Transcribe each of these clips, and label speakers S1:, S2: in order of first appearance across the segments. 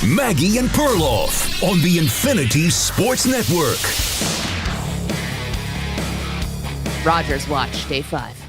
S1: Maggie and Perloff on the Infinity Sports Network.
S2: Rodgers watch, day 5.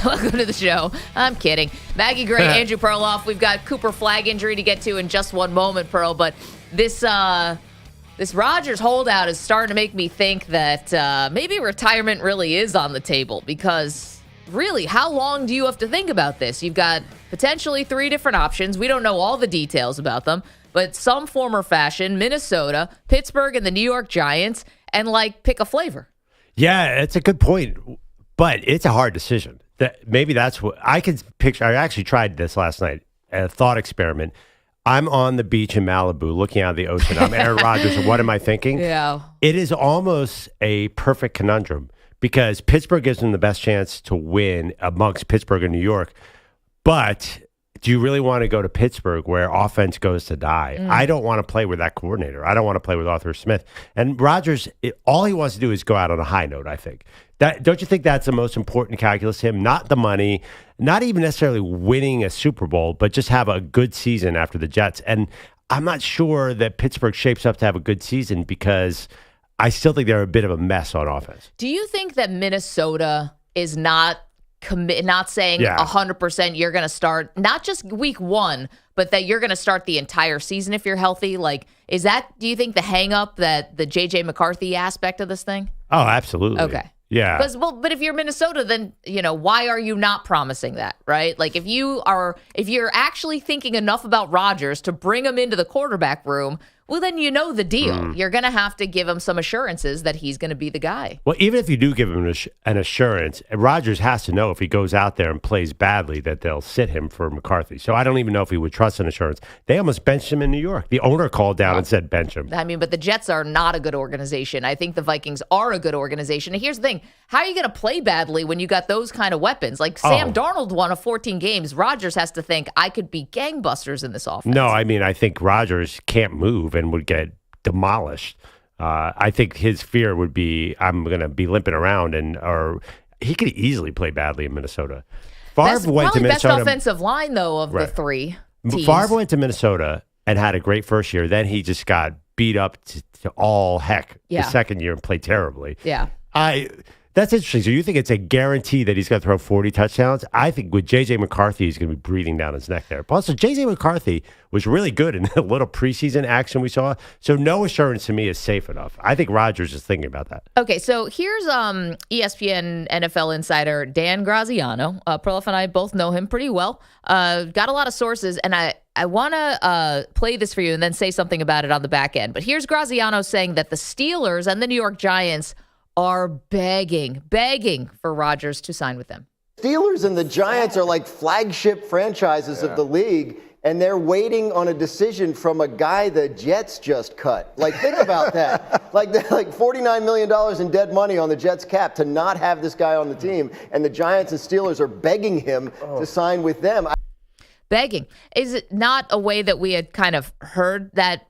S2: Welcome to the show. I'm kidding. Maggie Gray, Andrew Perloff. We've got Cooper Flagg injury to get to in just one moment, Pearl. But this Rodgers holdout is starting to make me think that maybe retirement really is on the table. Because really, how long do you have to think about this? You've got potentially 3 different options. We don't know all the details about them. But some form or fashion, Minnesota, Pittsburgh, and the New York Giants, and pick a flavor.
S3: Yeah, it's a good point. But it's a hard decision. Maybe that's what I could picture. I actually tried this last night, a thought experiment. I'm on the beach in Malibu looking out of the ocean. I'm Aaron Rodgers, and what am I thinking?
S2: Yeah.
S3: It is almost a perfect conundrum because Pittsburgh gives them the best chance to win amongst Pittsburgh and New York. But do you really want to go to Pittsburgh where offense goes to die? I don't want to play with that coordinator. I don't want to play with Arthur Smith. And Rodgers, all he wants to do is go out on a high note, I think. Don't you think that's the most important calculus to him? Not the money, not even necessarily winning a Super Bowl, but just have a good season after the Jets. And I'm not sure that Pittsburgh shapes up to have a good season because I still think they're a bit of a mess on offense.
S2: Do you think that Minnesota is not saying 100% you're going to start not just week 1, but that you're going to start the entire season if you're healthy? Do you think the hang up that the JJ McCarthy aspect of this thing?
S3: Oh, absolutely.
S2: Okay.
S3: Yeah.
S2: But if you're Minnesota, then, why are you not promising that, right? If you're actually thinking enough about Rodgers to bring him into the quarterback room, well, then you know the deal. You're going to have to give him some assurances that he's going to be the guy.
S3: Well, even if you do give him an assurance, Rodgers has to know if he goes out there and plays badly that they'll sit him for McCarthy. So I don't even know if he would trust an assurance. They almost benched him in New York. The owner called down and said bench him.
S2: But the Jets are not a good organization. I think the Vikings are a good organization. And here's the thing. How are you going to play badly when you got those kind of weapons? Sam Darnold won 14 games. Rodgers has to think, I could be gangbusters in this offense.
S3: No, I think Rodgers can't move and would get demolished. I think his fear would be, I'm going to be limping around, or he could easily play badly in Minnesota.
S2: Favre went to Minnesota. Best offensive line, though, of the 3 teams.
S3: Favre went to Minnesota and had a great first year. Then he just got beat up to all heck the second year and played terribly.
S2: Yeah.
S3: That's interesting. So you think it's a guarantee that he's going to throw 40 touchdowns? I think with J.J. McCarthy, he's going to be breathing down his neck there. Also, J.J. McCarthy was really good in the little preseason action we saw. So no assurance to me is safe enough. I think Rodgers is thinking about that.
S2: Okay, so here's ESPN NFL insider Dan Graziano. Perloff and I both know him pretty well. Got a lot of sources, and I want to play this for you and then say something about it on the back end. But here's Graziano saying that the Steelers and the New York Giants are begging for Rodgers to sign with them.
S4: Steelers and the Giants are like flagship franchises of the league, and they're waiting on a decision from a guy the Jets just cut. Think about that. Like $49 million in dead money on the Jets cap to not have this guy on the team, and the Giants and Steelers are begging him to sign with them.
S2: Begging. Is it not a way that we had kind of heard that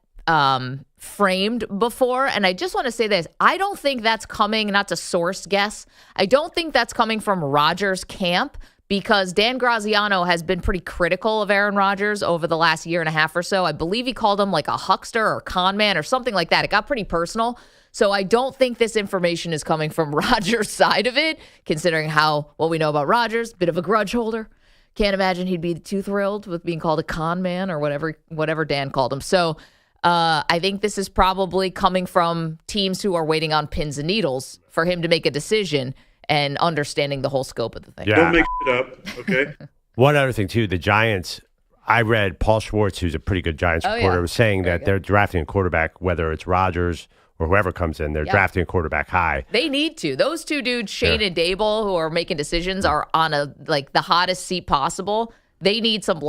S2: framed before? And I just want to say this. I don't think that's coming, not to source guess, I don't think that's coming from Rodgers' camp, because Dan Graziano has been pretty critical of Aaron Rodgers over the last year and a half or so. I believe he called him a huckster or con man or something like that. It got pretty personal. So I don't think this information is coming from Rodgers' side of it, considering what we know about Rodgers, bit of a grudge holder. Can't imagine he'd be too thrilled with being called a con man or whatever Dan called him. So I think this is probably coming from teams who are waiting on pins and needles for him to make a decision and understanding the whole scope of the thing.
S5: Yeah. Don't make it up, okay?
S3: One other thing, too, the Giants, I read Paul Schwartz, who's a pretty good Giants reporter, was saying that they're drafting a quarterback, whether it's Rodgers or whoever comes in, they're drafting a quarterback high.
S2: They need to. Those two dudes, Shane and Dable, who are making decisions, are on the hottest seat possible. They need some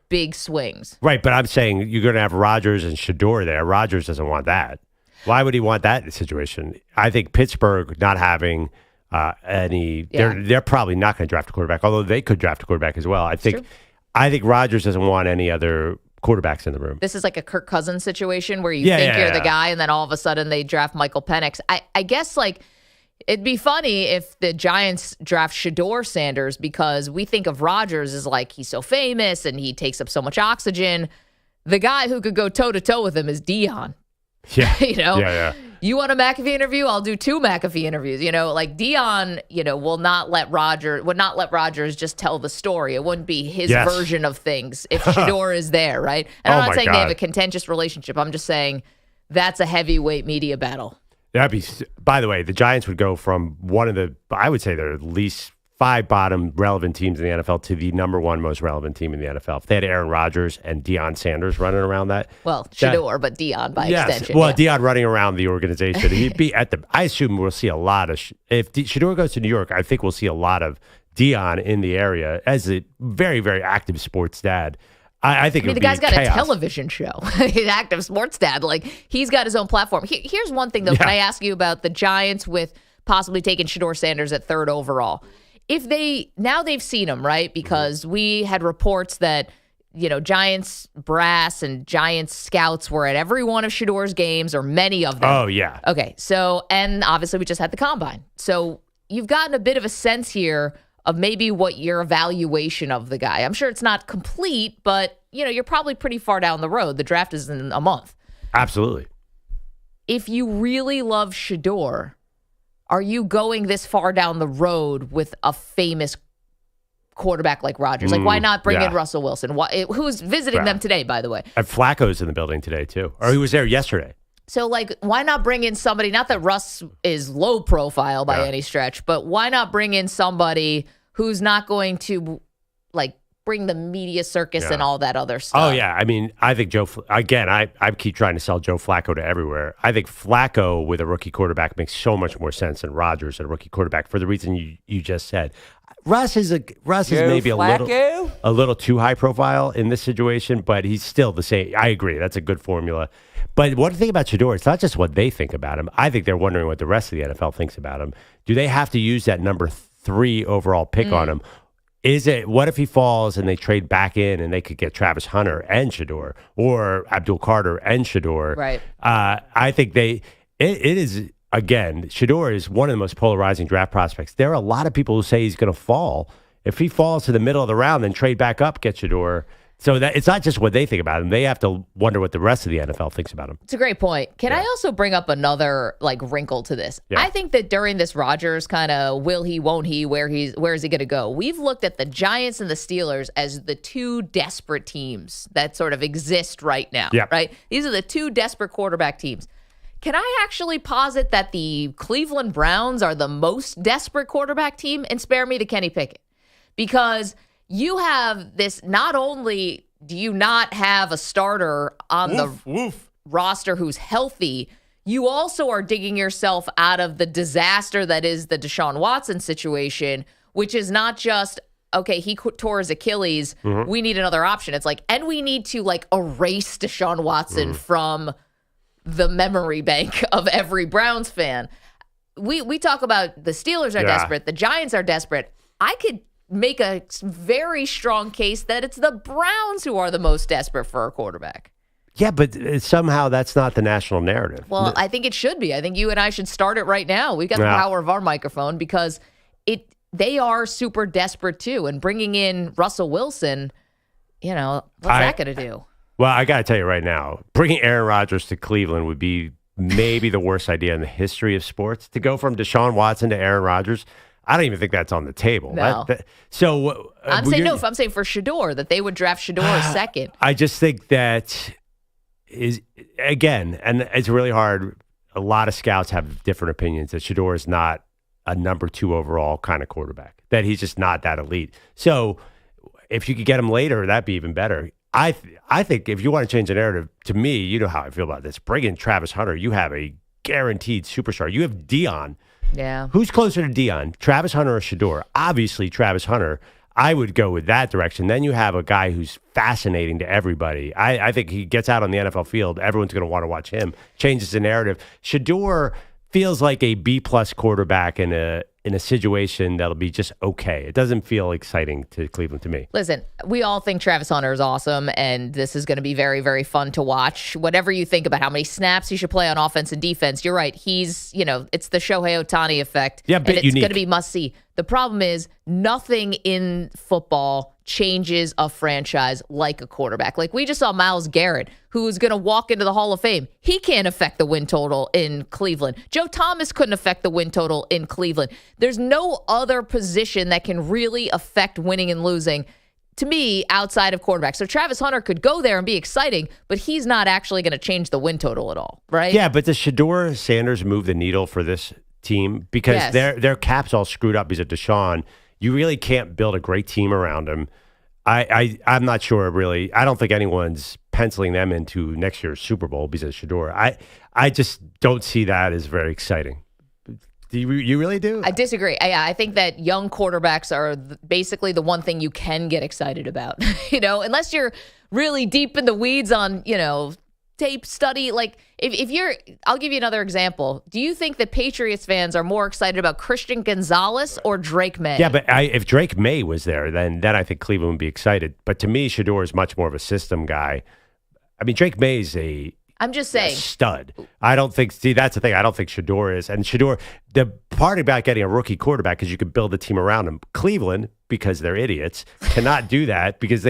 S2: big swings.
S3: Right, but I'm saying you're going to have Rodgers and Shador there. Rodgers doesn't want that. Why would he want that situation? I think Pittsburgh not having any, they're probably not going to draft a quarterback, although they could draft a quarterback as well. I think Rodgers doesn't want any other quarterbacks in the room.
S2: This is like a Kirk Cousins situation where you think you're the guy, and then all of a sudden they draft Michael Penix. I guess it'd be funny if the Giants draft Shador Sanders, because we think of Rodgers as he's so famous and he takes up so much oxygen. the guy who could go toe-to-toe with him is Dion.
S3: Yeah.
S2: Yeah. You want a McAfee interview? I'll do 2 McAfee interviews. Like Dion, would not let Rodgers just tell the story. It wouldn't be his version of things if Shador is there, right? And I'm not saying they have a contentious relationship. I'm just saying that's a heavyweight media battle.
S3: By the way, the Giants would go from I would say they're at least 5 bottom relevant teams in the NFL to the number 1 most relevant team in the NFL. If they had Aaron Rodgers and Deion Sanders running around that.
S2: Well, Shador, but Dion by extension.
S3: Well, Dion running around the organization. He'd be I assume we'll see a lot of, if Shador goes to New York, I think we'll see a lot of Dion in the area as a very, very active sports dad. I think
S2: the guy's got a television show. He's active sports dad. He's got his own platform. Here's one thing, though. Yeah. Can I ask you about the Giants with possibly taking Shador Sanders at 3rd overall? Now they've seen him, right? Because we had reports that, Giants brass and Giants scouts were at every one of Shador's games, or many of them.
S3: Oh, yeah.
S2: Okay. So, and obviously we just had the combine. So you've gotten a bit of a sense here of maybe what your evaluation of the guy. I'm sure it's not complete, but, you're probably pretty far down the road. The draft is in a month.
S3: Absolutely.
S2: If you really love Shador, are you going this far down the road with a famous quarterback like Rodgers? Why not bring in Russell Wilson? Who's visiting them today, by the way?
S3: And Flacco's in the building today, too. Or he was there yesterday.
S2: So, why not bring in somebody, not that Russ is low profile by any stretch, but why not bring in somebody who's not going to, bring the media circus and all that other stuff?
S3: Oh, yeah. I mean, I think I keep trying to sell Joe Flacco to everywhere. I think Flacco with a rookie quarterback makes so much more sense than Rodgers and a rookie quarterback for the reason you just said. Russ is maybe a little too high profile in this situation, but he's still the same. I agree. That's a good formula. But one thing about Shador, it's not just what they think about him. I think they're wondering what the rest of the NFL thinks about him. Do they have to use that number 3 overall pick on him? What if he falls and they trade back in and they could get Travis Hunter and Shador, or Abdul Carter and Shador?
S2: Right.
S3: I think it is, again, Shador is one of the most polarizing draft prospects. There are a lot of people who say he's going to fall. If he falls to the middle of the round, then trade back up, get Shador. So that it's not just what they think about him. They have to wonder what the rest of the NFL thinks about him.
S2: It's a great point. Can I also bring up another wrinkle to this? Yeah. I think that during this Rodgers kind of will he, won't he, where is he going to go? We've looked at the Giants and the Steelers as the 2 desperate teams that sort of exist right now. Yeah. Right? These are the 2 desperate quarterback teams. Can I actually posit that the Cleveland Browns are the most desperate quarterback team? And spare me to Kenny Pickett. Because you have this, not only do you not have a starter on the roster who's healthy, you also are digging yourself out of the disaster that is the Deshaun Watson situation, which is not just, okay, he tore his Achilles, we need another option. It's and we need to erase Deshaun Watson from the memory bank of every Browns fan. We talk about the Steelers are desperate, the Giants are desperate. I could make a very strong case that it's the Browns who are the most desperate for a quarterback.
S3: Yeah, but somehow that's not the national narrative.
S2: Well, I think it should be. I think you and I should start it right now. We've got the power of our microphone because they are super desperate too. And bringing in Russell Wilson, what's that going to do?
S3: Well, I got to tell you right now, bringing Aaron Rodgers to Cleveland would be maybe the worst idea in the history of sports. To go from Deshaun Watson to Aaron Rodgers, I don't even think that's on the table.
S2: No. I'm saying for Shador, that they would draft Shador second.
S3: I just think that is, again, and it's really hard. A lot of scouts have different opinions that Shador is not a number 2 overall kind of quarterback, that he's just not that elite. So if you could get him later, that'd be even better. I think if you want to change the narrative, to me, you know how I feel about this. Bring in Travis Hunter. You have a guaranteed superstar. You have Dion.
S2: Yeah.
S3: Who's closer to Dion, Travis Hunter or Shador? Obviously, Travis Hunter. I would go with that direction. Then you have a guy who's fascinating to everybody. I think he gets out on the NFL field. Everyone's going to want to watch him. Changes the narrative. Shador feels like a B-plus quarterback in a situation that'll be just okay. It doesn't feel exciting to Cleveland to me.
S2: Listen, we all think Travis Hunter is awesome, and this is going to be very, very fun to watch. Whatever you think about how many snaps he should play on offense and defense, you're right. He's, it's the Shohei Ohtani effect.
S3: Yeah,
S2: and it's going to be must-see. The problem is nothing in football changes a franchise like a quarterback. Like we just saw Myles Garrett, who's going to walk into the Hall of Fame. He can't affect the win total in Cleveland. Joe Thomas couldn't affect the win total in Cleveland. There's no other position that can really affect winning and losing, to me, outside of quarterback. So Travis Hunter could go there and be exciting, but he's not actually going to change the win total at all, right?
S3: Yeah, but does Shedeur Sanders move the needle for this team? Because their cap's all screwed up because of Deshaun. You really can't build a great team around him. I'm not sure, really. I don't think anyone's penciling them into next year's Super Bowl because of Shedeur. I just don't see that as very exciting. Do you really do?
S2: I disagree. I think that young quarterbacks are basically the one thing you can get excited about. Unless you're really deep in the weeds on, tape study. Like if you're, I'll give you another example. Do you think that Patriots fans are more excited about Christian Gonzalez or Drake Maye?
S3: Yeah, but if Drake Maye was there, then I think Cleveland would be excited. But to me, Shedeur is much more of a system guy. I mean, Drake Maye's
S2: I'm just saying.
S3: A stud. I don't think, that's the thing. I don't think Shedeur is. And Shedeur, the part about getting a rookie quarterback is you can build a team around him. Cleveland, because they're idiots, cannot do that because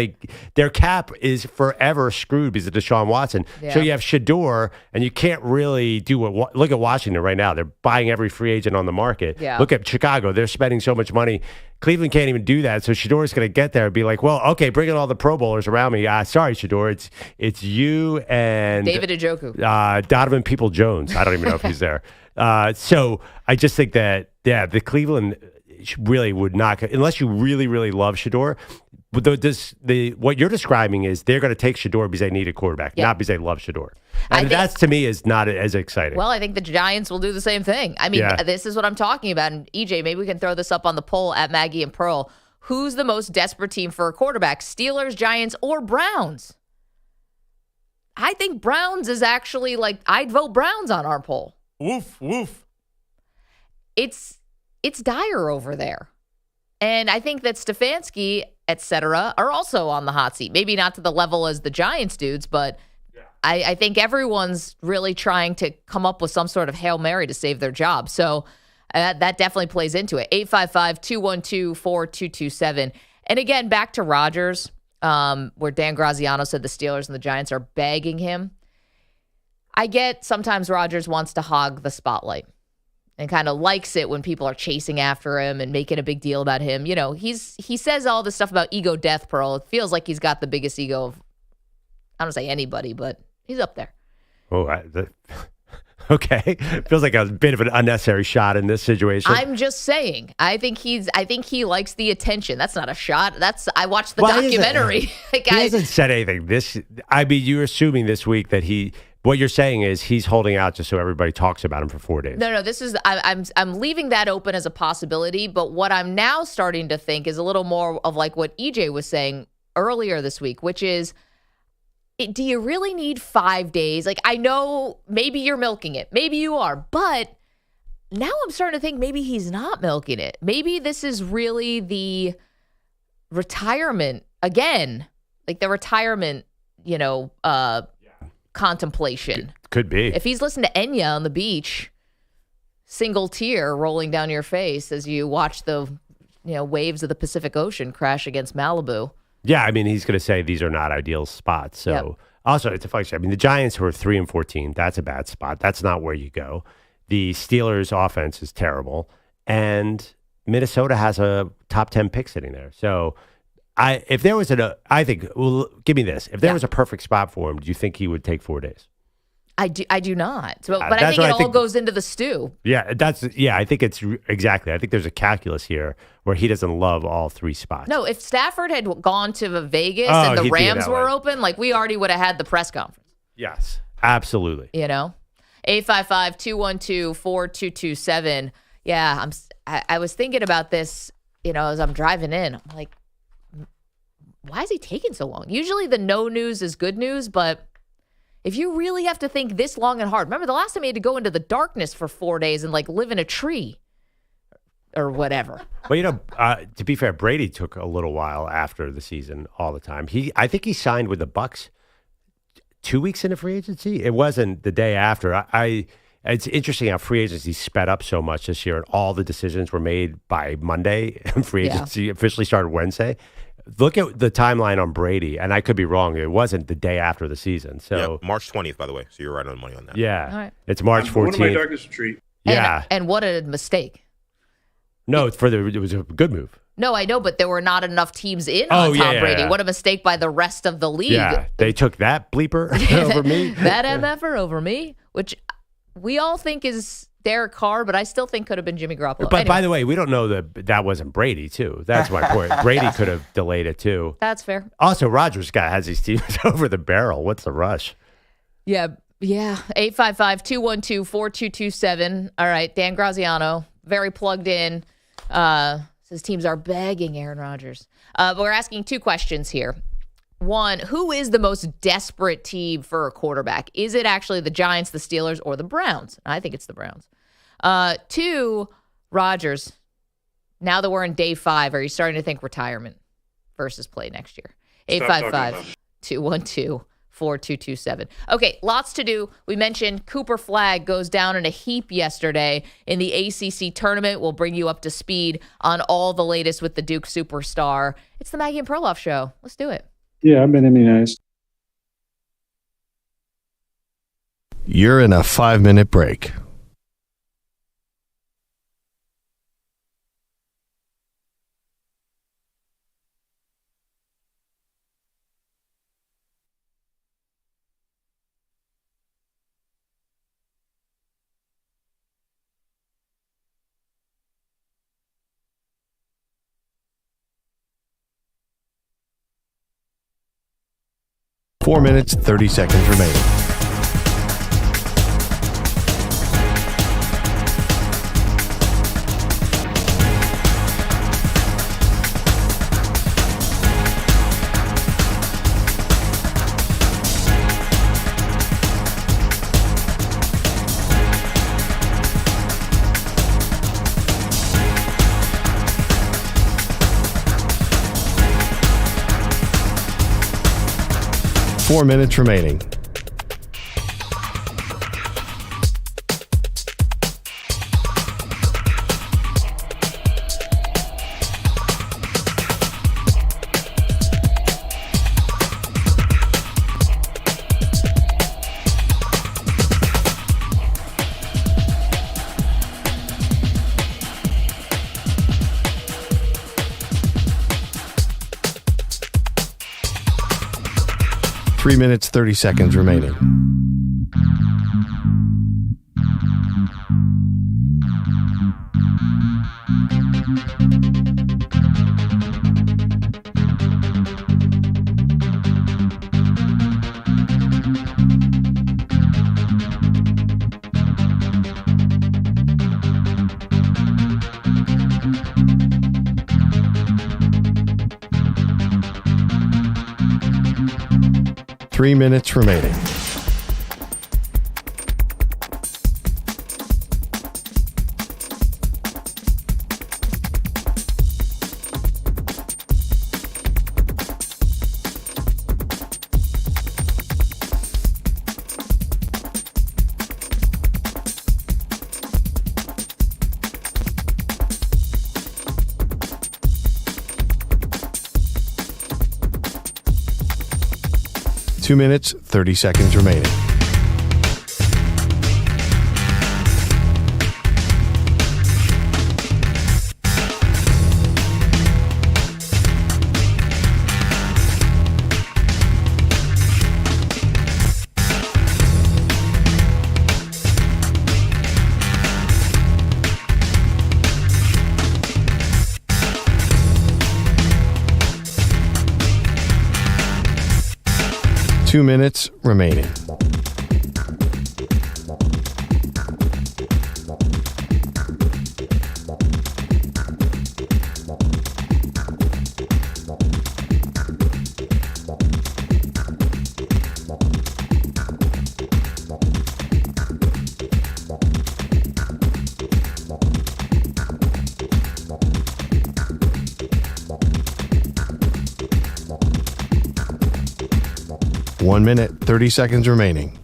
S3: their cap is forever screwed because of Deshaun Watson. Yeah. So you have Shedeur, and you can't really do what. Look at Washington right now. They're buying every free agent on the market. Yeah. Look at Chicago. They're spending so much money. Cleveland can't even do that. So Shedeur is going to get there and be like, well, okay, bring in all the Pro Bowlers around me. Sorry, Shedeur. It's you and
S2: David Njoku.
S3: Donovan Peoples-Jones. I don't even know if he's there. So I just think that, the Cleveland really would not, unless you really, really love Shedeur. What you're describing is they're going to take Shedeur because they need a quarterback, not because they love Shedeur. And that, to me, is not as exciting.
S2: Well, I think the Giants will do the same thing. I mean, this is what I'm talking about. And EJ, maybe we can throw this up on the poll at Maggie and Pearl. Who's the most desperate team for a quarterback? Steelers, Giants, or Browns? I think Browns is actually I'd vote Browns on our poll.
S3: Woof, woof.
S2: It's dire over there. And I think that Stefanski, et cetera, are also on the hot seat. Maybe not to the level as the Giants dudes, but I think everyone's really trying to come up with some sort of Hail Mary to save their job. So that definitely plays into it. 855-212-4227. And again, back to Rodgers, where Dan Graziano said the Steelers and the Giants are begging him. I get sometimes Rodgers wants to hog the spotlight and kind of likes it when people are chasing after him and making a big deal about him. He says all this stuff about ego death, Pearl. It feels like he's got the biggest ego of, I don't say anybody, but he's up there.
S3: Oh, okay. Feels like a bit of an unnecessary shot in this situation.
S2: I'm just saying. I think he likes the attention. That's not a shot. I watched the documentary.
S3: He hasn't said anything. You're assuming this week that what you're saying is he's holding out just so everybody talks about him for 4 days.
S2: No, this is I'm leaving that open as a possibility, but what I'm now starting to think is a little more of like what EJ was saying earlier this week, which is, do you really need 5 days? I know maybe you're milking it. Maybe you are, but now I'm starting to think maybe he's not milking it. Maybe this is really the retirement again, the retirement, contemplation.
S3: Could be.
S2: If he's listening to Enya on the beach, single tear rolling down your face as you watch the waves of the Pacific Ocean crash against Malibu.
S3: Yeah, I mean, he's going to say these are not ideal spots. So also, it's a funny shot. I mean, the Giants were 3-14. That's a bad spot. That's not where you go. The Steelers' offense is terrible, and Minnesota has a top 10 pick sitting there. So if there was give me this. If there was a perfect spot for him, do you think he would take 4 days?
S2: I do not. But I think it all goes into the stew.
S3: Yeah, I think it's exactly. I think there's a calculus here where he doesn't love all three spots.
S2: No, if Stafford had gone to Vegas and the Rams were open, we already would have had the press conference.
S3: Yes, absolutely.
S2: 855-212-4227. Yeah, I was thinking about this, as I'm driving in. I'm like, why is he taking so long? Usually the no news is good news, but if you really have to think this long and hard, remember the last time he had to go into the darkness for 4 days and live in a tree or whatever.
S3: Well, to be fair, Brady took a little while after the season all the time. I think he signed with the Bucs 2 weeks into free agency. It wasn't the day after. It's interesting how free agency sped up so much this year, and all the decisions were made by Monday, and free agency officially started Wednesday. Look at the timeline on Brady, and I could be wrong. It wasn't the day after the season. So
S6: March 20th, by the way. So you're right on the money on that.
S3: Yeah.
S2: All right.
S3: It's March 14th.
S5: One of my darkest retreat.
S3: Yeah.
S2: And what a mistake.
S3: No, it was a good move.
S2: No, I know, but there were not enough teams in on Tom Brady.
S3: Yeah.
S2: What a mistake by the rest of the league.
S3: Yeah, they took that bleeper over me.
S2: That MFer over me, which we all think is Derek Carr, but I still think could have been Jimmy Garoppolo.
S3: But by the way, we don't know that wasn't Brady, too. That's my point. Brady could have delayed it, too.
S2: That's fair.
S3: Also, Rodgers has these teams over the barrel. What's the rush?
S2: Yeah. 855-212-4227. All right, Dan Graziano, very plugged in. Says teams are begging Aaron Rodgers. But we're asking two questions here. One, who is the most desperate team for a quarterback? Is it actually the Giants, the Steelers, or the Browns? I think it's the Browns. Two, Rodgers. Now that we're in day 5, are you starting to think retirement versus play next year? 855-212-4227. Okay, lots to do. We mentioned Cooper Flagg goes down in a heap yesterday in the ACC tournament. We'll bring you up to speed on all the latest with the Duke superstar. It's the Maggie and Perloff show. Let's do it.
S7: Yeah, I've been immunized.
S8: You're in a 5-minute break. Four minutes, 30 seconds remaining. Four minutes remaining. Three minutes, 30 seconds remaining. Three minutes remaining. Two minutes, 30 seconds remaining. Two minutes remaining. One minute, 30 seconds remaining.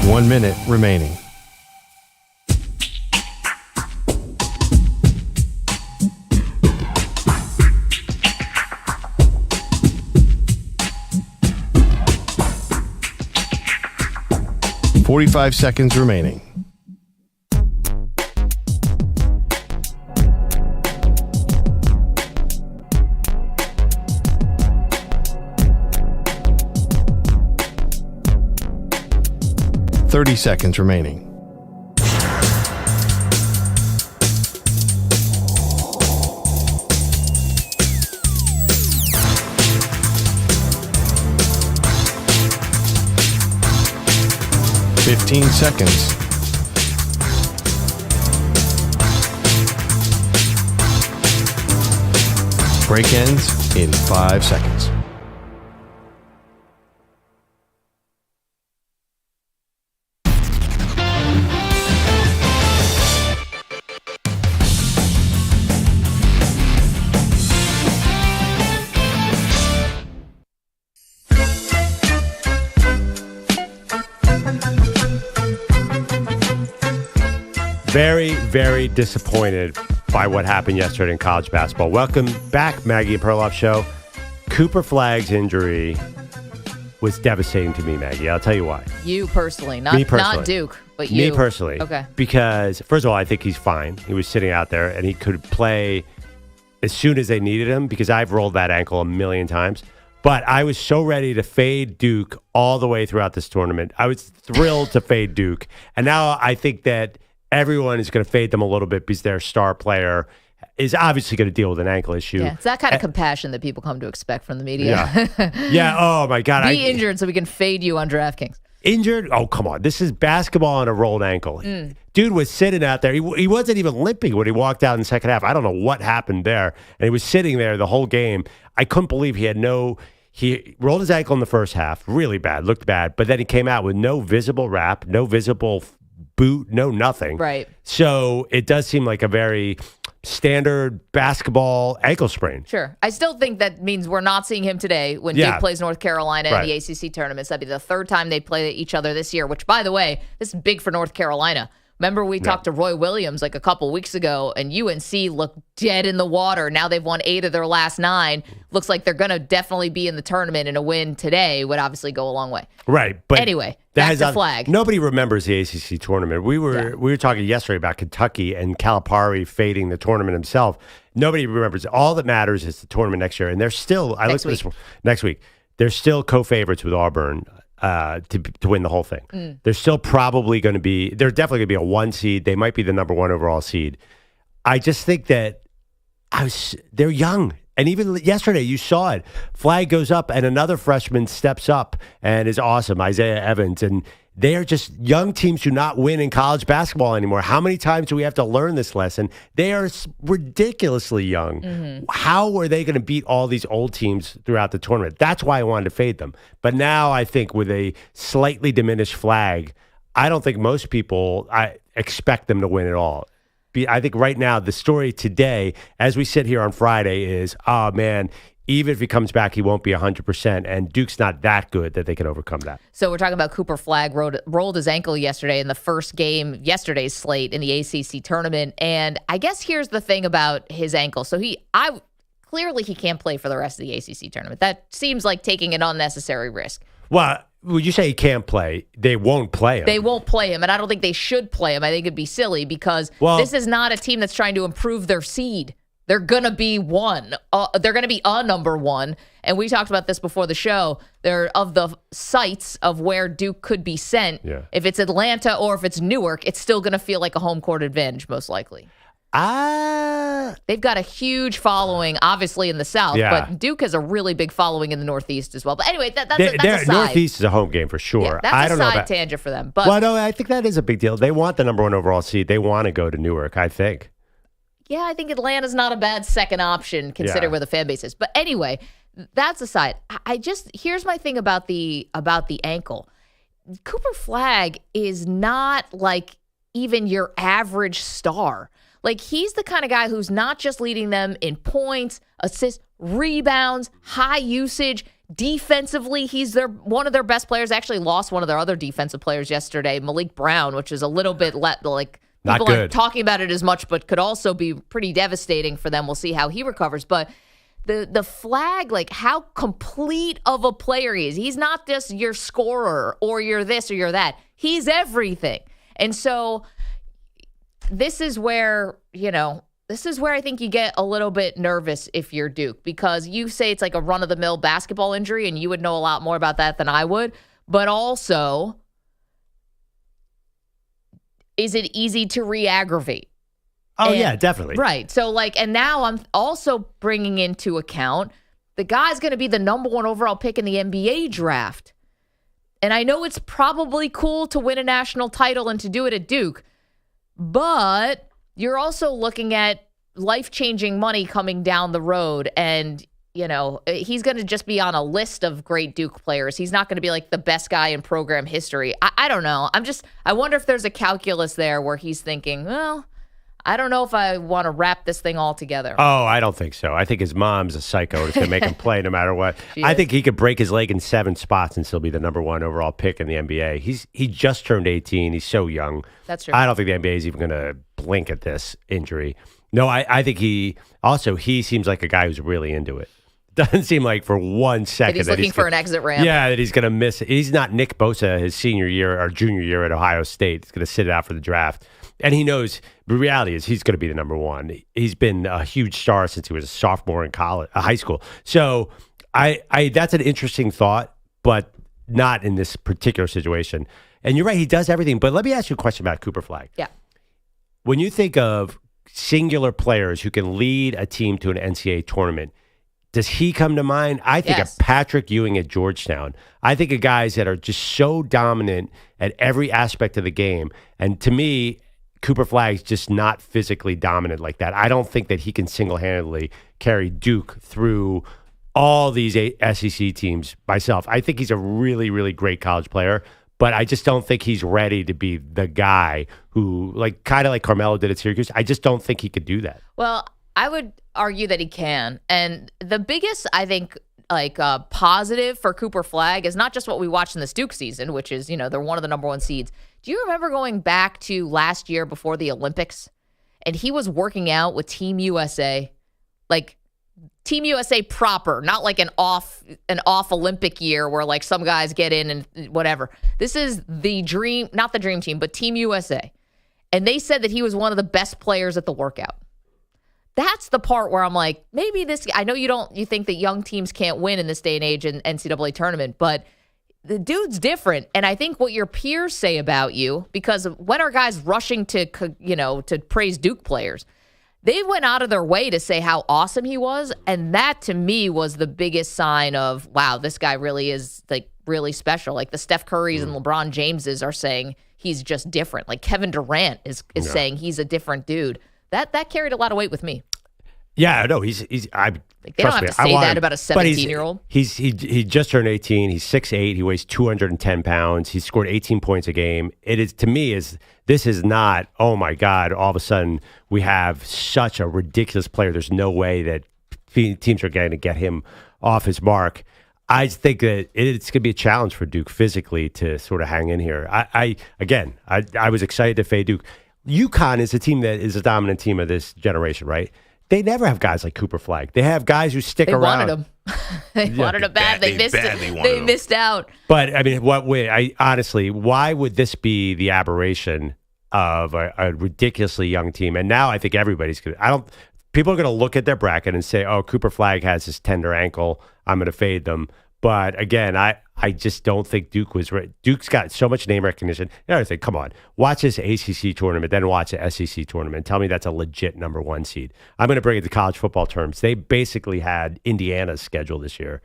S8: 1 minute remaining. "45 seconds remaining. "30 seconds remaining. "15 seconds. Break ends in 5 seconds.
S3: Very, very disappointed by what happened yesterday in college basketball. Welcome back, Maggie Perloff Show. Cooper Flagg's injury was devastating to me, Maggie. I'll tell you why.
S2: You personally, not Duke, but you.
S3: Me personally.
S2: Okay.
S3: Because, first of all, I think he's fine. He was sitting out there, and he could play as soon as they needed him because I've rolled that ankle a million times. But I was so ready to fade Duke all the way throughout this tournament. I was thrilled to fade Duke. And now I think that everyone is going to fade them a little bit because their star player is obviously going to deal with an ankle issue.
S2: Yeah, it's that kind of compassion that people come to expect from the media.
S3: Yeah. Oh, my God.
S2: Be injured so we can fade you on DraftKings.
S3: Injured? Oh, come on. This is basketball on a rolled ankle. Dude was sitting out there. He wasn't even limping when he walked out in the second half. I don't know what happened there. And he was sitting there the whole game. I couldn't believe he rolled his ankle in the first half. Really bad. Looked bad. But then he came out with no visible wrap, no visible boot, no nothing.
S2: Right.
S3: So it does seem like a very standard basketball ankle sprain.
S2: Sure. I still think that means we're not seeing him today when Duke plays North Carolina in the ACC tournaments. That'd be the third time they play each other this year, which, by the way, this is big for North Carolina. Remember we talked to Roy Williams like a couple weeks ago, and UNC looked dead in the water. Now they've won 8 of their last 9. Looks like they're going to definitely be in the tournament, and a win today would obviously go a long way.
S3: Right. But
S2: anyway, back to Flagg.
S3: Nobody remembers the ACC tournament. We were talking yesterday about Kentucky and Calipari fading the tournament himself. Nobody remembers. All that matters is the tournament next year, and they're still. Next week. They're still co-favorites with Auburn. To win the whole thing. They're still probably going to be, they're definitely going to be a 1 seed. They might be the number 1 overall seed. I just think that they're young. And even yesterday, you saw it. Flagg goes up and another freshman steps up and is awesome, Isaiah Evans. And they are just young teams do not win in college basketball anymore. How many times do we have to learn this lesson? They are ridiculously young. How are they going to beat all these old teams throughout the tournament? That's why I wanted to fade them. But now I think with a slightly diminished Flagg, I don't think most people expect them to win at all. I think right now the story today, as we sit here on Friday, is, oh, man, even if he comes back, he won't be 100%, and Duke's not that good that they can overcome that.
S2: So we're talking about Cooper Flagg rolled his ankle yesterday in the first game, yesterday's slate in the ACC tournament, and I guess here's the thing about his ankle. So clearly he can't play for the rest of the ACC tournament. That seems like taking an unnecessary risk.
S3: Well, when you say he can't play, they won't play him.
S2: They won't play him, and I don't think they should play him. I think it'd be silly because this is not a team that's trying to improve their seed. They're going to be one. They're going to be a number 1. And we talked about this before the show. They're of the sites of where Duke could be sent. Yeah. If it's Atlanta or if it's Newark, it's still going to feel like a home court advantage, most likely. They've got a huge following, obviously, in the South, but Duke has a really big following in the Northeast as well. But anyway, that's a side.
S3: Northeast is a home game for sure.
S2: Yeah, that's a side tangent for them. But
S3: well, no, I think that is a big deal. They want the number 1 overall seed. They want to go to Newark, I think.
S2: Yeah, I think Atlanta's not a bad second option considering where the fan base is. But anyway, that's aside. Here's my thing about the ankle. Cooper Flagg is not like even your average star. Like, he's the kind of guy who's not just leading them in points, assists, rebounds, high usage, Defensively, he's one of their best players. Actually lost one of their other defensive players yesterday, Malik Brown, which is a little bit like
S3: Not
S2: people
S3: good.
S2: aren't talking about it as much, but could also be pretty devastating for them. We'll see how he recovers. But the Flagg, like how complete of a player he is. He's not just your scorer or you're this or you're that. He's everything. And so this is where I think you get a little bit nervous if you're Duke, because you say it's like a run-of-the-mill basketball injury, and you would know a lot more about that than I would. But also, is it easy to re-aggravate?
S3: Oh, yeah, definitely.
S2: Right. So, and now I'm also bringing into account the guy's going to be the number 1 overall pick in the NBA draft. And I know it's probably cool to win a national title and to do it at Duke, but you're also looking at life-changing money coming down the road. And, he's going to just be on a list of great Duke players. He's not going to be like the best guy in program history. I don't know. I wonder if there's a calculus there where he's thinking, well, I don't know if I want to wrap this thing all together.
S3: Oh, I don't think so. I think his mom's a psycho. It's going to make him play no matter what. I think he could break his leg in 7 spots and still be the number 1 overall pick in the NBA. He just turned 18. He's so young.
S2: That's true.
S3: I don't think the NBA is even going to blink at this injury. No, I think he seems like a guy who's really into it. Doesn't seem like for 1 second
S2: he's looking for an exit ramp.
S3: Yeah, that he's going to miss it. He's not Nick Bosa his senior year or junior year at Ohio State. He's going to sit it out for the draft. And he knows the reality is he's going to be the number 1. He's been a huge star since he was a sophomore in high school. So I that's an interesting thought, but not in this particular situation. And you're right, he does everything. But let me ask you a question about Cooper Flagg.
S2: Yeah.
S3: When you think of singular players who can lead a team to an NCAA tournament, does he come to mind? I think
S2: Yes.
S3: of Patrick Ewing at Georgetown. I think of guys that are just so dominant at every aspect of the game. And to me, Cooper Flagg's just not physically dominant like that. I don't think that he can single-handedly carry Duke through all these SEC teams myself. I think he's a really, really great college player, but I just don't think he's ready to be the guy who, kind of like Carmelo did at Syracuse. I just don't think he could do that.
S2: Well, I would argue that he can. And the biggest, I think, positive for Cooper Flagg is not just what we watched in this Duke season, which is, they're one of the number 1 seeds. Do you remember going back to last year before the Olympics? And he was working out with Team USA, Team USA proper, not like an off Olympic year where some guys get in and whatever. This is the dream, not the dream team, but Team USA. And they said that he was one of the best players at the workout. That's the part where I'm like, maybe this, I know you think that young teams can't win in this day and age in NCAA tournament, but the dude's different. And I think what your peers say about you, because when are guys rushing to praise Duke players? They went out of their way to say how awesome he was. And that to me was the biggest sign of, wow, this guy really is really special. Like the Steph Currys and LeBron Jameses are saying he's just different. Like Kevin Durant is saying he's a different dude. That carried a lot of weight with me.
S3: Yeah, no, they
S2: don't have to say that about a 17-year-old.
S3: He just turned 18. He's 6'8". He weighs 210 pounds. He scored 18 points a game. It is, to me, this is not, oh my God, all of a sudden we have such a ridiculous player. There's no way that teams are going to get him off his mark. I think that it's going to be a challenge for Duke physically to sort of hang in here. I was excited to fade Duke. UConn is a team that is a dominant team of this generation, right? They never have guys like Cooper Flagg. They have guys who stick around.
S2: Wanted him. They wanted him bad. They missed it. They missed out.
S3: But I mean, what way? Honestly, why would this be the aberration of a ridiculously young team? And now I think everybody's going to. People are going to look at their bracket and say, "Oh, Cooper Flagg has his tender ankle. I'm going to fade them." But again, I just don't think Duke was right. Duke's got so much name recognition. I think, come on, watch this ACC tournament, then watch the SEC tournament. Tell me that's a legit number 1 seed. I'm going to bring it to college football terms. They basically had Indiana's schedule this year.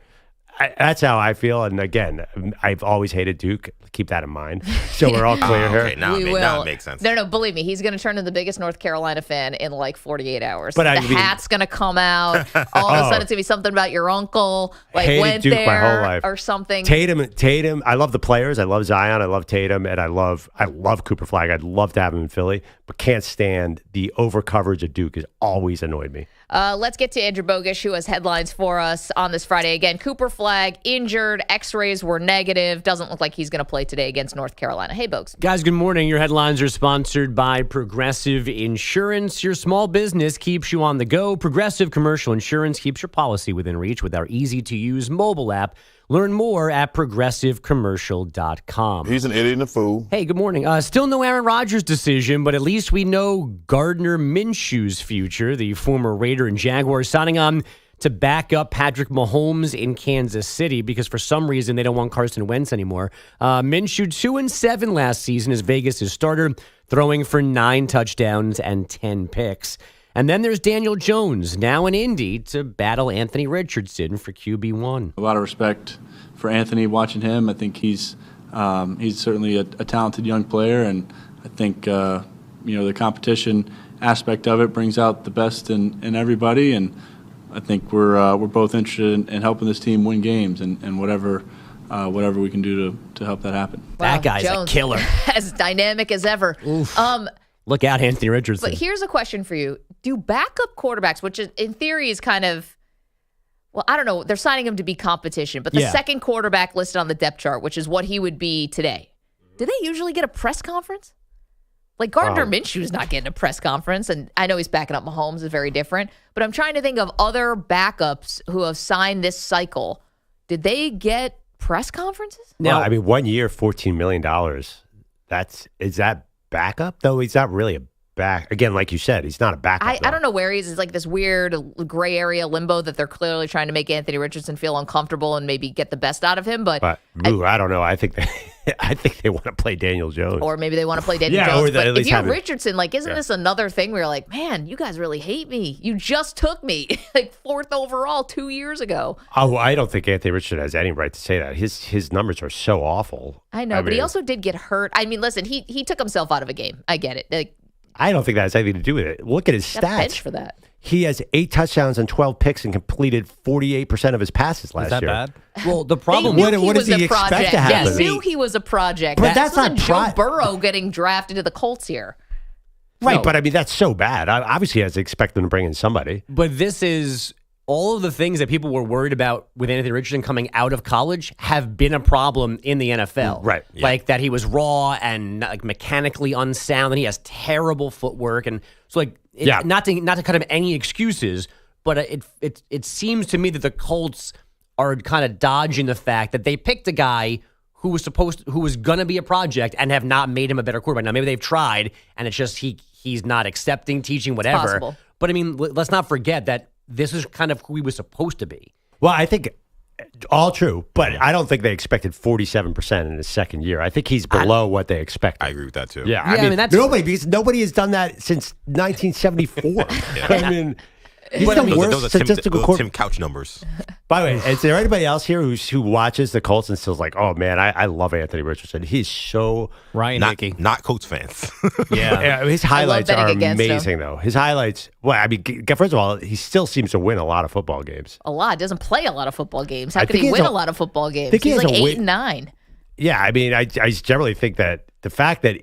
S3: That's how I feel. And again, I've always hated Duke. Keep that in mind. So we're all clear here.
S6: Okay, now it makes sense.
S2: No, believe me, he's going to turn into the biggest North Carolina fan in 48 hours.
S3: But
S2: the hat's going to come out. All of a sudden, it's going to be something about your uncle. Went
S3: Duke
S2: there
S3: my whole life.
S2: or something.
S3: Tatum. I love the players. I love Zion. I love Tatum, and I love Cooper Flagg. I'd love to have him in Philly, but can't stand the over coverage of Duke. Has always annoyed me.
S2: Let's get to Andrew Bogusch, who has headlines for us on this Friday. Again, Cooper Flagg injured. X-rays were negative. Doesn't look like he's going to play today against North Carolina. Hey, Bogusch.
S7: Guys, good morning. Your headlines are sponsored by Progressive Insurance. Your small business keeps you on the go. Progressive Commercial Insurance keeps your policy within reach with our easy-to-use mobile app. Learn more at progressivecommercial.com.
S9: He's an idiot and a fool.
S7: Hey, good morning. Still no Aaron Rodgers decision, but at least we know Gardner Minshew's future, the former Raider and Jaguar, signing on to back up Patrick Mahomes in Kansas City because for some reason they don't want Carson Wentz anymore. Minshew 2-7 last season as Vegas' starter, throwing for 9 touchdowns and 10 picks. And then there's Daniel Jones, now in Indy, to battle Anthony Richardson for QB1.
S10: A lot of respect for Anthony watching him. I think he's certainly a talented young player, and I think the competition aspect of it brings out the best in everybody. And I think we're both interested in helping this team win games and whatever we can do to help that happen.
S2: Wow,
S7: that guy's
S2: Jones,
S7: a killer.
S2: As dynamic as ever.
S7: Look out, Anthony Richardson.
S2: But here's a question for you. Do backup quarterbacks, which in theory is kind of, well, I don't know, they're signing him to be competition, but the second quarterback listed on the depth chart, which is what he would be today, do they usually get a press conference? Like Gardner Minshew's not getting a press conference, and I know he's backing up Mahomes, is very different, but I'm trying to think of other backups who have signed this cycle. Did they get press conferences?
S3: Well, I mean, 1 year, $14 million. Is that backup, though? He's not really a back. Again, like you said, he's not a backup.
S2: I don't know where he is. It's like this weird gray area limbo that they're clearly trying to make Anthony Richardson feel uncomfortable and maybe get the best out of him. But
S3: I don't know. I think they want to play Daniel Jones.
S2: Or maybe they want to play Daniel Jones.
S3: Or
S2: but if you're
S3: have
S2: Richardson, like, isn't this another thing where you're like, man, you guys really hate me. You just took me like 4th overall 2 years ago.
S3: Oh, I don't think Anthony Richardson has any right to say that. His numbers are so awful.
S2: I know, but he also did get hurt. I mean, listen, he took himself out of a game. I get it. Like,
S3: I don't think that has anything to do with it. Look at his stats.
S2: Bench for that.
S3: He has 8 touchdowns and 12 picks and completed 48% of his passes last year.
S7: Is that bad? Well, the problem.
S3: What does he expect to happen?
S2: They knew he was a project.
S3: But that's not
S2: Joe Burrow getting drafted to the Colts here.
S3: Right, but I mean, that's so bad. Obviously, he has to expect them to bring in somebody.
S7: But this is all of the things that people were worried about with Anthony Richardson coming out of college have been a problem in the NFL.
S3: Right. Yeah.
S7: Like that he was raw and like mechanically unsound, and he has terrible footwork. And so not to cut him any excuses, but it seems to me that the Colts are kind of dodging the fact that they picked a guy who was going to be a project and have not made him a better quarterback. Now maybe they've tried and it's just he's not accepting, teaching, whatever.
S2: It's possible.
S7: But I mean, let's not forget that this is kind of who he was supposed to be.
S3: Well, I think all true, but I don't think they expected 47% in his second year. I think he's below what they expected.
S6: I agree with that too.
S3: Yeah, I mean nobody has done that since 1974. I mean, he's the worst statistical
S6: those Tim Couch numbers.
S3: By the way, is there anybody else here who watches the Colts and still's like, oh man, I love Anthony Richardson. He's so
S6: not Colts fans.
S3: Yeah, his highlights are amazing though. His highlights. Well, I mean, first of all, he still seems to win a lot of football games.
S2: A lot. Doesn't play a lot of football games. How could he win a lot of football games? He's like 8-9.
S3: Yeah, I mean, I generally think that the fact that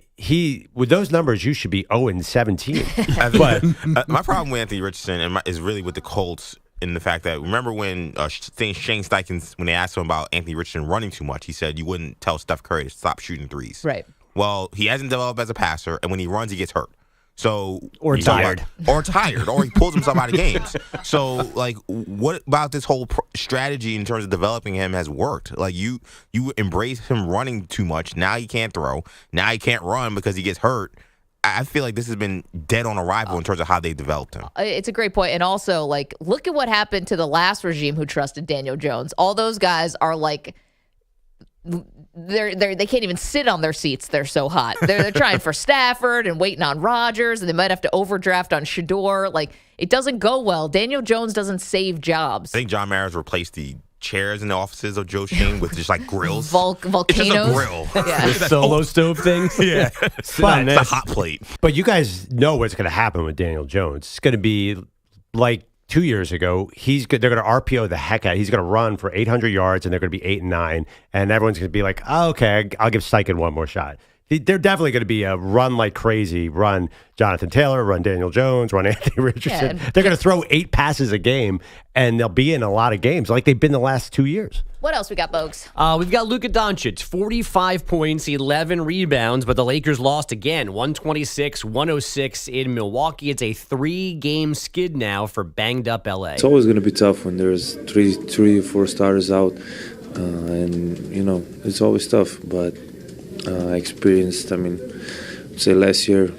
S3: with those numbers, you should be 0-17. But
S6: my problem with Anthony Richardson is really with the Colts in the fact that, remember when Shane Steichen, when they asked him about Anthony Richardson running too much, he said you wouldn't tell Steph Curry to stop shooting threes.
S2: Right.
S6: Well, he hasn't developed as a passer, and when he runs, he gets hurt.
S7: Or tired,
S6: or he pulls himself out of games. So, like, what about this whole strategy in terms of developing him has worked? Like, you embrace him running too much. Now he can't throw. Now he can't run because he gets hurt. I feel like this has been dead on arrival in terms of how they developed him.
S2: It's a great point. And also, like, look at what happened to the last regime who trusted Daniel Jones. All those guys are like, they can't even sit on their seats. They're so hot. They're trying for Stafford and waiting on Rodgers, and they might have to overdraft on Shador. Like, it doesn't go well. Daniel Jones doesn't save jobs.
S6: I think John Mara's replaced the chairs in the offices of Joe Schoen with just like grills.
S2: Volcanoes.
S6: It's just a grill.
S2: Yeah.
S7: The solo stove things.
S6: Yeah.
S3: But
S6: it's a hot plate.
S3: But you guys know what's going to happen with Daniel Jones. It's going to be like 2 years ago. They're going to RPO the heck out. He's going to run for 800 yards, and they're going to be 8-9, and everyone's going to be like, oh, okay, I'll give Steichen one more shot. they're definitely going to be a run like crazy. Run Jonathan Taylor, run Daniel Jones, run Anthony Richardson.
S2: Yeah.
S3: They're going to throw 8 passes a game, and they'll be in a lot of games like they've been the last 2 years.
S2: What else we got, Bogues?
S7: We've got Luka Doncic, 45 points, 11 rebounds, but the Lakers lost again, 126-106 in Milwaukee. It's a 3-game skid now for banged-up LA.
S9: It's always going to be tough when there's three or four starters out, and, it's always tough, but I experienced, say last year,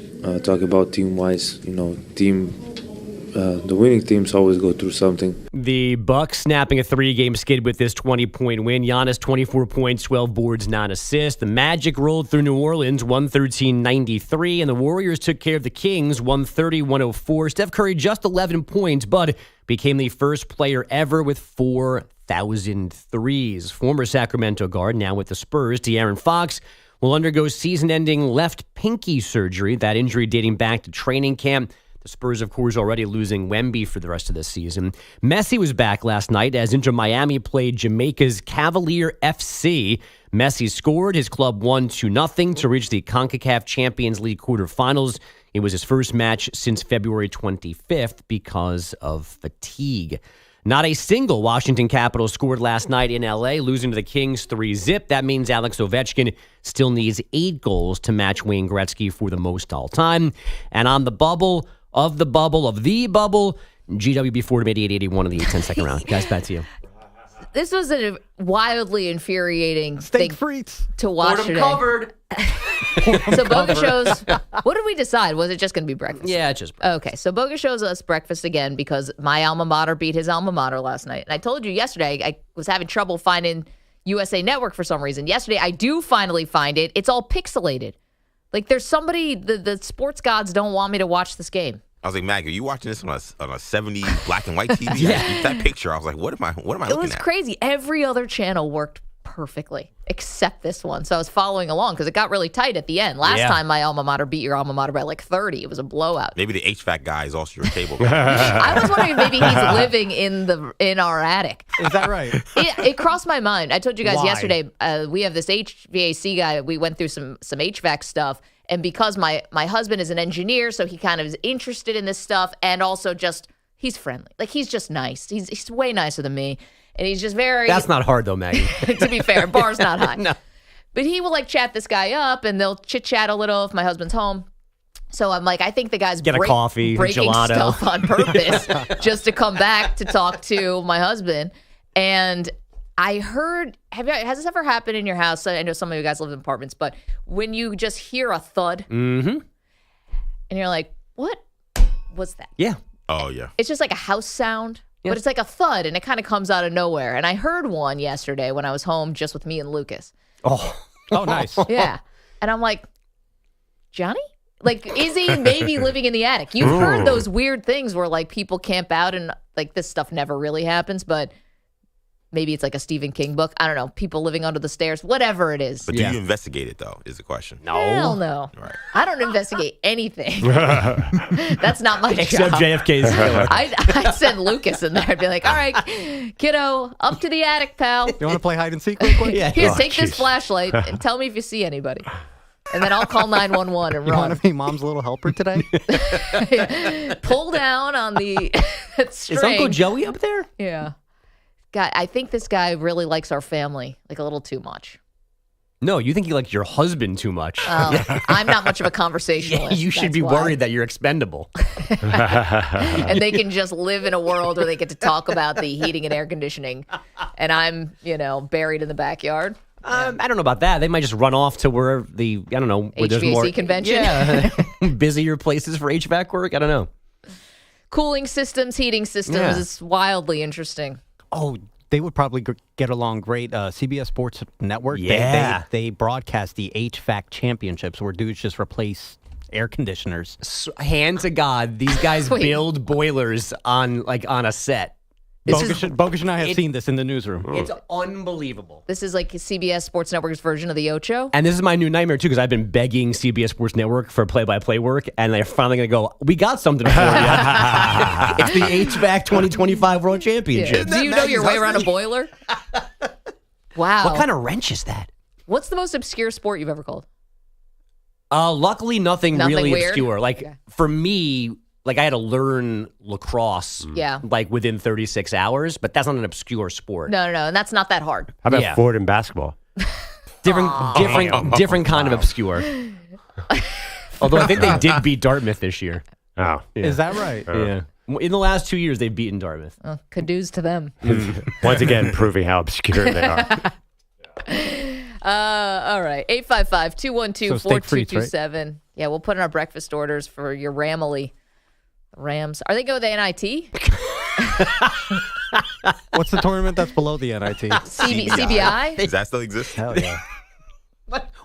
S9: talk about team-wise, the winning teams always go through something.
S7: The Bucks snapping a 3-game skid with this 20-point win. Giannis, 24 points, 12 boards, 9 assists. The Magic rolled through New Orleans, 113-93, and the Warriors took care of the Kings, 130-104. Steph Curry just 11 points, but became the first player ever with 4,000 threes. Former Sacramento guard, now with the Spurs, De'Aaron Fox, will undergo season-ending left pinky surgery. That injury dating back to training camp. The Spurs, of course, already losing Wemby for the rest of this season. Messi was back last night as Inter Miami played Jamaica's Cavalier FC. Messi scored. His club won 2-0 to reach the CONCACAF Champions League quarterfinals. It was his first match since February 25th because of fatigue. Not a single Washington Capitals scored last night in L.A., losing to the Kings 3-0. That means Alex Ovechkin still needs 8 goals to match Wayne Gretzky for the most all-time. And on the bubble of the bubble, GWB Fordham 88-81 in the 10-second round. Guys, back to you.
S2: This was a wildly infuriating thing to watch today.
S7: Covered.
S2: So Bogusch shows, what did we decide? Was it just going to be breakfast?
S7: Yeah, it's just breakfast.
S2: Okay, so Bogusch shows us breakfast again because my alma mater beat his alma mater last night. And I told you yesterday I was having trouble finding USA Network for some reason. Yesterday I do finally find it. It's all pixelated. Like there's somebody, the sports gods don't want me to watch this game.
S6: I was like, Maggie, are you watching this on a 70s black and white TV? Yeah. That picture, I was like, what am I looking at?
S2: It was crazy. Every other channel worked perfectly except this one. So I was following along because it got really tight at the end. Last time my alma mater beat your alma mater by like 30. It was a blowout.
S6: Maybe the HVAC guy is also your cable guy.
S2: I was wondering if maybe he's living in our attic.
S11: Is that right?
S2: It crossed my mind. I told you guys yesterday, we have this HVAC guy. We went through some HVAC stuff. And because my husband is an engineer, so he kind of is interested in this stuff, and also just he's friendly. Like he's just nice. He's way nicer than me, and he's just very.
S7: That's not hard though, Maggie.
S2: To be fair, bar's not high.
S7: No,
S2: but he will like chat this guy up, and they'll chit chat a little if my husband's home. So I'm like, I think the guy's
S7: get a coffee,
S2: breaking
S7: gelato.
S2: stuff on purpose just to come back to talk to my husband. And I heard, has this ever happened in your house? I know some of you guys live in apartments, but when you just hear a thud, and you're like, what was that?
S7: Yeah.
S6: Oh, yeah.
S2: It's just like a house sound, but it's like a thud, and it kind of comes out of nowhere. And I heard one yesterday when I was home just with me and Lucas.
S11: Oh, nice.
S2: Yeah. And I'm like, Johnny? Like, is he maybe living in the attic? You've heard those weird things where, like, people camp out and, like, this stuff never really happens, but maybe it's like a Stephen King book. I don't know. People living under the stairs, whatever it is.
S6: But do you investigate it, though, is the question.
S7: No.
S2: Hell no.
S6: Right.
S2: I don't investigate anything. That's not my
S7: Except
S2: job.
S7: JFK's killer.
S2: I'd send Lucas in there and be like, all right, kiddo, up to the attic, pal.
S11: You want to play hide and seek real quick?
S7: Yeah.
S2: Here,
S3: Oh,
S2: take this
S3: geez.
S2: flashlight and tell me if you see anybody. And then I'll call 911 and
S11: You want
S2: run.
S11: to be mom's little helper today?
S2: Pull down on the string.
S7: Is Uncle Joey up there?
S2: Yeah. God, I think this guy really likes our family, like a little too much.
S7: No, you think you like your husband too much.
S2: I'm not much of a conversationalist.
S7: You should
S2: that's
S7: be
S2: why.
S7: worried that you're expendable.
S2: And they can just live in a world where they get to talk about the heating and air conditioning. And I'm, buried in the backyard.
S7: I don't know about that. They might just run off to where where there's
S2: HVAC
S7: more
S2: convention.
S7: Yeah, busier places for HVAC work. I don't know.
S2: Cooling systems, heating systems.
S7: Yeah.
S2: It's wildly interesting.
S11: Oh, they would probably get along great. CBS Sports Network,
S7: Yeah.
S11: they broadcast the HVAC championships where dudes just replace air conditioners.
S7: Hand to God, these guys
S2: Wait.
S7: build boilers on a set.
S11: Bogusch and I have seen this in the newsroom.
S7: It's unbelievable.
S2: This is like CBS Sports Network's version of the Ocho.
S7: And this is my new nightmare, too, because I've been begging CBS Sports Network for play-by-play work, and they're finally going to go, we got something for you. It's the HVAC 2025 World Championship.
S2: Do you know your way around a boiler? Wow.
S7: What kind of wrench is that?
S2: What's the most obscure sport you've ever called?
S7: Luckily, nothing really
S2: weird?
S7: obscure. Like for me, like I had to learn lacrosse. Like within 36 hours, but that's not an obscure sport.
S2: No, and that's not that hard.
S3: How about Ford and basketball?
S7: Different kind of obscure. Although I think they did beat Dartmouth this year.
S3: Oh,
S11: yeah. Is that right?
S7: Yeah. In the last 2 years, they've beaten Dartmouth.
S2: Kudos to them.
S3: Once again, proving how obscure they are.
S2: All right. 855-212-4227.
S11: Right?
S2: Yeah, we'll put in our breakfast orders for your Ramily Rams. Are they going to the NIT?
S11: What's the tournament that's below the NIT?
S2: CBI?
S6: Does that still exist?
S11: Hell yeah.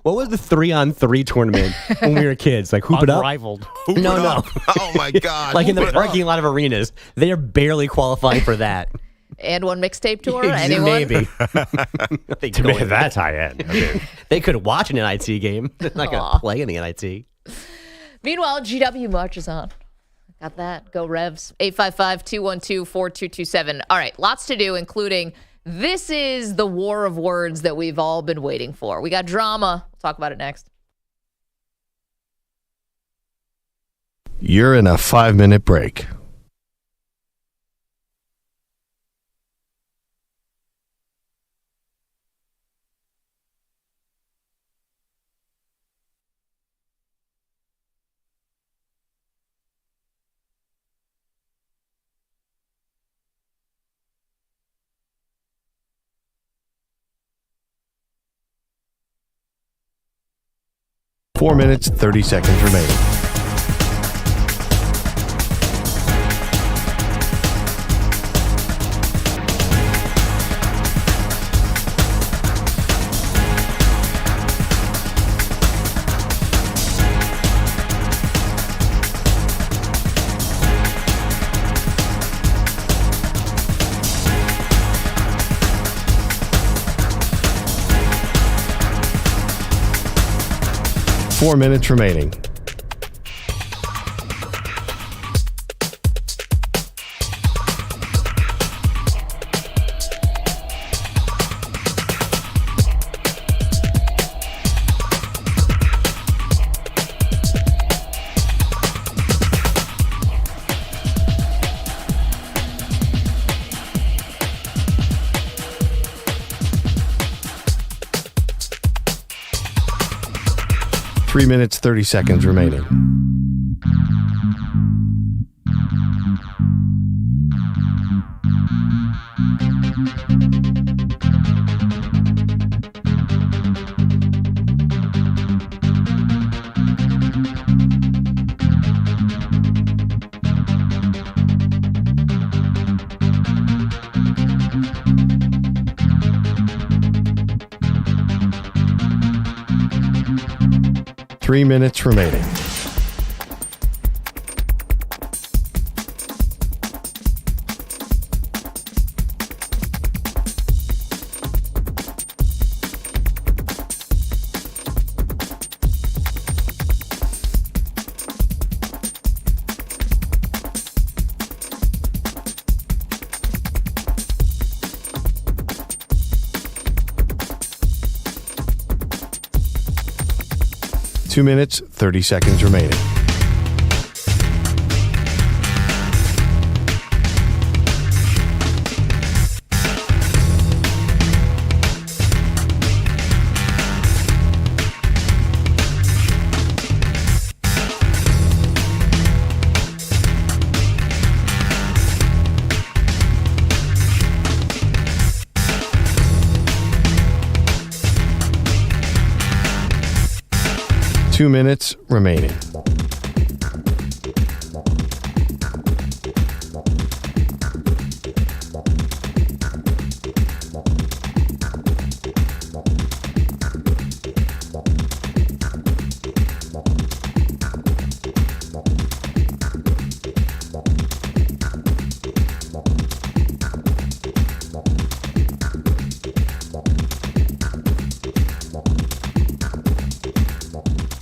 S7: What was the 3-on-3 tournament when we were kids? Like hoop it up?
S11: Unrivaled.
S7: No.
S6: Oh my God.
S7: Like in the parking lot of arenas. They are barely qualifying for that.
S2: And one mixtape tour? Anyone?
S7: Maybe.
S3: To me, that's high end. I mean,
S7: They could watch an NIT game. They're not going to play in the NIT.
S2: Meanwhile, GW marches on. Got that. Go Revs. 855-212-4227. All right. Lots to do, including this is the war of words that we've all been waiting for. We got drama. We'll talk about it next.
S8: You're in a 5-minute break. Four minutes, 30 seconds remaining. Four minutes remaining. Three minutes, 30 seconds remaining. Three minutes remaining. Two minutes, 30 seconds remaining. Two minutes remaining.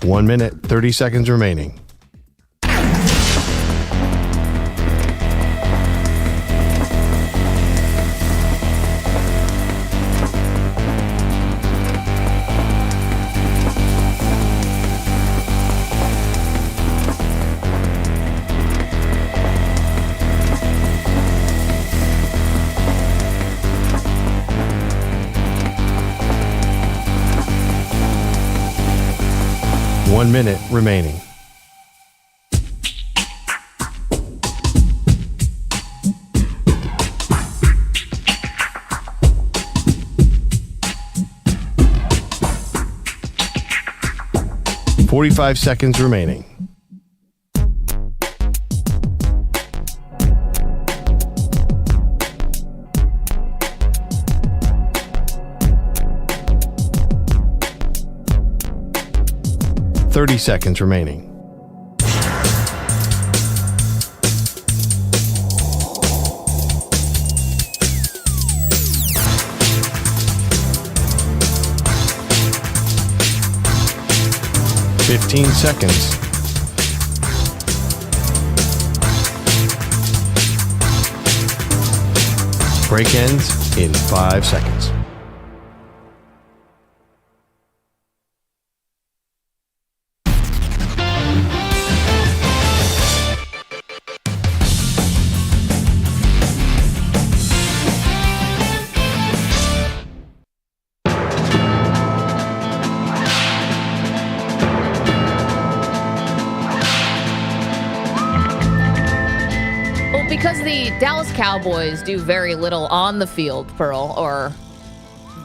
S8: One minute, 30 seconds remaining. 1 minute remaining. "45 seconds remaining. "30 seconds remaining. "15 seconds. Break ends in 5 seconds.
S2: Because the Dallas Cowboys do very little on the field, Pearl, or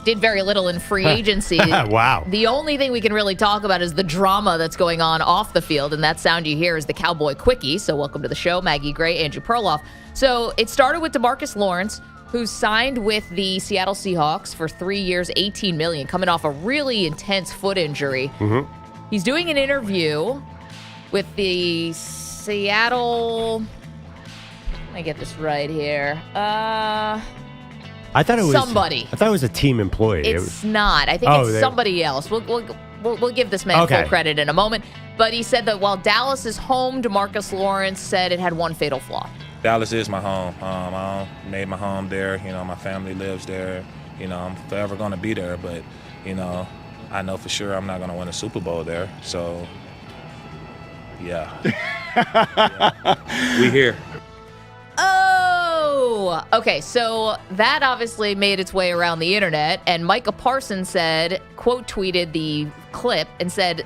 S2: did very little in free agency.
S3: Wow.
S2: The only thing we can really talk about is the drama that's going on off the field, and that sound you hear is the Cowboy Quickie. So welcome to the show, Maggie Gray, Andrew Perloff. So it started with DeMarcus Lawrence, who signed with the Seattle Seahawks for 3 years, $18 million, coming off a really intense foot injury.
S3: Mm-hmm.
S2: He's doing an interview with the Seattle... Let me get this right here.
S3: I thought it was
S2: somebody.
S3: I thought it was a team employee.
S2: It's not. I think it's somebody else. We'll give this man full credit in a moment. But he said that while Dallas is home, DeMarcus Lawrence said it had one fatal flaw.
S12: Dallas is my home. I made my home there. You know, my family lives there. You know, I'm forever going to be there. But, you know, I know for sure I'm not going to win a Super Bowl there. So, yeah. We here.
S2: Oh, okay. So that obviously made its way around the internet, and Micah Parsons said, quote tweeted the clip and said,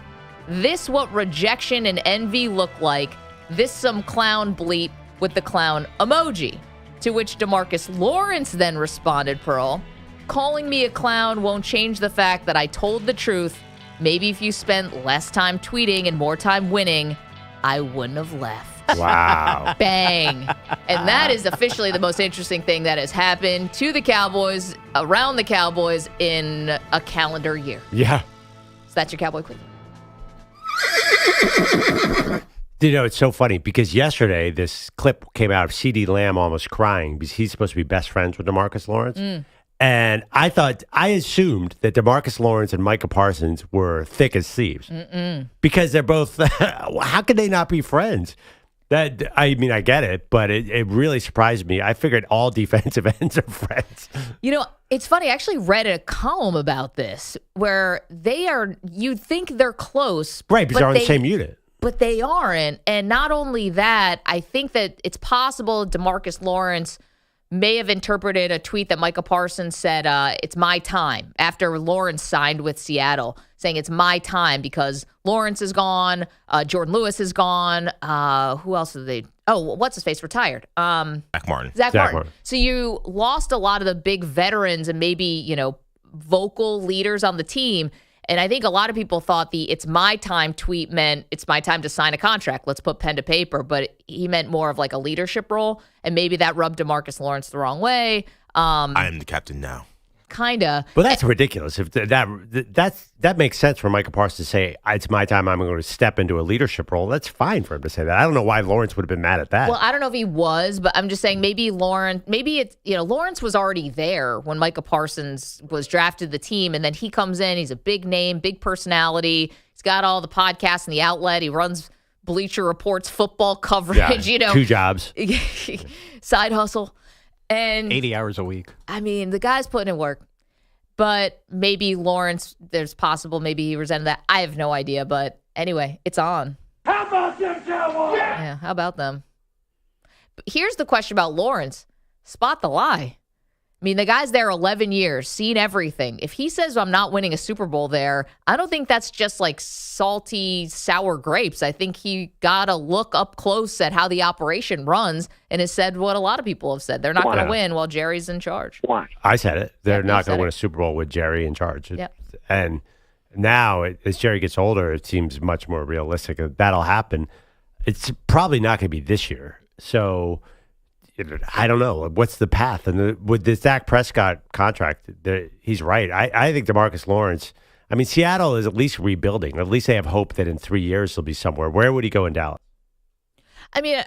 S2: "This what rejection and envy look like. This some clown bleep with the clown emoji." To which DeMarcus Lawrence then responded, Pearl, "Calling me a clown won't change the fact that I told the truth. Maybe if you spent less time tweeting and more time winning, I wouldn't have left."
S3: Wow.
S2: Bang. And that is officially the most interesting thing that has happened to the Cowboys, around the Cowboys, in a calendar year.
S3: Yeah.
S2: So that's your Cowboy Quickie.
S3: You know, it's so funny because yesterday this clip came out of CeeDee Lamb almost crying because he's supposed to be best friends with DeMarcus Lawrence. And I assumed that DeMarcus Lawrence and Micah Parsons were thick as thieves. Because they're both, how could they not be friends? I get it, but it really surprised me. I figured all defensive ends are friends.
S2: You know, it's funny. I actually read a column about this where you'd think they're close.
S3: Right, because they're on the same unit.
S2: But they aren't. And not only that, I think that it's possible DeMarcus Lawrence may have interpreted a tweet that Micah Parsons said, "It's my time," after Lawrence signed with Seattle, saying it's my time because Lawrence is gone, Jordan Lewis is gone. Who else did they? Oh, what's his face retired?
S6: Zach Martin.
S2: Zach Martin. So you lost a lot of the big veterans and maybe, vocal leaders on the team. And I think a lot of people thought the "it's my time" tweet meant it's my time to sign a contract. Let's put pen to paper. But he meant more of like a leadership role. And maybe that rubbed DeMarcus Lawrence the wrong way.
S6: I am the captain now.
S2: Kinda.
S3: Well, that's ridiculous. If that makes sense for Micah Parsons to say, "It's my time. I'm going to step into a leadership role." That's fine for him to say that. I don't know why Lawrence would have been mad at that.
S2: Well, I don't know if he was, but I'm just saying maybe Lawrence was already there when Micah Parsons was drafted to the team, and then he comes in. He's a big name, big personality. He's got all the podcasts and the outlet. He runs Bleacher Report's football coverage.
S3: Yeah, 2 jobs,
S2: side hustle. And
S11: 80 hours a week.
S2: I mean, the guy's putting in work. But maybe Lawrence, maybe he resented that. I have no idea. But anyway, it's on.
S13: How about them Cowboys?
S2: Yeah, how about them? But here's the question about Lawrence. Spot the lie. mean, the guy's there 11 years, seen everything. If he says I'm not winning a Super Bowl there, I don't think that's just like salty, sour grapes. I think he got to look up close at how the operation runs and has said what a lot of people have said. They're not going to win while Jerry's in charge.
S14: Why?
S3: I said it. They're not going to win a Super Bowl with Jerry in charge.
S2: Yep.
S3: And now, as Jerry gets older, it seems much more realistic that that'll happen. It's probably not going to be this year. So I don't know. What's the path? And with this Dak Prescott contract, he's right. I think DeMarcus Lawrence, I mean, Seattle is at least rebuilding. At least they have hope that in 3 years he'll be somewhere. Where would he go in Dallas?
S2: I mean,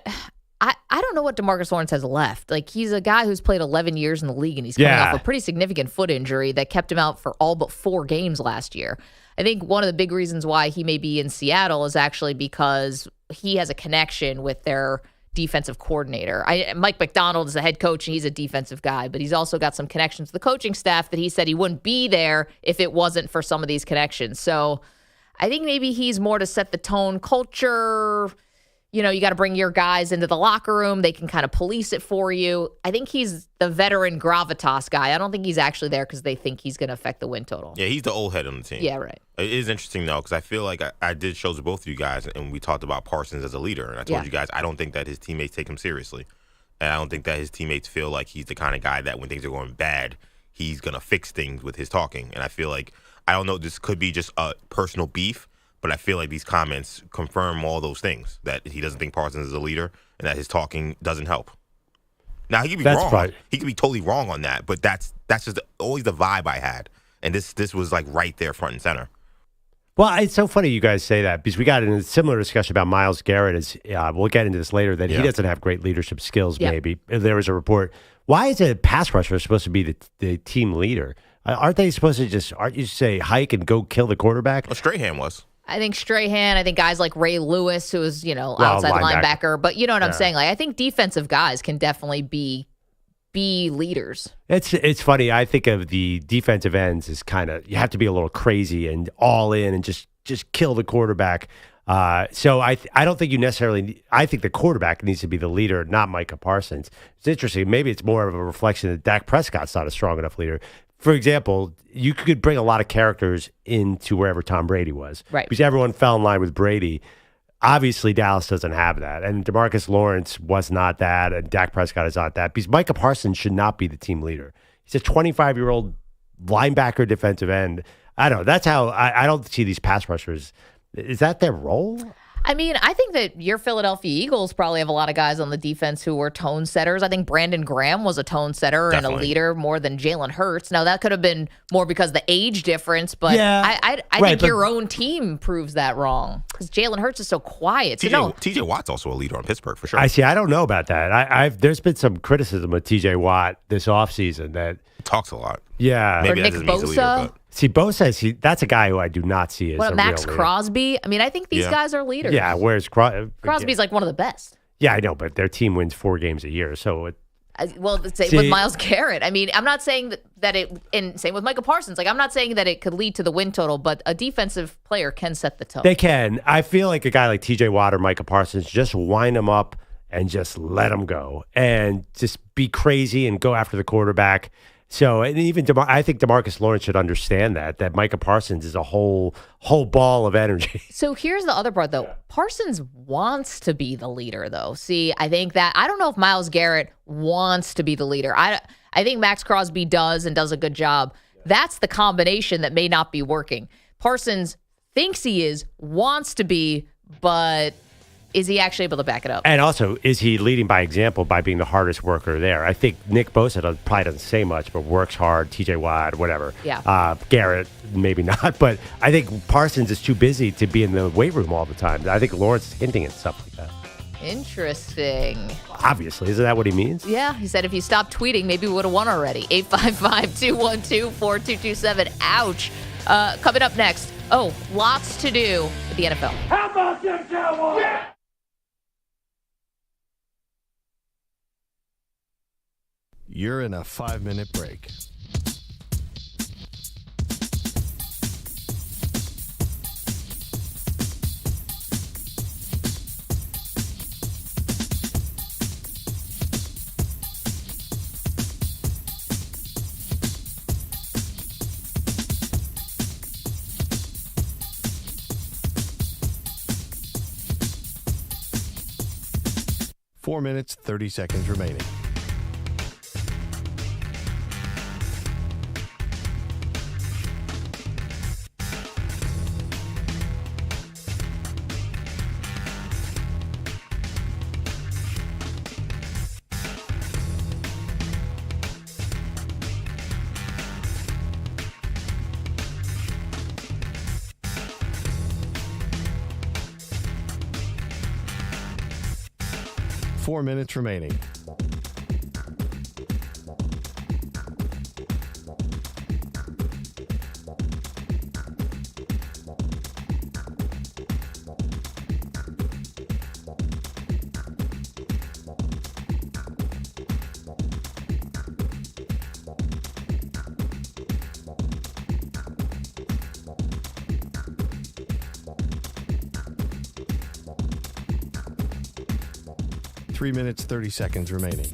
S2: I don't know what DeMarcus Lawrence has left. Like, he's a guy who's played 11 years in the league, and he's coming off a pretty significant foot injury that kept him out for all but 4 games last year. I think one of the big reasons why he may be in Seattle is actually because he has a connection with their defensive coordinator. Mike Macdonald is the head coach, and he's a defensive guy, but he's also got some connections to the coaching staff that he said he wouldn't be there if it wasn't for some of these connections. So I think maybe he's more to set the tone culture. You know, you got to bring your guys into the locker room. They can kind of police it for you. I think he's the veteran gravitas guy. I don't think he's actually there because they think he's going to affect the win total.
S6: Yeah, he's the old head on the team.
S2: Yeah, right.
S6: It is interesting, though, because I feel like I did shows with both of you guys, and we talked about Parsons as a leader. And I told you guys I don't think that his teammates take him seriously. And I don't think that his teammates feel like he's the kind of guy that when things are going bad, he's going to fix things with his talking. And I feel like, I don't know, this could be just a personal beef, but I feel like these comments confirm all those things, that he doesn't think Parsons is a leader and that his talking doesn't help. Now, he could be wrong. Right. He could be totally wrong on that, but that's just always the vibe I had. And this was like right there front and center.
S3: Well, it's so funny you guys say that because we got in a similar discussion about Myles Garrett. We'll get into this later, that he doesn't have great leadership skills, maybe. There was a report. Why is a pass rusher supposed to be the team leader? Aren't they supposed to just, aren't you say hike and go kill the quarterback?
S6: Well, Strahan was.
S2: I think Strahan, I think guys like Ray Lewis, who is, outside linebacker. But you know what I'm saying? Like, I think defensive guys can definitely be leaders.
S3: It's funny. I think of the defensive ends as kind of, you have to be a little crazy and all in and just kill the quarterback. So I don't think you necessarily, I think the quarterback needs to be the leader, not Micah Parsons. It's interesting. Maybe it's more of a reflection that Dak Prescott's not a strong enough leader. For example, you could bring a lot of characters into wherever Tom Brady was.
S2: Right.
S3: Because everyone fell in line with Brady. Obviously, Dallas doesn't have that. And DeMarcus Lawrence was not that. And Dak Prescott is not that. Because Micah Parsons should not be the team leader. He's a 25-year-old linebacker defensive end. I don't know. That's how I don't see these pass rushers. Is that their role?
S2: I mean, I think that your Philadelphia Eagles probably have a lot of guys on the defense who were tone setters. I think Brandon Graham was a tone setter and a leader more than Jalen Hurts. Now, that could have been more because of the age difference, but I think your own team proves that wrong because Jalen Hurts is so quiet.
S6: TJ Watt's also a leader on Pittsburgh, for sure.
S3: I don't know about that. There's been some criticism of TJ Watt this offseason that
S6: he talks a lot.
S3: Yeah.
S2: Maybe Nick Bosa.
S3: See, Bosa, that's a guy who I do not see as
S2: Max Crosby? I mean, I think these guys are leaders.
S3: Yeah, where's
S2: Crosby's like one of the best.
S3: Yeah, I know, but their team wins 4 games a year, so
S2: with Myles Garrett. I mean, I'm not saying that it, and same with Micah Parsons. Like, I'm not saying that it could lead to the win total, but a defensive player can set the tone.
S3: They can. I feel like a guy like TJ Watt or Micah Parsons, just wind them up and just let them go and just be crazy and go after the quarterback. So, and even I think DeMarcus Lawrence should understand that Micah Parsons is a whole ball of energy.
S2: So here's the other part, though. Parsons wants to be the leader, though. See, I think that I don't know if Myles Garrett wants to be the leader. I think Max Crosby does and does a good job. That's the combination that may not be working. Parsons thinks he is, wants to be, but is he actually able to back it up?
S3: And also, is he leading by example by being the hardest worker there? I think Nick Bosa probably doesn't say much, but works hard. TJ Watt, whatever.
S2: Yeah.
S3: Garrett, maybe not. But I think Parsons is too busy to be in the weight room all the time. I think Lawrence is hinting at stuff like that.
S2: Interesting.
S3: Obviously. Isn't that what he means?
S2: Yeah. He said if you stopped tweeting, maybe we would have won already. 855-212-4227. Ouch. Coming up next. Oh, lots to do with the NFL.
S13: How about them Cowboys? Yeah.
S8: You're in a 5-minute break. 4 minutes, 30 seconds remaining. Four minutes remaining. Three minutes, 30 seconds remaining.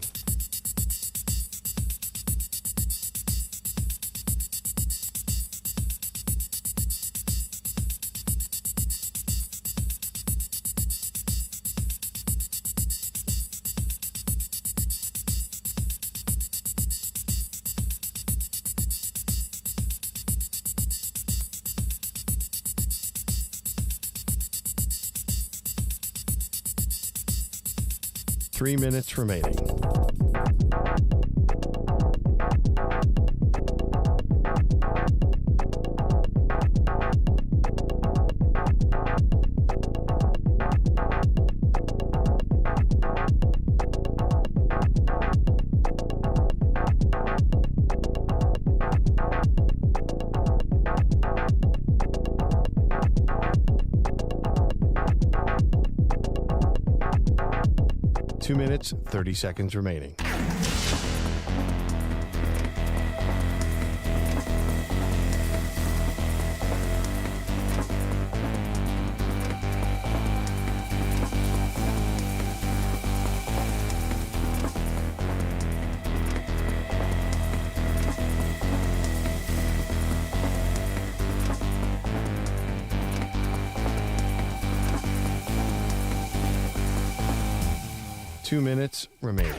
S8: Three minutes remaining. Two minutes, 30 seconds remaining. Two minutes remaining.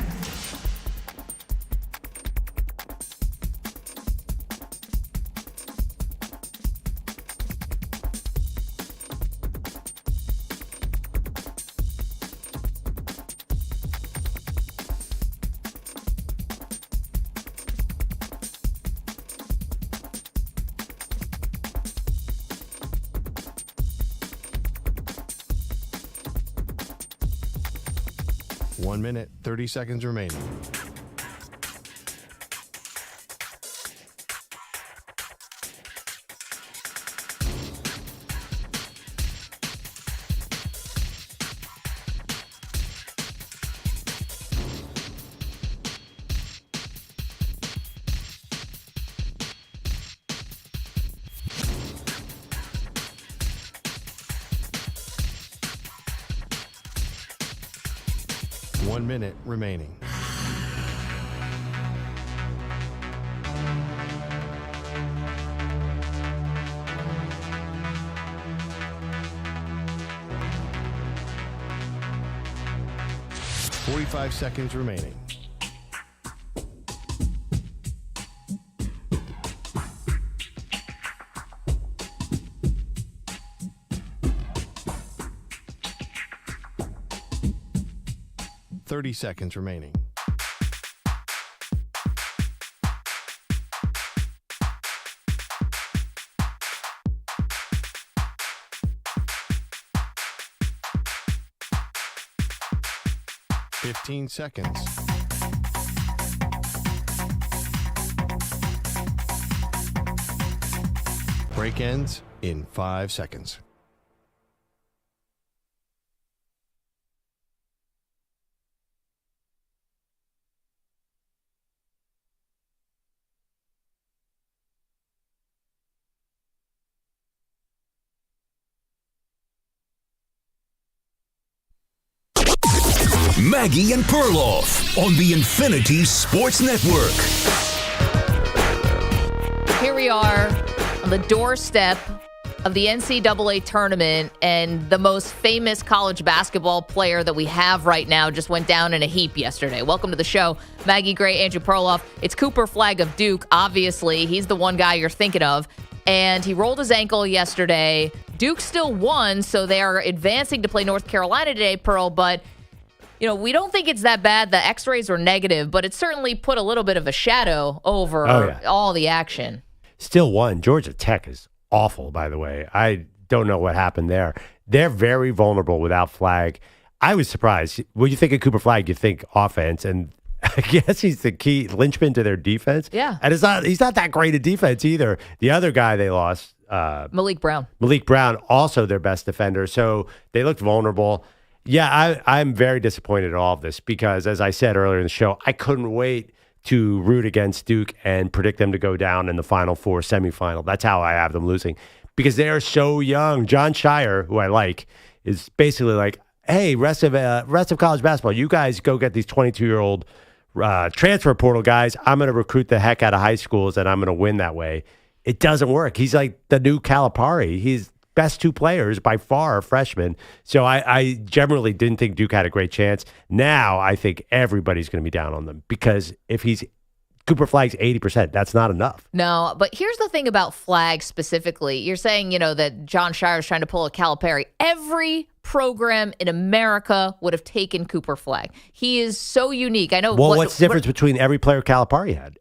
S8: One minute, 30 seconds remaining. One minute remaining. Forty-five seconds remaining. Thirty seconds remaining. Fifteen seconds. Break ends in 5 seconds.
S1: Maggie and Perloff on the Infinity Sports Network.
S2: Here we are on the doorstep of the NCAA tournament, and the most famous college basketball player that we have right now just went down in a heap yesterday. Welcome to the show, Maggie Gray, Andrew Perloff. It's Cooper Flagg of Duke. Obviously, he's the one guy you're thinking of, and he rolled his ankle yesterday. Duke still won, so they are advancing to play North Carolina today, Pearl, but we don't think it's that bad. The x-rays were negative, but it certainly put a little bit of a shadow over all the action.
S3: Still won. Georgia Tech is awful, by the way. I don't know what happened there. They're very vulnerable without Flagg. I was surprised. When you think of Cooper Flagg, you think offense, and I guess he's the key linchpin to their defense.
S2: Yeah.
S3: And he's not that great at defense either. The other guy they lost,
S2: Malik Brown,
S3: also their best defender. So they looked vulnerable. Yeah, I'm very disappointed at all of this because, as I said earlier in the show, I couldn't wait to root against Duke and predict them to go down in the Final Four semifinal. That's how I have them losing because they are so young. John Shire, who I like, is basically like, hey, rest of college basketball, you guys go get these 22-year-old transfer portal guys. I'm going to recruit the heck out of high schools, and I'm going to win that way. It doesn't work. He's like the new Calipari. He's best two players by far are freshmen. So I generally didn't think Duke had a great chance. Now I think everybody's going to be down on them because if Cooper Flagg's 80%, that's not enough.
S2: No, but here's the thing about Flagg specifically. You're saying, that John Shire is trying to pull a Calipari. Every program in America would have taken Cooper Flagg. He is so unique. I know.
S3: Well, what's the difference between every player Calipari had?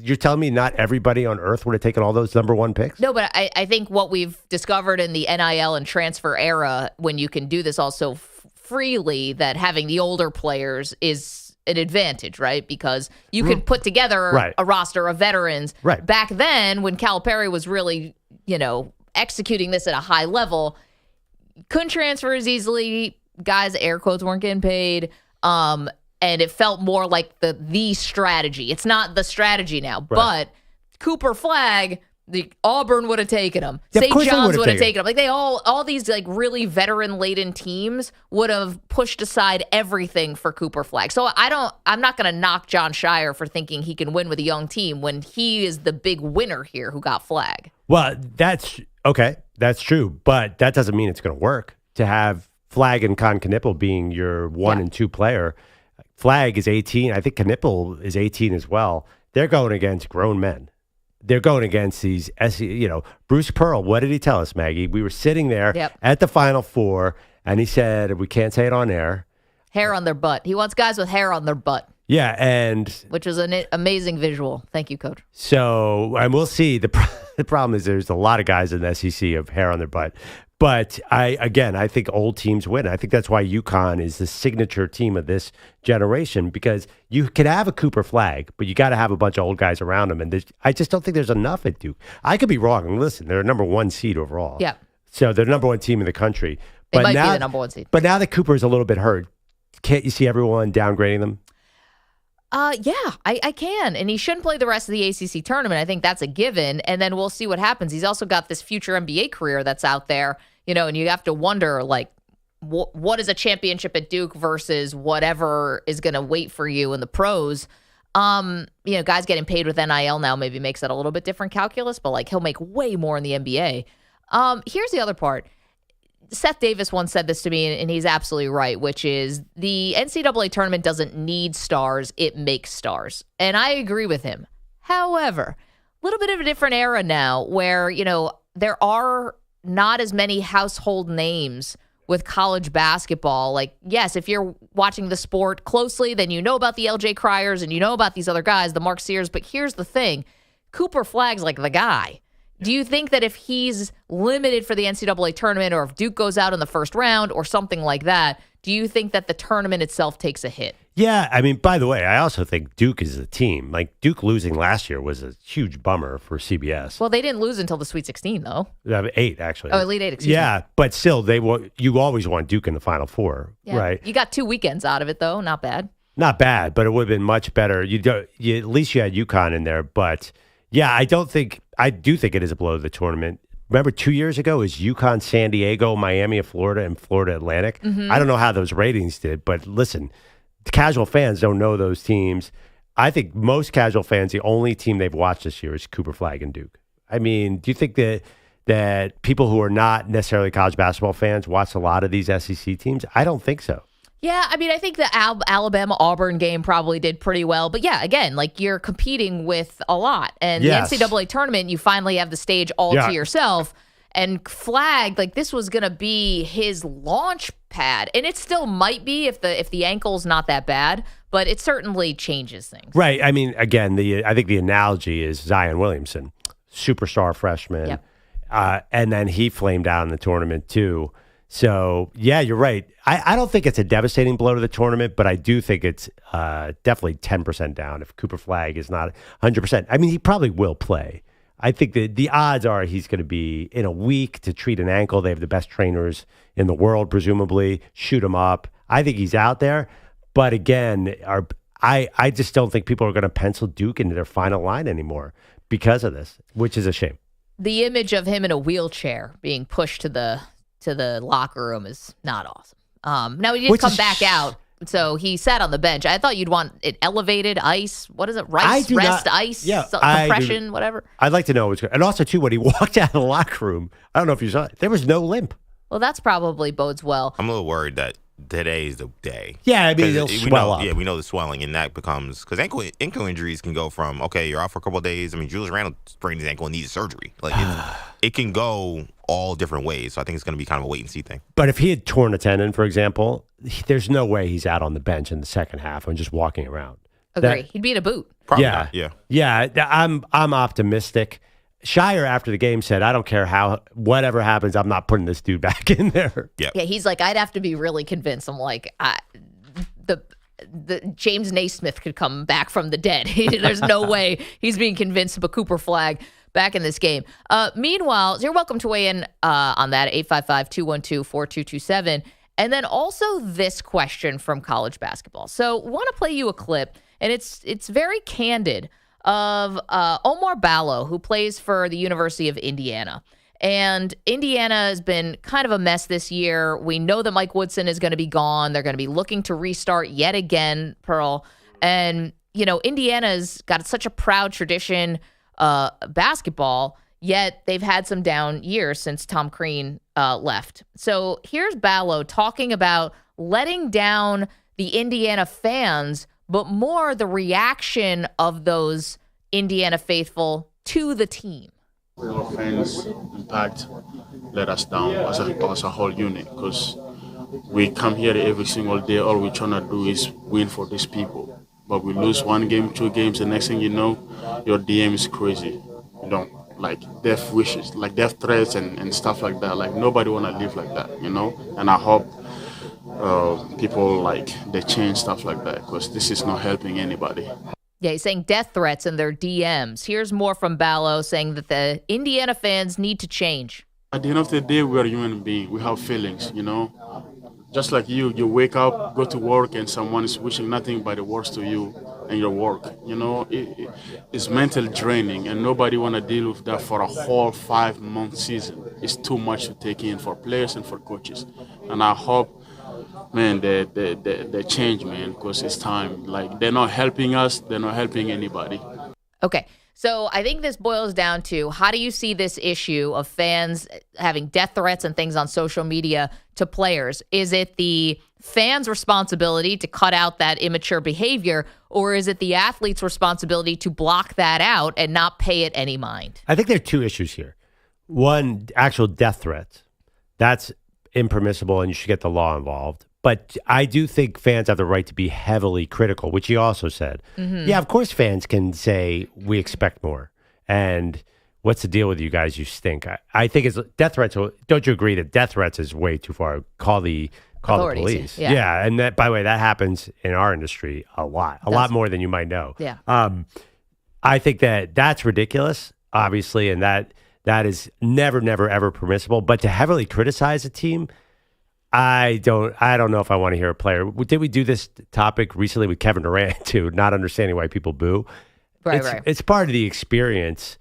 S3: You're telling me not everybody on earth would have taken all those number one picks?
S2: No, but I think what we've discovered in the NIL and transfer era, when you can do this also freely, that having the older players is an advantage, right? Because you can put together a roster of veterans.
S3: Right.
S2: Back then, when Calipari was really, executing this at a high level, couldn't transfer as easily. Guys, air quotes, weren't getting paid. And it felt more like the strategy. It's not the strategy now. Right. But Cooper Flagg, the Auburn would have taken him. St. John's would have taken him. Like they all these like really veteran-laden teams would have pushed aside everything for Cooper Flagg. So I'm not going to knock John Shire for thinking he can win with a young team when he is the big winner here who got Flagg.
S3: Well, that's okay. That's true, but that doesn't mean it's going to work to have Flagg and Knippel being your 1 and 2 player. Flagg is 18. I think Knippel is 18 as well. They're going against grown men. They're going against these, Bruce Pearl. What did he tell us, Maggie? We were sitting there at the Final Four, and he said, we can't say it on air.
S2: Hair on their butt. He wants guys with hair on their butt.
S3: Yeah, and
S2: which was an amazing visual. Thank you, Coach.
S3: So, and we'll see. The problem is there's a lot of guys in the SEC of hair on their butt. But I think old teams win. I think that's why UConn is the signature team of this generation because you can have a Cooper Flagg, but you got to have a bunch of old guys around him. And I just don't think there's enough at Duke. I could be wrong. And listen, they're a number 1 seed overall.
S2: Yeah.
S3: So they're the number 1 team in the country.
S2: They might be the number 1 seed.
S3: But now that Cooper is a little bit hurt, can't you see everyone downgrading them?
S2: Yeah, I can. And he shouldn't play the rest of the ACC tournament. I think that's a given. And then we'll see what happens. He's also got this future NBA career that's out there, and you have to wonder, like, what is a championship at Duke versus whatever is going to wait for you in the pros. Guys getting paid with NIL now maybe makes that a little bit different calculus, but, like, he'll make way more in the NBA. Here's the other part. Seth Davis once said this to me, and he's absolutely right, which is the NCAA tournament doesn't need stars, it makes stars. And I agree with him. However, a little bit of a different era now where, there are not as many household names with college basketball. Like, yes, if you're watching the sport closely, then you know about the LJ Cryers and you know about these other guys, the Mark Sears. But here's the thing. Cooper Flagg's like the guy. Do you think that if he's limited for the NCAA tournament or if Duke goes out in the first round or something like that, do you think that the tournament itself takes a hit?
S3: Yeah, I mean, by the way, I also think Duke is a team. Like, Duke losing last year was a huge bummer for CBS.
S2: Well, they didn't lose until the Sweet 16, though.
S3: 8, actually.
S2: Oh, Elite 8, excuse me.
S3: Yeah, but still, you always want Duke in the Final Four, right?
S2: You got 2 weekends out of it, though. Not bad.
S3: Not bad, but it would have been much better. At least you had UConn in there, but... Yeah, I do think it is a blow to the tournament. Remember 2 years ago is UConn, San Diego, Miami of Florida, and Florida Atlantic. Mm-hmm. I don't know how those ratings did, but listen, casual fans don't know those teams. I think most casual fans, the only team they've watched this year is Cooper Flagg and Duke. I mean, do you think that that people who are not necessarily college basketball fans watch a lot of these SEC teams? I don't think so.
S2: Yeah, I mean, I think the Alabama-Auburn game probably did pretty well. But yeah, again, like you're competing with a lot. And
S3: Yes.
S2: the NCAA tournament, you finally have the stage all to yourself. And Flagg, like this was going to be his launch pad. And it still might be if the ankle's not that bad. But it certainly changes things.
S3: Right. I mean, again, I think the analogy is Zion Williamson, superstar freshman.
S2: Yep.
S3: And then he flamed out in the tournament too. So, yeah, you're right. I don't think it's a devastating blow to the tournament, but I do think it's definitely 10% down if Cooper Flagg is not 100%. I mean, he probably will play. I think that the odds are he's going to be in a week to treat an ankle. They have the best trainers in the world, presumably, shoot him up. I think he's out there. But again, I just don't think people are going to pencil Duke into their final line anymore because of this, which is a shame.
S2: The image of him in a wheelchair being pushed to the locker room is not awesome. Now he did come back out, so he sat on the bench. I thought you'd want it elevated ice. What is it? Ice? Yeah, compression, whatever.
S3: I'd like to know what's good. And also, too, when he walked out of the locker room, I don't know if you saw it, there was no limp.
S2: Well, that's probably bodes well.
S6: I'm a little worried that today is the day.
S3: Yeah, I mean, it'll swell up.
S6: Yeah, we know the swelling, and that becomes because ankle injuries can go from you're out for a couple of days. I mean, Julius Randle sprained his ankle and needed surgery. Like it can go all different ways. So I think it's going to be kind of a wait and see thing.
S3: But if he had torn a tendon, for example, there's no way he's out on the bench in the second half and just walking around.
S2: Agree. He'd be in a boot.
S6: Probably
S3: yeah,
S6: not. Yeah.
S3: I'm optimistic. Shire after the game said, "I don't care whatever happens, I'm not putting this dude back in there."
S6: Yeah.
S2: Yeah, he's like, I'd have to be really convinced. I'm like, the James Naismith could come back from the dead. There's no way he's being convinced of a Cooper Flagg back in this game. Meanwhile, you're welcome to weigh in on that 855-212-4227. And then also this question from college basketball. So want to play you a clip, and it's very candid, of Oumar Ballo, who plays for the University of Indiana. And Indiana has been kind of a mess this year. We know that Mike Woodson is going to be gone. They're going to be looking to restart yet again, Pearl. And, Indiana's got such a proud tradition basketball, yet they've had some down years since Tom Crean left. So here's Ballo talking about letting down the Indiana fans, but more the reaction of those Indiana faithful to the team.
S14: Our fans' impact let us down as a whole unit because we come here every single day. All we're trying to do is win for these people. But we lose one game, 2 games, the next thing you know, your DM is crazy. You don't like death wishes, like death threats and stuff like that. Like nobody want to live like that, And I hope people they change stuff like that because this is not helping anybody.
S2: Yeah, he's saying death threats in their DMs. Here's more from Ballo saying that the Indiana fans need to change.
S14: At the end of the day, we're human beings. We have feelings, Just like you wake up, go to work, and someone is wishing nothing but the worst to you and your work. It's mental draining, and nobody want to deal with that for a whole 5-month season. It's too much to take in for players and for coaches. And I hope, man, they change, man, because it's time. Like, they're not helping us. They're not helping anybody.
S2: Okay. So I think this boils down to, how do you see this issue of fans having death threats and things on social media to players? Is it the fans' responsibility to cut out that immature behavior, or is it the athlete's responsibility to block that out and not pay it any mind?
S3: I think there are 2 issues here. One, actual death threats. That's impermissible, and you should get the law involved. But I do think fans have the right to be heavily critical, which he also said. Mm-hmm. Yeah, of course fans can say, we expect more. And what's the deal with you guys? You stink. I think it's death threats. Don't you agree that death threats is way too far? Call the police. Yeah. And that, by the way, that happens in our industry a lot more than you might know.
S2: Yeah.
S3: I think that's ridiculous, obviously, and that is never, ever permissible. But to heavily criticize a team, I don't know if I want to hear a player. Did we do this topic recently with Kevin Durant too? Not understanding why people boo.
S2: Right.
S3: It's part of the experience.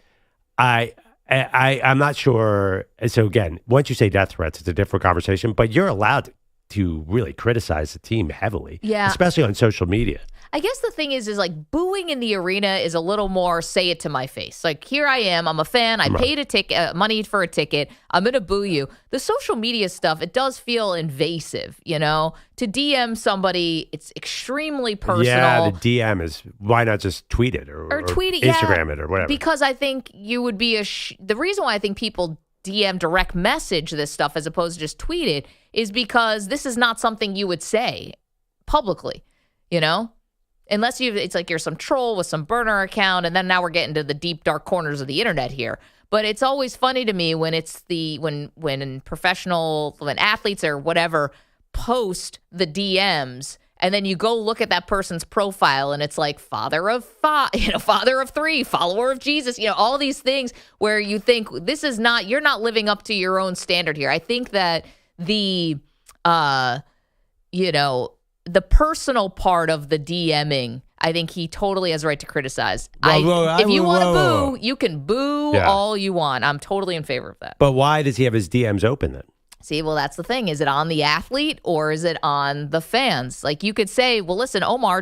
S3: I'm not sure. So again, once you say death threats, it's a different conversation. But you're allowed to really criticize the team heavily, especially on social media.
S2: I guess the thing is like booing in the arena is a little more say it to my face. Like, here I am. I'm a fan. I paid a ticket, money for a ticket. I'm going to boo you. The social media stuff, it does feel invasive, you know? To DM somebody, it's extremely personal.
S3: Yeah, the DM is, why not just tweet it or
S2: tweet it,
S3: Instagram it or whatever?
S2: Because I think you would be the reason why I think people DM direct message this stuff as opposed to just tweet it is because this is not something you would say publicly, you know? Unless it's like you're some troll with some burner account, and then now we're getting to the deep, dark corners of the internet here. But it's always funny to me when it's when athletes or whatever post the DMs, and then you go look at that person's profile, and it's like father of three, follower of Jesus, all these things where you think you're not living up to your own standard here. I think that the personal part of the DMing, I think he totally has a right to criticize. If you want to boo, you can boo all you want. I'm totally in favor of that.
S3: But why does he have his DMs open then?
S2: See, well, that's the thing. Is it on the athlete or is it on the fans? Like, you could say, well, listen, Oumar,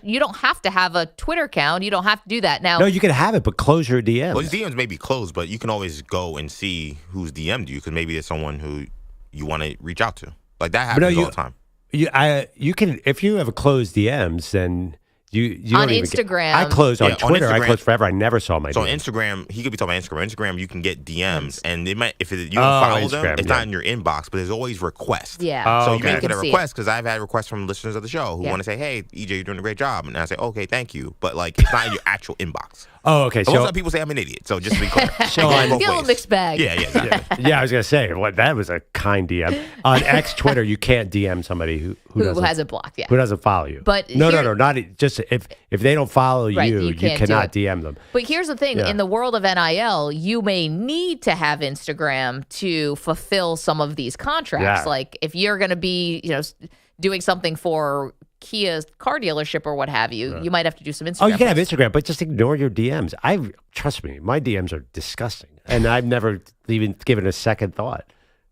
S2: you don't have to have a Twitter account. You don't have to do that. Now,
S3: no, you can have it, but close your DMs.
S6: Well, his DMs may be closed, but you can always go and see who's DM'd you because maybe it's someone who you want to reach out to. Like, that happens all the time.
S3: You can, if you have a closed DMs, then you
S2: on
S3: don't even
S2: Instagram.
S3: I closed on Twitter. I closed forever. I never saw my.
S6: So
S3: DMs.
S6: on Instagram, he could be talking about Instagram. Instagram, you can get DMs, and it might you don't follow them, it's not in your inbox, but there's always requests.
S2: Yeah.
S6: So you may get a request because I've had requests from listeners of the show who want to say, "Hey, EJ, you're doing a great job," and I say, "Okay, thank you," but like it's not in your actual inbox.
S3: Oh, okay.
S6: So most of the people say I'm an idiot. So just to be clear,
S2: Still a mixed bag.
S6: Yeah, exactly.
S3: Yeah, I was gonna say that was a kind DM on X Twitter. You can't DM somebody who
S2: has it blocked. Yeah,
S3: who doesn't follow you.
S2: But
S3: no, not just if they don't follow you cannot DM them.
S2: But here's the thing: in the world of NIL, you may need to have Instagram to fulfill some of these contracts.
S3: Yeah.
S2: Like if you're going to be, doing something for Kia's car dealership or what have you, you might have to do some Instagram.
S3: Oh, you can have
S2: posts.
S3: Instagram, but just ignore your DMs. Trust me, my DMs are disgusting, and I've never even given a second thought.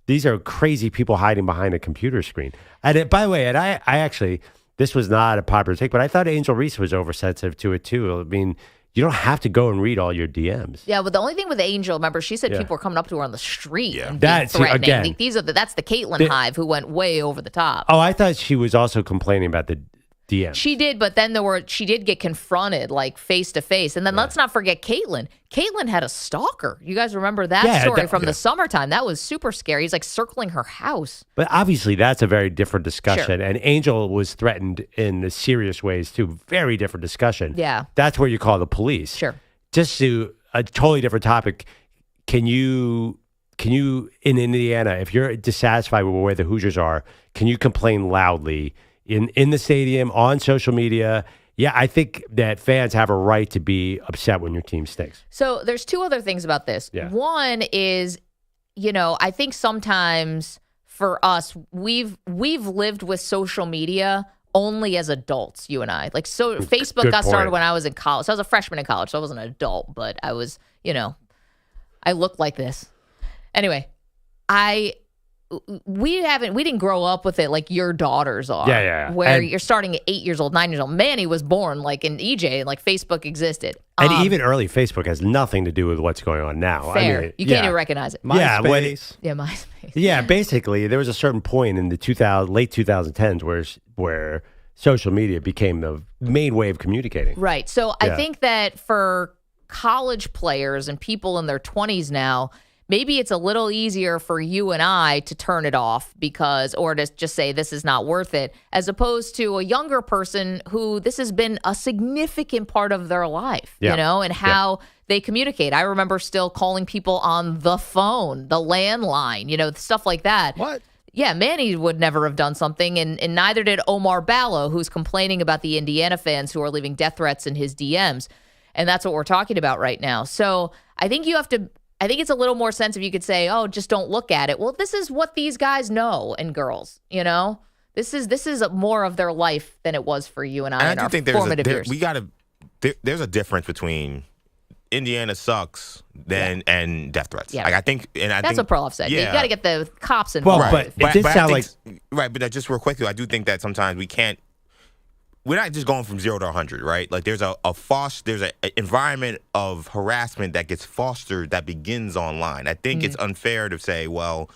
S3: These are crazy people hiding behind a computer screen. And by the way, and I actually, this was not a popular take, but I thought Angel Reese was oversensitive to it too. I mean, you don't have to go and read all your DMs.
S2: Yeah, but the only thing with Angel, remember, she said people were coming up to her on the street and
S3: that's
S2: threatening.
S3: again.
S2: That's the Caitlyn hive who went way over the top.
S3: Oh, I thought she was also complaining about the DMs.
S2: She did, but then she did get confronted like face to face. And then let's not forget Caitlyn. Caitlyn had a stalker. You guys remember that story from the summertime? That was super scary. He's like circling her house.
S3: But obviously, that's a very different discussion.
S2: Sure.
S3: And Angel was threatened in serious ways too. Very different discussion.
S2: Yeah.
S3: That's where you call the police.
S2: Sure.
S3: Just to a totally different topic, can you in Indiana, if you're dissatisfied with where the Hoosiers are, can you complain loudly in the stadium, on social media? Yeah, I think that fans have a right to be upset when your team stinks.
S2: So there's two other things about this.
S3: Yeah.
S2: One is, I think sometimes for us, we've lived with social media only as adults, you and I. Like, so Facebook got started when I was in college. So I was a freshman in college, so I wasn't an adult, but I was, I looked like this. Anyway, we didn't grow up with it like your daughters are.
S3: Yeah.
S2: Where you're starting at 8 years old, 9 years old. Manny was born like in EJ, like Facebook existed.
S3: And even early Facebook has nothing to do with what's going on now.
S2: Fair.
S3: I mean,
S2: you can't even recognize it.
S3: MySpace.
S2: MySpace.
S3: Yeah, basically, there was a certain point in the late 2010s where social media became the main way of communicating.
S2: Right. So I think that for college players and people in their 20s now, maybe it's a little easier for you and I to turn it off or to just say this is not worth it, as opposed to a younger person who this has been a significant part of their life, and how they communicate. I remember still calling people on the phone, the landline, stuff like that.
S3: What?
S2: Yeah, Manny would never have done something, and neither did Oumar Ballo, who's complaining about the Indiana fans who are leaving death threats in his DMs. And that's what we're talking about right now. So I think I think it's a little more sensitive. You could say, oh, just don't look at it. Well, this is what these guys know and girls, This is more of their life than it was for you and I in our formative years.
S6: There's a difference between Indiana sucks and death threats.
S2: Yeah.
S6: Like I think
S2: that's what Perloff said.
S6: Yeah.
S2: You got to get the cops involved.
S3: Well, but it did sound like
S6: right. But just real quick, I do think that sometimes we can't. we're not just going from 0 to 100, right? Like there's an environment of harassment that gets fostered that begins online. I think it's unfair to say, well,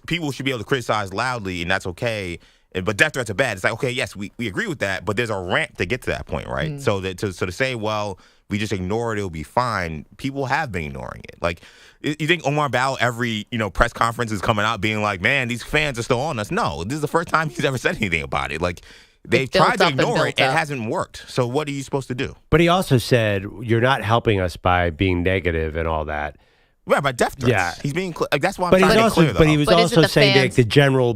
S6: people should be able to criticize loudly and that's okay. But death threats are bad. It's like, okay, yes, we agree with that, but there's a ramp to get to that point, right? So to say, well, we just ignore it, it'll be fine. People have been ignoring it. Like, you think Oumar Ballo every press conference is coming out being like, man, these fans are still on us? No, this is the first time he's ever said anything about it. Like, they've tried to ignore it, and it hasn't worked. So what are you supposed to do?
S3: But he also said, you're not helping us by being negative and all that.
S6: Yeah, by death threats. Yeah. He's being that's why I'm
S3: but
S6: trying to be clear, though.
S3: But he was also saying that the general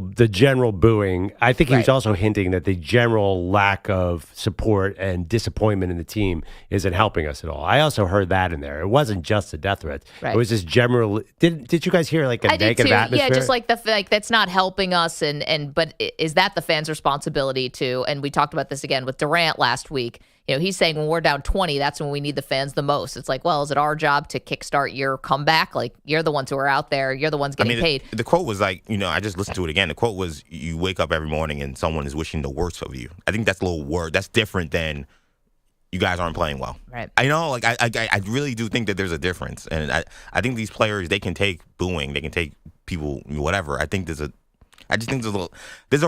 S3: booing. I think he was also hinting that the general lack of support and disappointment in the team isn't helping us at all. I also heard that in there. It wasn't just the death threats. Right. It was just general. Did you guys hear like a negative atmosphere?
S2: Yeah, just like that's not helping us. But is that the fans' responsibility too? And we talked about this again with Durant last week. He's saying when we're down 20, that's when we need the fans the most. It's like, well, is it our job to kickstart your comeback? Like, you're the ones who are out there. You're the ones getting paid.
S6: The quote was like, I just listened to it again. The quote was, you wake up every morning and someone is wishing the worst of you. I think that's a little word. That's different than you guys aren't playing well.
S2: Right.
S6: I know, like, I really do think that there's a difference. And I think these players, they can take booing. They can take people, whatever. I just think there's a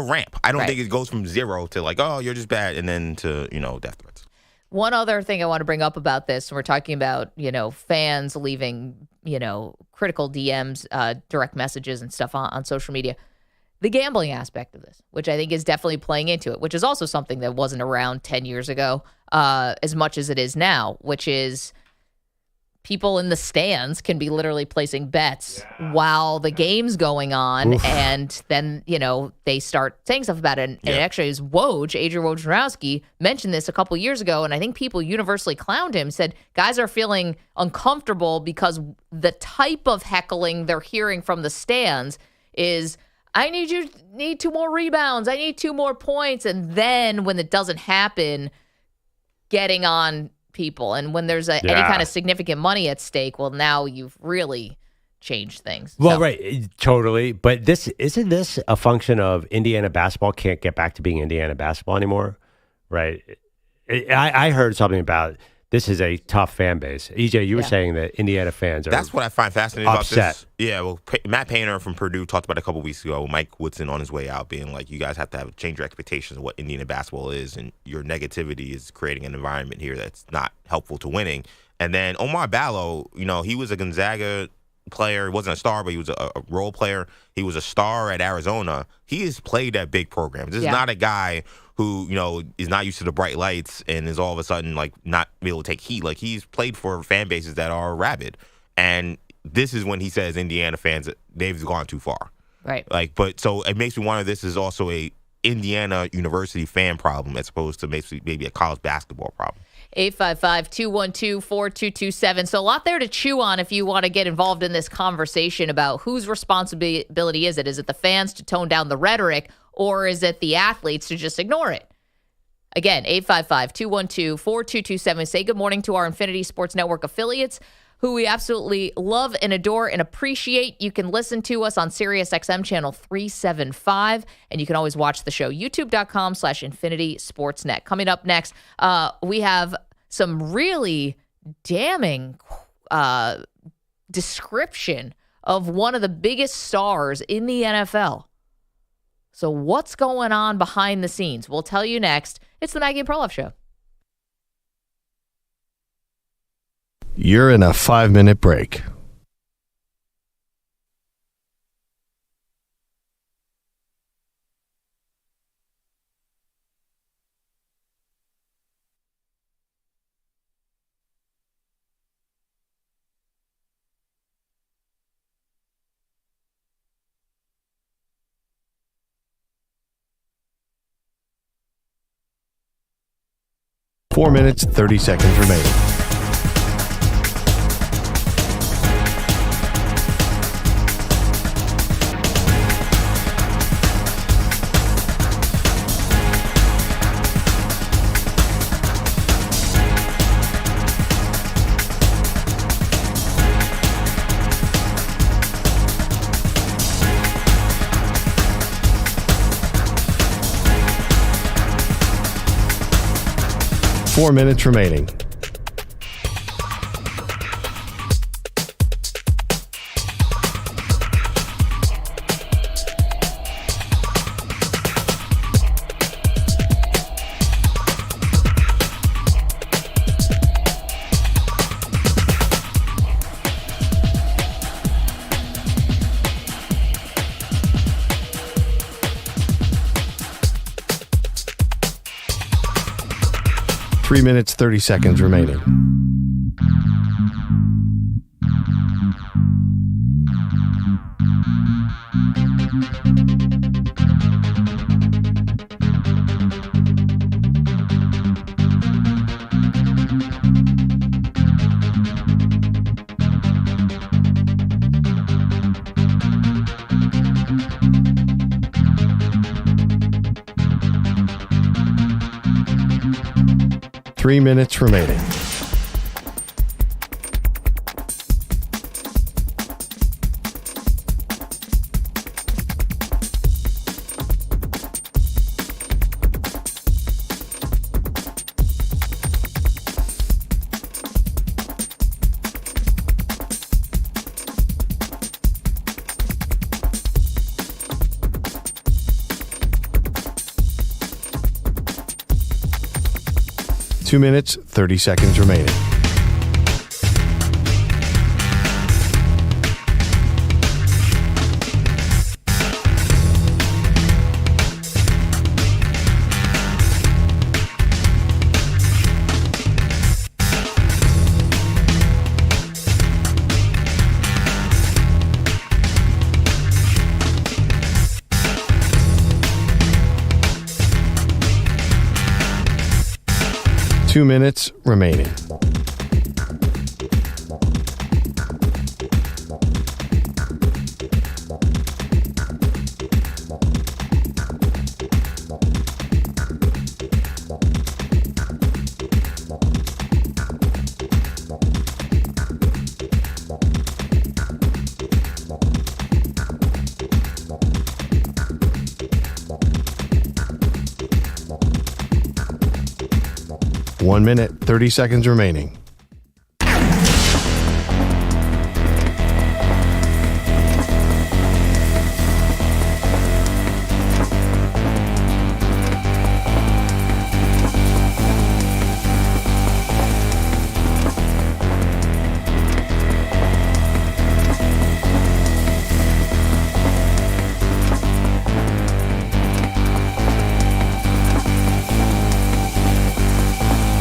S6: ramp. I don't think it goes from 0 to like, oh, you're just bad, and then to, death threats.
S2: One other thing I want to bring up about this, we're talking about, fans leaving, critical DMs, direct messages and stuff on social media. The gambling aspect of this, which I think is definitely playing into it, which is also something that wasn't around 10 years ago as much as it is now, which is people in the stands can be literally placing bets while the game's going on. Oof. And then, they start saying stuff about it. And it actually is Adrian Wojnarowski mentioned this a couple years ago. And I think people universally clowned him, said guys are feeling uncomfortable because the type of heckling they're hearing from the stands is, I need 2 more rebounds. I need 2 more points. And then when it doesn't happen, getting on people. And when there's any kind of significant money at stake, well, now you've really changed things.
S3: Well, right. Totally. But isn't this a function of Indiana basketball can't get back to being Indiana basketball anymore? Right. I heard something about this is a tough fan base. EJ, you were saying that Indiana fans are
S6: That's what I find fascinating
S3: upset.
S6: About this. Yeah, well, Matt Painter from Purdue talked about it a couple weeks ago. Mike Woodson on his way out being like, you guys have to change your expectations of what Indiana basketball is, and your negativity is creating an environment here that's not helpful to winning. And then Oumar Ballo, he was a Gonzaga player. He wasn't a star, but he was a role player. He was a star at Arizona. He has played at big programs. This is not a guy who, is not used to the bright lights and is all of a sudden, like, not able to take heat. Like, he's played for fan bases that are rabid. And this is when he says Indiana fans, they've gone too far.
S2: Right.
S6: Like, but so it makes me wonder, this is also a Indiana University fan problem as opposed to maybe a college basketball problem.
S2: 855-212-4227. So a lot there to chew on if you want to get involved in this conversation about whose responsibility is it? Is it the fans to tone down the rhetoric, or is it the athletes to just ignore it? Again, 855-212-4227. Say good morning to our Infinity Sports Network affiliates, who we absolutely love and adore and appreciate. You can listen to us on SiriusXM channel 375, and you can always watch the show, youtube.com/Infinity Sportsnet. Coming up next, we have some really damning description of one of the biggest stars in the NFL. So what's going on behind the scenes? We'll tell you next. It's the Maggie Perloff Show.
S8: You're in a 5-minute break. Four minutes, 30 seconds remaining. 4 minutes remaining. Three minutes, 30 seconds remaining. Three minutes remaining. Two minutes, 30 seconds remaining. Two minutes remaining. 1 minute, 30 seconds remaining.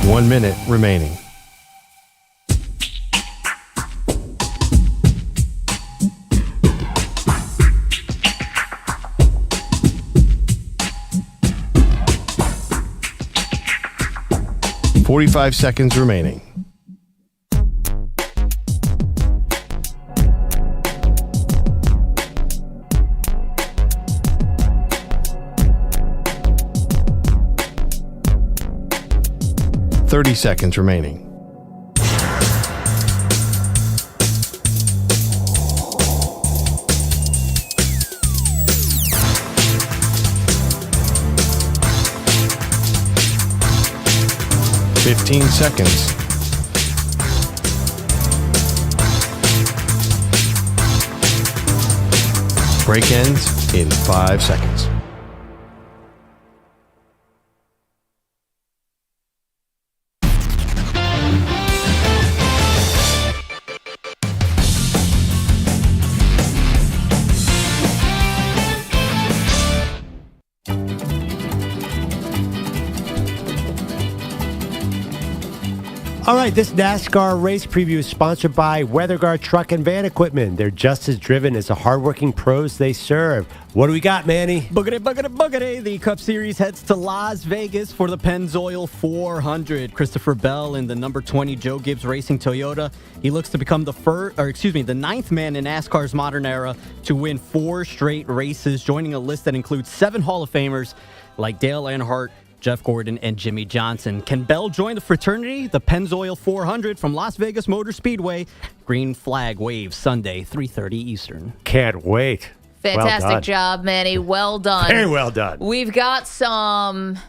S8: One minute remaining. .45 seconds remaining. .30 seconds remaining. .15 seconds. Break ends in 5 seconds.
S3: All right, this NASCAR race preview is sponsored by WeatherGuard Truck and Van Equipment. They're just as driven as the hardworking pros they serve. What do we got, Manny?
S11: Boogity, boogity, boogity. The Cup Series heads to Las Vegas for the Pennzoil 400. Christopher Bell in the number 20 Joe Gibbs Racing Toyota. He looks to become the ninth man in NASCAR's modern era to win 4 straight races, joining a list that includes 7 Hall of Famers like Dale Earnhardt, Jeff Gordon, and Jimmy Johnson. Can Bell join the fraternity? The Pennzoil 400 from Las Vegas Motor Speedway. Green flag waves Sunday, 3:30 Eastern.
S3: Can't wait.
S2: Fantastic job, Manny. Well done.
S3: Very well done.
S2: We've got some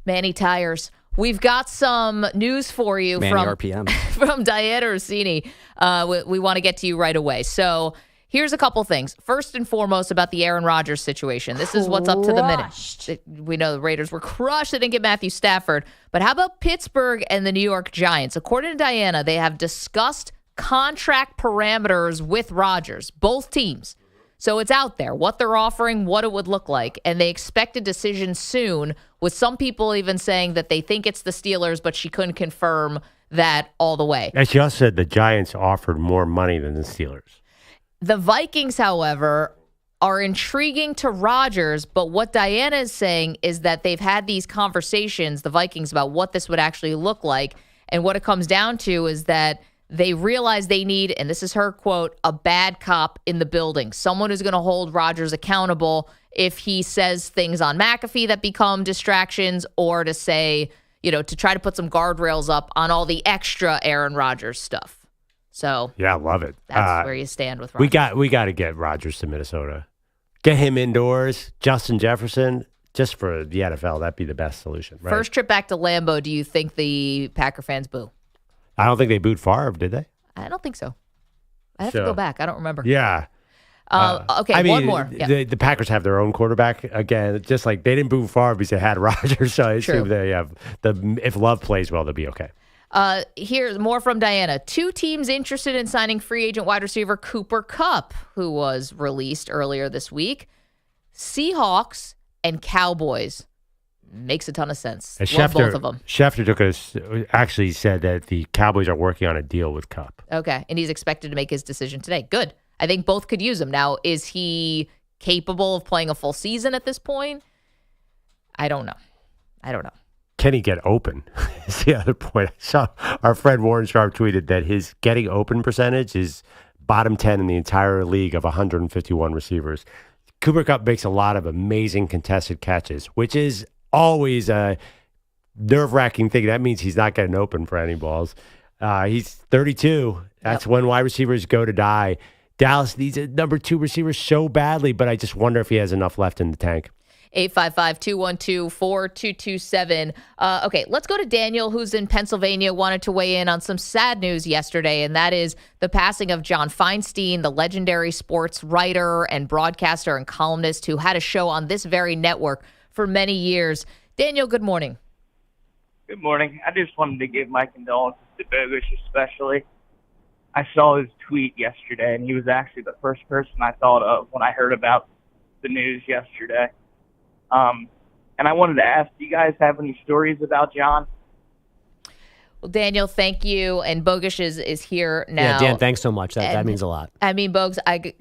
S2: Manny tires. we've got some news for you
S11: Manny RPM.
S2: from Diana Rossini. We want to get to you right away. So here's a couple things. First and foremost about the Aaron Rodgers situation. This is what's up to the minute. We know the Raiders were crushed. They didn't get Matthew Stafford. But how about Pittsburgh and the New York Giants? According to Diana, they have discussed contract parameters with Rodgers, both teams. So it's out there, what they're offering, what it would look like. And they expect a decision soon, with some people even saying that they think it's the Steelers, but she couldn't confirm that all the way.
S3: And she also said the Giants offered more money than the Steelers.
S2: The Vikings, however, are intriguing to Rodgers, but what Diana is saying is that they've had these conversations, the Vikings, about what this would actually look like. And what it comes down to is that they realize they need, and this is her quote, a bad cop in the building, someone who's going to hold Rodgers accountable if he says things on McAfee that become distractions, or to say, to try to put some guardrails up on all the extra Aaron Rodgers stuff. So
S3: yeah, I love it.
S2: That's where you stand with Rodgers.
S3: We got to get Rodgers to Minnesota. Get him indoors. Justin Jefferson, just for the NFL, that'd be the best solution. Right?
S2: First trip back to Lambeau, do you think the Packer fans boo?
S3: I don't think they booed Favre, did they?
S2: I don't think so. I have to go back. I don't remember.
S3: Yeah.
S2: Okay, one more. Yeah.
S3: The Packers have their own quarterback. Again, just like they didn't boo Favre because they had Rodgers, so I assume they have if Love plays well, they'll be okay.
S2: Here's more from Diana. 2 teams interested in signing free agent wide receiver Cooper Kupp, who was released earlier this week. Seahawks and Cowboys. Makes a ton of sense. Love both of them.
S3: Schefter actually said that the Cowboys are working on a deal with Kupp.
S2: Okay, and he's expected to make his decision today. Good. I think both could use him. Now, is he capable of playing a full season at this point? I don't know.
S3: Can he get open? Is the other point. I saw our friend Warren Sharp tweeted that his getting open percentage is bottom 10 in the entire league of 151 receivers. Cooper Kupp makes a lot of amazing contested catches, which is always a nerve-wracking thing. That means he's not getting open for any balls. He's 32. That's when wide receivers go to die. Dallas needs a number 2 receiver so badly, but I just wonder if he has enough left in the tank.
S2: 855-212-4227. Okay, let's go to Daniel, who's in Pennsylvania, wanted to weigh in on some sad news yesterday, and that is the passing of John Feinstein, the legendary sports writer and broadcaster and columnist who had a show on this very network for many years. Daniel, good morning.
S15: Good morning. I just wanted to give my condolences to Bogusch especially. I saw his tweet yesterday, and he was actually the first person I thought of when I heard about the news yesterday. And I wanted to ask, do you guys have any stories about John?
S2: Well, Daniel, thank you. And Bogusch is here now.
S7: Yeah, Dan, thanks so much. That means a lot.
S2: I mean, Bogusch, I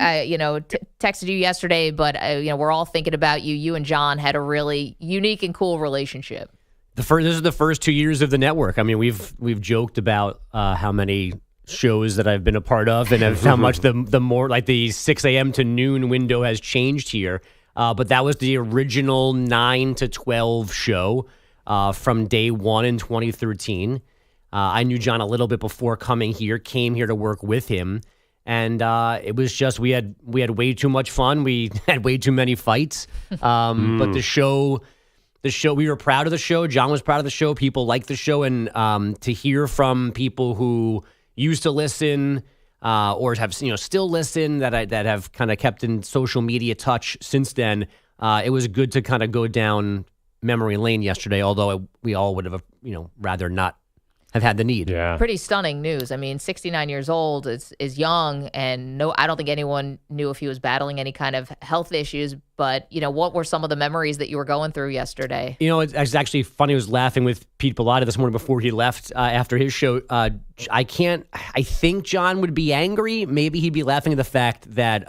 S2: texted you yesterday, but we're all thinking about you. You and John had a really unique and cool relationship.
S7: This is the first 2 years of the network. I mean, we've joked about how many shows that I've been a part of and how much the more like the 6 a.m. to noon window has changed here. But that was the original 9 to 12 show from day one in 2013. I knew John a little bit before coming here, came here to work with him. And it was just we had way too much fun. We had way too many fights. But the show, we were proud of the show. John was proud of the show. People liked the show. And to hear from people who used to listen or have still listen that have kind of kept in social media touch since then, it was good to kind of go down memory lane yesterday. Although we all would have rather not have had the need.
S3: Yeah.
S2: Pretty stunning news. I mean, 69 years old is young, and I don't think anyone knew if he was battling any kind of health issues. But what were some of the memories that you were going through yesterday?
S7: It's actually funny. I was laughing with Pete Bellotti this morning before he left after his show. I think John would be angry. Maybe he'd be laughing at the fact that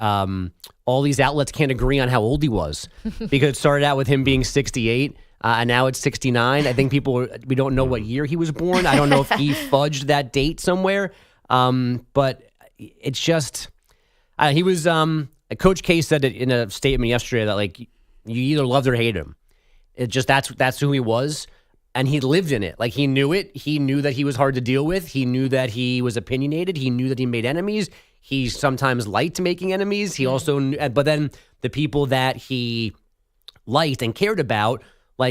S7: all these outlets can't agree on how old he was, because it started out with him being 68. And now it's 69. I think we don't know what year he was born. I don't know if he fudged that date somewhere. But it's just, he was, Coach K said it in a statement yesterday that you either loved or hate him. It just, that's who he was. And he lived in it. He knew it. He knew that he was hard to deal with. He knew that he was opinionated. He knew that he made enemies. He sometimes liked making enemies. He also knew, but then the people that he liked and cared about,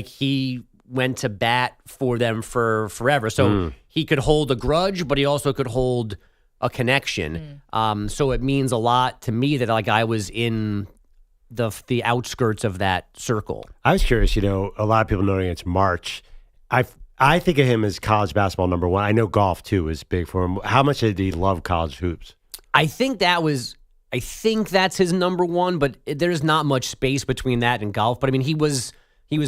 S7: he went to bat for them for forever. So he could hold a grudge, but he also could hold a connection. So it means a lot to me that like I was in the outskirts of that circle.
S3: I was curious, a lot of people noting it's March. I think of him as college basketball number one. I know golf too is big for him. How much did he love college hoops?
S7: I think that's his number one, but there's not much space between that and golf. But I mean, he was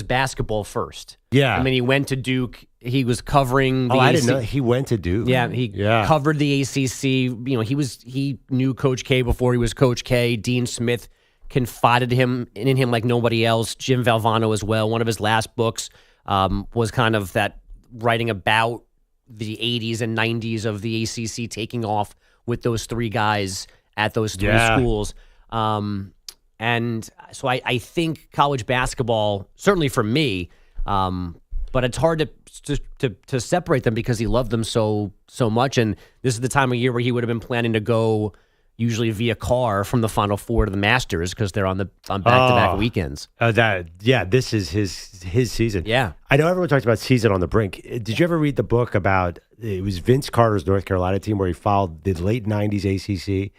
S7: basketball first.
S3: Yeah.
S7: I mean, he went to Duke. He was covering the
S3: I didn't know he went to Duke.
S7: Yeah, he covered the ACC. He knew Coach K before he was Coach K. Dean Smith confided in him like nobody else. Jim Valvano as well. One of his last books was kind of that writing about the 80s and 90s of the ACC taking off with those three guys at those three schools. And so I think college basketball, certainly for me, but it's hard to separate them because he loved them so much. And this is the time of year where he would have been planning to go usually via car from the Final Four to the Masters because they're on back-to-back weekends.
S3: This is his season.
S7: Yeah.
S3: I know everyone talks about season on the brink. Did you ever read the book about, it was Vince Carter's North Carolina team where he followed the late 90s ACC?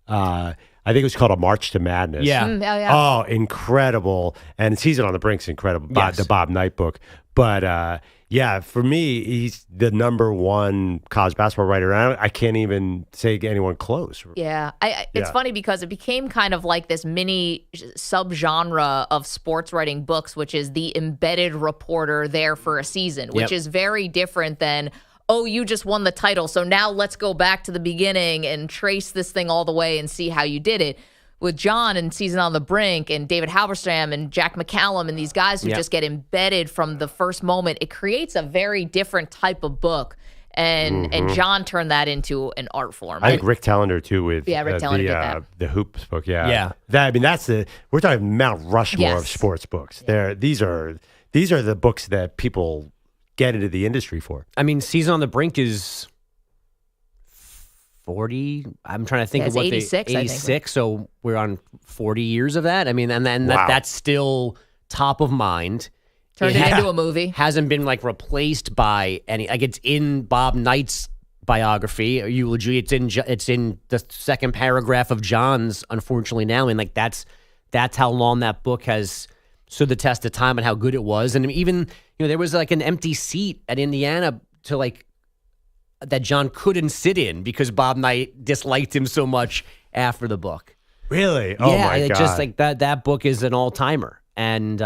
S3: I think it was called A March to Madness.
S7: Yeah.
S3: Oh, incredible. And Season on the Brink's incredible. The Bob Knight book. But for me, he's the number one college basketball writer. I can't even say anyone close.
S2: Yeah. It's funny because it became kind of like this mini subgenre of sports writing books, which is the embedded reporter there for a season, which is very different than, oh, you just won the title, so now let's go back to the beginning and trace this thing all the way and see how you did it. With John and Season on the Brink and David Halberstam and Jack McCallum and these guys who just get embedded from the first moment, it creates a very different type of book. And John turned that into an art form.
S3: I think Rick Tellender too with
S2: Rick Tellender did that.
S3: The Hoops book. Yeah. We're talking Mount Rushmore of sports books. These are the books that people get into the industry for.
S7: I mean, Season on the Brink is 40. I'm trying to think of what
S2: 86,
S7: 86. So we're on 40 years of that. I mean, and then that's still top of mind.
S2: Turned it into a movie.
S7: Hasn't been like replaced by any. Like it's in Bob Knight's biography or eulogy. It's in the second paragraph of John's. Unfortunately now, and like that's how long that book has stood the test of time and how good it was. And even there was like an empty seat at Indiana to like that John couldn't sit in because Bob Knight disliked him so much after the book.
S3: Really? Oh my God.
S7: Just like that book is an all-timer. And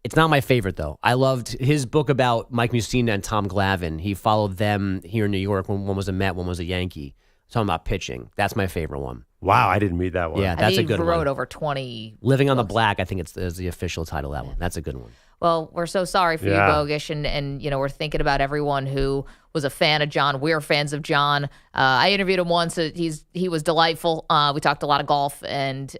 S7: it's not my favorite though. I loved his book about Mike Mussina and Tom Glavine. He followed them here in New York when one was a Met, one was a Yankee. Talking about pitching. That's my favorite one.
S3: Wow, I didn't read that one.
S7: Yeah, that's a good one.
S2: He wrote over 20
S7: Living on the Black, I think it's the official title of that one. That's a good one.
S2: Well, we're so sorry for you, Bogusch, and we're thinking about everyone who was a fan of John. We're fans of John. I interviewed him once. He was delightful. We talked a lot of golf, and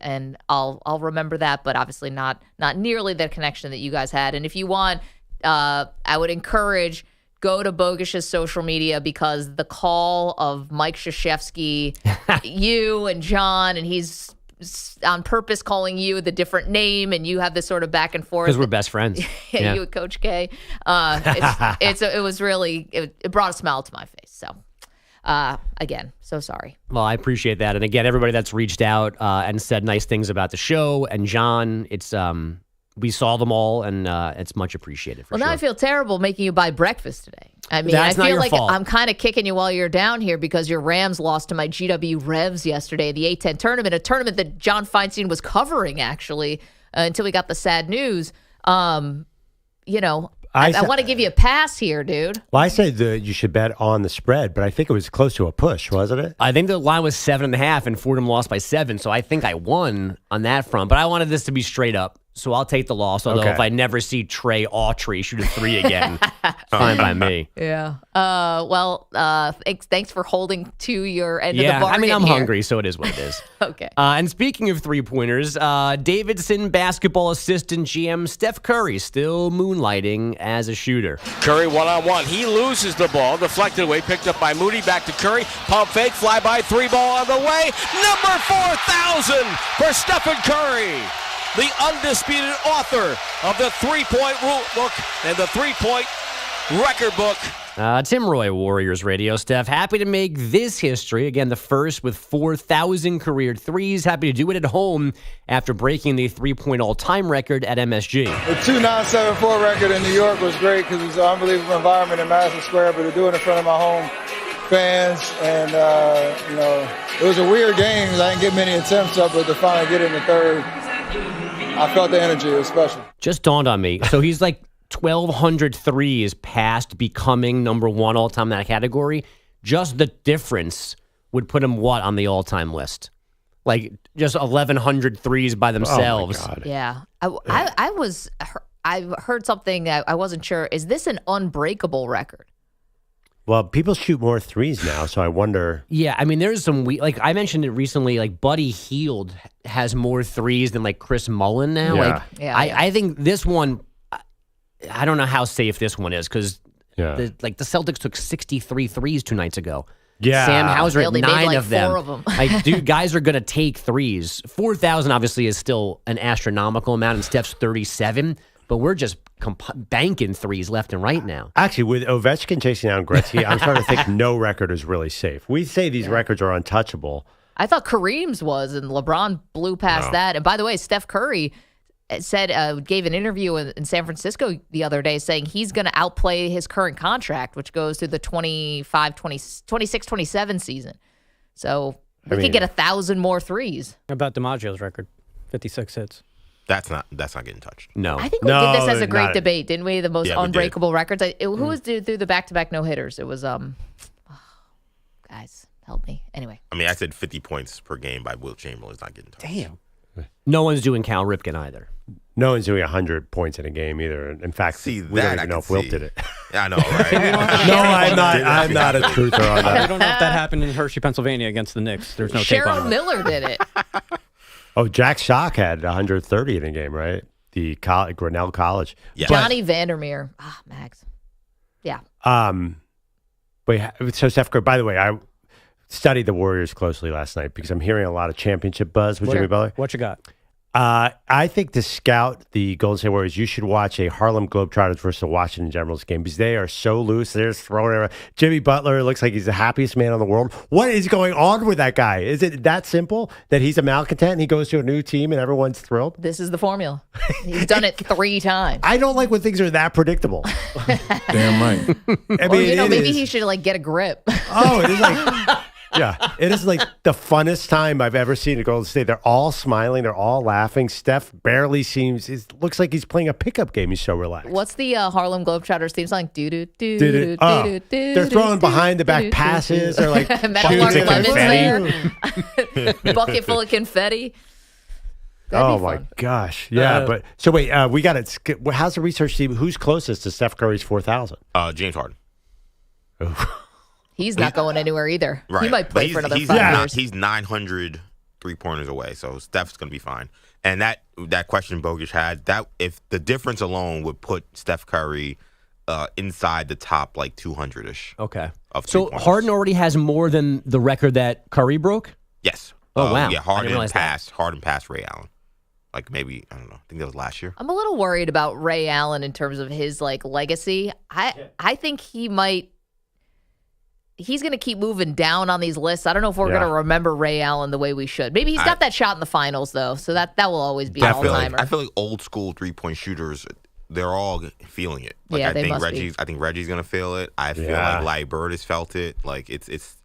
S2: I'll remember that, but obviously not nearly the connection that you guys had. And if you want, I would encourage, go to Bogusch's social media because the call of Mike Krzyzewski, you and John, and he's on purpose calling you the different name, and you have this sort of back and forth
S7: because we're best friends.
S2: You and Coach K. It was really it brought a smile to my face. So again, so sorry.
S7: Well, I appreciate that, and again, everybody that's reached out and said nice things about the show and John. It's we saw them all, and it's much appreciated.
S2: Now I feel terrible making you buy breakfast today. I mean,
S7: That's
S2: I feel like
S7: fault.
S2: I'm kind of kicking you while you're down here because your Rams lost to my GW Revs yesterday, the A10 tournament, a tournament that John Feinstein was covering, actually, until we got the sad news. I want to give you a pass here, dude.
S3: Well, I said you should bet on the spread, but I think it was close to a push, wasn't it?
S7: I think the line was 7.5, and Fordham lost by 7, so I think I won on that front. But I wanted this to be straight up, so I'll take the loss. Although if I never see Trey Autry shoot a 3 again, fine by me.
S2: Yeah. Thanks for holding to your end of the bargain.
S7: I mean, I'm
S2: here.
S7: hungry, so it is what it is.
S2: Okay.
S7: And speaking of 3-pointers, Davidson basketball assistant GM Steph Curry still moonlighting as a shooter.
S16: Curry one-on-one. He loses the ball. Deflected away. Picked up by Moody. Back to Curry. Pump fake. Fly by. 3 ball on the way. Number 4,000 for Stephen Curry. the undisputed author of the three-point rule book and the three-point record book.
S7: Tim Roy, Warriors Radio. Steph, happy to make this history. Again, the first with 4,000 career threes. Happy to do it at home after breaking the three-point all-time record at MSG.
S17: The 2.974 record in New York was great because it was an unbelievable environment in Madison Square, but to do it in front of my home fans, and, it was a weird game because I didn't get many attempts up, but to finally get it in the third, I felt the energy. It was special.
S7: Just dawned on me. So he's like 1,200 threes past becoming number one all-time in that category. Just the difference would put him what on the all-time list? Like just 1,100 threes by themselves.
S3: Oh my God.
S2: Yeah. I heard something that I wasn't sure. Is this an unbreakable record?
S3: Well, people shoot more threes now, so I wonder.
S7: Yeah, I mean, there's some like I mentioned it recently. Like Buddy Hield has more threes than like Chris Mullin now.
S3: Yeah.
S7: I think this one. I don't know how safe this one is because the Celtics took 63 threes 2 nights ago.
S3: Yeah,
S7: Sam Hauser
S2: They
S7: at
S2: only
S7: 9
S2: made like
S7: of them.
S2: 4 of them.
S7: Like, dude, guys are gonna take threes. 4,000 obviously is still an astronomical amount, and Steph's 37. But we're just banking threes left and right now.
S3: Actually, with Ovechkin chasing down Gretzky, I'm starting to think no record is really safe. We say these records are untouchable.
S2: I thought Kareem's was, and LeBron blew past that. And by the way, Steph Curry said gave an interview in San Francisco the other day saying he's going to outplay his current contract, which goes through the 26-27 season. So we could get 1,000 more threes.
S11: How about DiMaggio's record? 56 hits.
S6: That's not getting touched.
S7: No.
S2: I think we did this as a great debate, didn't we? The most
S6: we
S2: unbreakable records. Who was through the back-to-back no-hitters? It was, guys, help me. Anyway.
S6: I mean, I said 50 points per game by Wilt Chamberlain's not getting touched.
S11: Damn.
S7: No one's doing Cal Ripken either.
S3: No one's doing 100 points in a game either. In fact, we don't even know if Wilt did it.
S6: Yeah, I know, right?
S3: No, I'm not a truther on that.
S11: I don't know if that happened in Hershey, Pennsylvania against the Knicks. There's no tape on
S2: Cheryl
S11: it.
S2: Miller did it.
S3: Oh, Jack Schock had 130 in a game, right? The Grinnell College.
S6: Yeah.
S2: Johnny Vandermeer. Max. Yeah.
S3: Wait, so Steph Curry, by the way, I studied the Warriors closely last night because I'm hearing a lot of championship buzz with Jimmy Butler.
S11: What you got?
S3: I think to scout the Golden State Warriors, you should watch a Harlem Globetrotters versus the Washington Generals game because they are so loose. They're just throwing around. Jimmy Butler looks like he's the happiest man in the world. What is going on with that guy? Is it that simple that he's a malcontent and he goes to a new team and everyone's thrilled?
S2: This is the formula. He's done it 3 times.
S3: I don't like when things are that predictable.
S18: Damn right.
S3: I mean,
S2: maybe he should get a grip.
S3: Oh, it is like... Yeah, it is like the funnest time I've ever seen at Golden State. They're all smiling. They're all laughing. Steph barely seems... It looks like he's playing a pickup game. He's so relaxed.
S2: What's the Harlem Globetrotters theme song? They're
S3: throwing behind the back passes. They're like
S2: Metal
S3: shooting
S2: Lemons
S3: confetti.
S2: there. Bucket full of confetti.
S3: Oh my gosh! Yeah, but so wait, we got it. How's the research team? Who's closest to Steph Curry's 4,000?
S6: James Harden.
S2: He's not going anywhere either.
S6: Right.
S2: He might play for another 5 years.
S6: He's 900 3-pointers away, so Steph's going to be fine. And that question Bogusch had, that if the difference alone would put Steph Curry inside the top 200-ish.
S7: Okay.
S6: So
S7: Harden already has more than the record that Curry broke?
S6: Yes.
S7: Oh, wow.
S6: Yeah,
S7: Harden
S6: passed Ray Allen. Maybe, I don't know. I think that was last year.
S2: I'm a little worried about Ray Allen in terms of his legacy. I think he's going to keep moving down on these lists. I don't know if we're going to remember Ray Allen the way we should. Maybe he's got that shot in the finals, though, so that will always be an all-timer.
S6: I feel like old school three-point shooters, they're all feeling it.
S2: Yeah,
S6: I think Reggie's going to feel it. I feel like Larry Bird has felt it. It's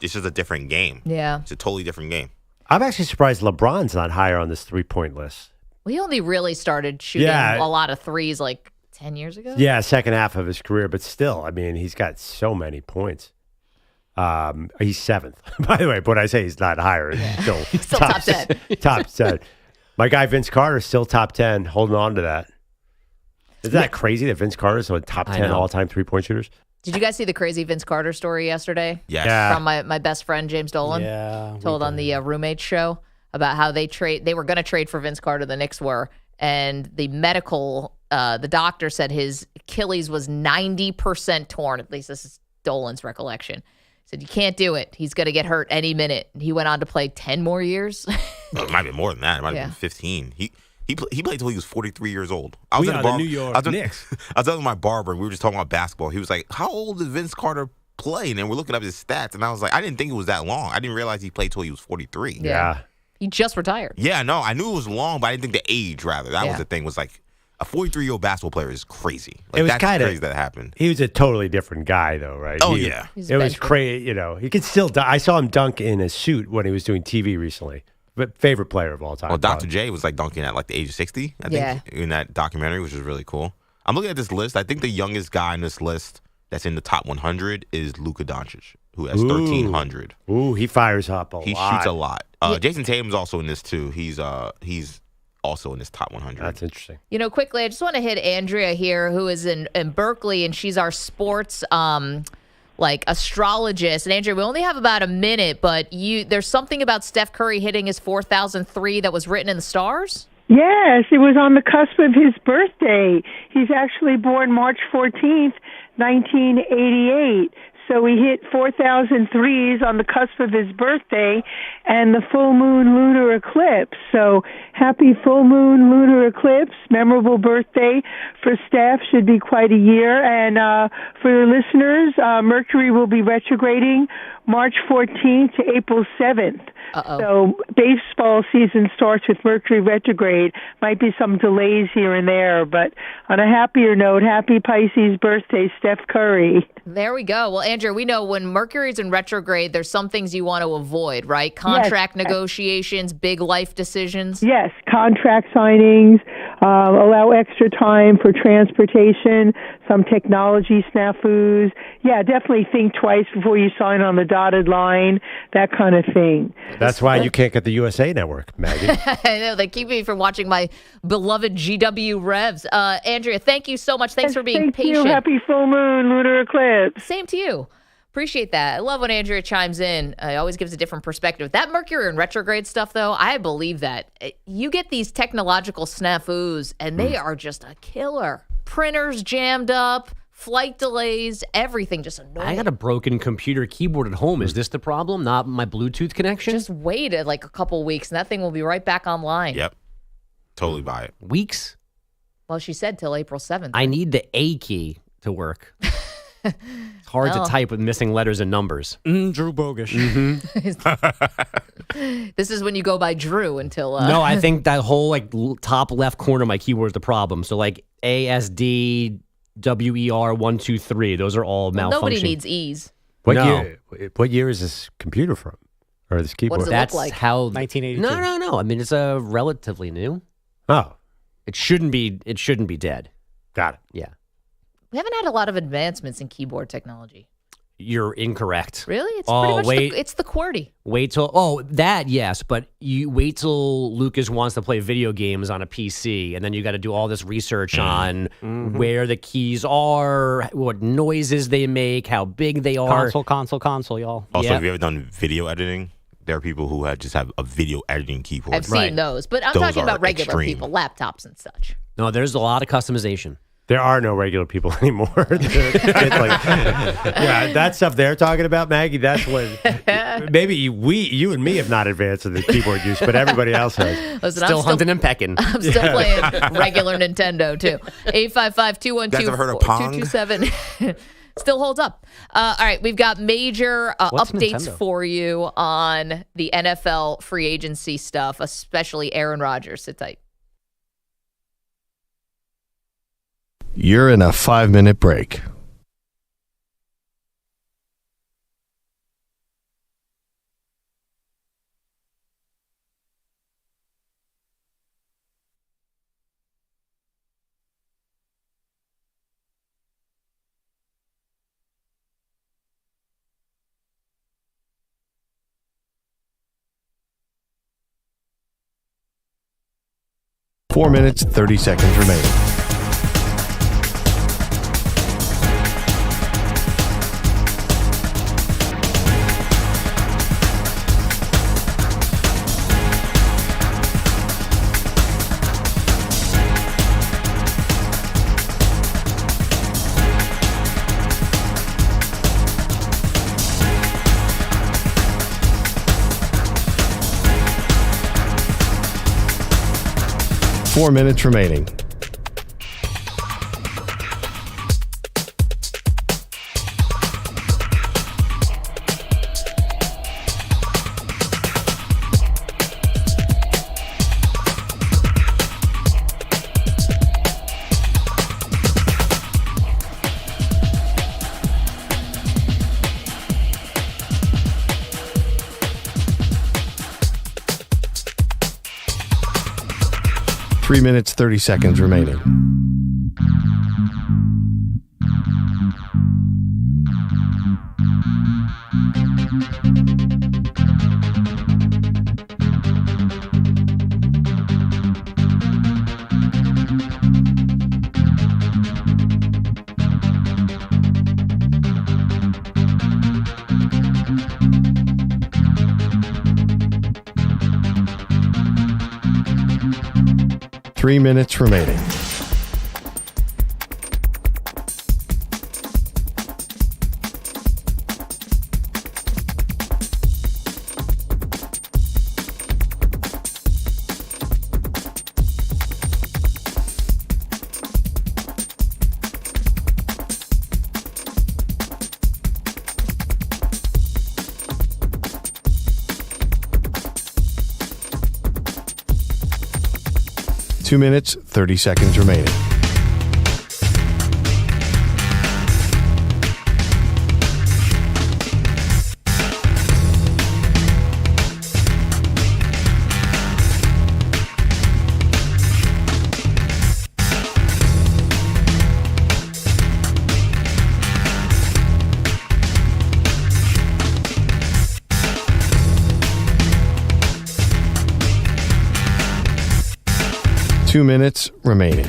S6: just a different game.
S2: Yeah.
S6: It's a totally different game.
S3: I'm actually surprised LeBron's not higher on this three-point list.
S2: Well, he only really started shooting a lot of threes 10 years ago.
S3: Yeah, second half of his career, but still, I mean, he's got so many points. He's 7th. By the way, but I say he's not higher. He's
S2: still top 10.
S3: Top 10. My guy Vince Carter is still top 10, holding on to that. Isn't that crazy that Vince Carter is one top 10 all-time three-point shooters?
S2: Did you guys see the crazy Vince Carter story yesterday?
S6: Yes. Yeah.
S2: From my best friend James Dolan.
S11: Yeah.
S2: Told on the Roommates show about how they were going to trade for Vince Carter, the Knicks were, and the the doctor said his Achilles was 90% torn. At least this is Dolan's recollection. Said, you can't do it. He's going to get hurt any minute. And he went on to play 10 more years.
S6: Well, it might be more than that. It might have been 15. He He played till he was 43 years old. I
S3: We
S6: was
S3: are
S6: at
S3: the New York Knicks.
S6: I was telling my barber, we were just talking about basketball. He was like, "How old did Vince Carter play?" And we're looking up his stats, and I was like, I didn't think it was that long. I didn't realize he played till he was 43.
S2: Yeah. He just retired.
S6: Yeah, no, I knew it was long, but I didn't think the age. Rather, that was the thing. Was like a 43-year-old basketball player is crazy. Like,
S3: it was
S6: that's
S3: kind of
S6: crazy that happened.
S3: He was a totally different guy, though, right?
S6: Oh, yeah.
S3: It was crazy. You know, he could still. I saw him dunk in a suit when he was doing TV recently. But favorite player of all time.
S6: Well, Dr. J was like dunking at like the age of 60, I think, in that documentary, which was really cool. I'm looking at this list. I think the youngest guy in this list that's in the top 100 is Luka Doncic, who has 1,300.
S3: Ooh, he fires up a lot.
S6: He shoots a lot. Jason Tatum's also in this too. He's also in this top 100.
S3: That's interesting.
S2: You know, quickly, I just want to hit Andrea here, who is in Berkeley, and she's our sports astrologist. And Andrea, we only have about a minute, but there's something about Steph Curry hitting his 4,003 that was written in the stars?
S19: Yes, it was on the cusp of his birthday. He's actually born March 14th, 1988. So he hit 4,000 threes on the cusp of his birthday and the full moon lunar eclipse. So happy full moon lunar eclipse, memorable birthday for Steph. Should be quite a year. And for your listeners, Mercury will be retrograding March 14th to April 7th. So baseball season starts with Mercury retrograde. Might be some delays here and there, but on a happier note, happy Pisces birthday, Steph Curry.
S2: There we go. Well, Andrew, we know when Mercury's in retrograde, there's some things you want to avoid, right? Contract negotiations, big life decisions.
S19: Yes, contract signings, allow extra time for transportation, some technology snafus. Yeah, definitely think twice before you sign on the dotted line, that kind of thing.
S3: That's why you can't get the USA Network, Maggie.
S2: I know, they keep me from watching my beloved GW Revs. Andrea, thank you so much. Thanks for being patient.
S19: Thank you. Happy full moon, lunar eclipse.
S2: Same to you. Appreciate that. I love when Andrea chimes in. It always gives a different perspective. That Mercury and retrograde stuff, though, I believe that. You get these technological snafus, and they are just a killer. Printers jammed up, flight delays, everything just annoying.
S7: I got a broken computer keyboard at home. Is this the problem? Not my Bluetooth connection?
S2: Just wait like a couple weeks, and that thing will be right back online.
S6: Yep. Totally buy it.
S7: Weeks?
S2: Well, she said till April 7th.
S7: I need the A key to work. It's hard to type with missing letters and numbers.
S11: Drew Bogusch.
S2: This is when you go by Drew until...
S7: No, I think that whole top left corner of my keyboard is the problem. So ASD, WER 1 2 3. Those are all malfunctioning.
S2: Nobody needs E's.
S3: What year is this computer from? Or this keyboard?
S2: What does it
S7: That's
S2: look like?
S7: how
S11: 1982.
S7: No. I mean, it's relatively new.
S3: Oh.
S7: It shouldn't be dead.
S3: Got it.
S7: Yeah.
S2: We haven't had a lot of advancements in keyboard technology.
S7: You're incorrect.
S2: Really? It's pretty much it's the QWERTY.
S7: Wait till yes, but you wait till Lucas wants to play video games on a PC, and then you got to do all this research on where the keys are, what noises they make, how big they are.
S11: Console, y'all.
S6: Also, have you ever done video editing? There are people who just have a video editing keyboard.
S2: I've seen those, but I'm talking about regular people, laptops and such.
S7: No, there's a lot of customization.
S3: There are no regular people anymore. That stuff they're talking about, Maggie, that's what maybe you and me have not advanced in the keyboard use, but everybody else has.
S2: Listen,
S7: still hunting and pecking.
S2: I'm still playing regular Nintendo, too. 855-212-2227. Still holds up. All right, we've got major updates
S11: Nintendo?
S2: for you on the NFL free agency stuff, especially Aaron Rodgers. Sit tight.
S8: You're in a 5-minute break. Four minutes, 30 seconds remaining. 4 minutes remaining. Three minutes, 30 seconds remaining. Three minutes remaining. Two minutes, 30 seconds remaining. Two minutes remaining.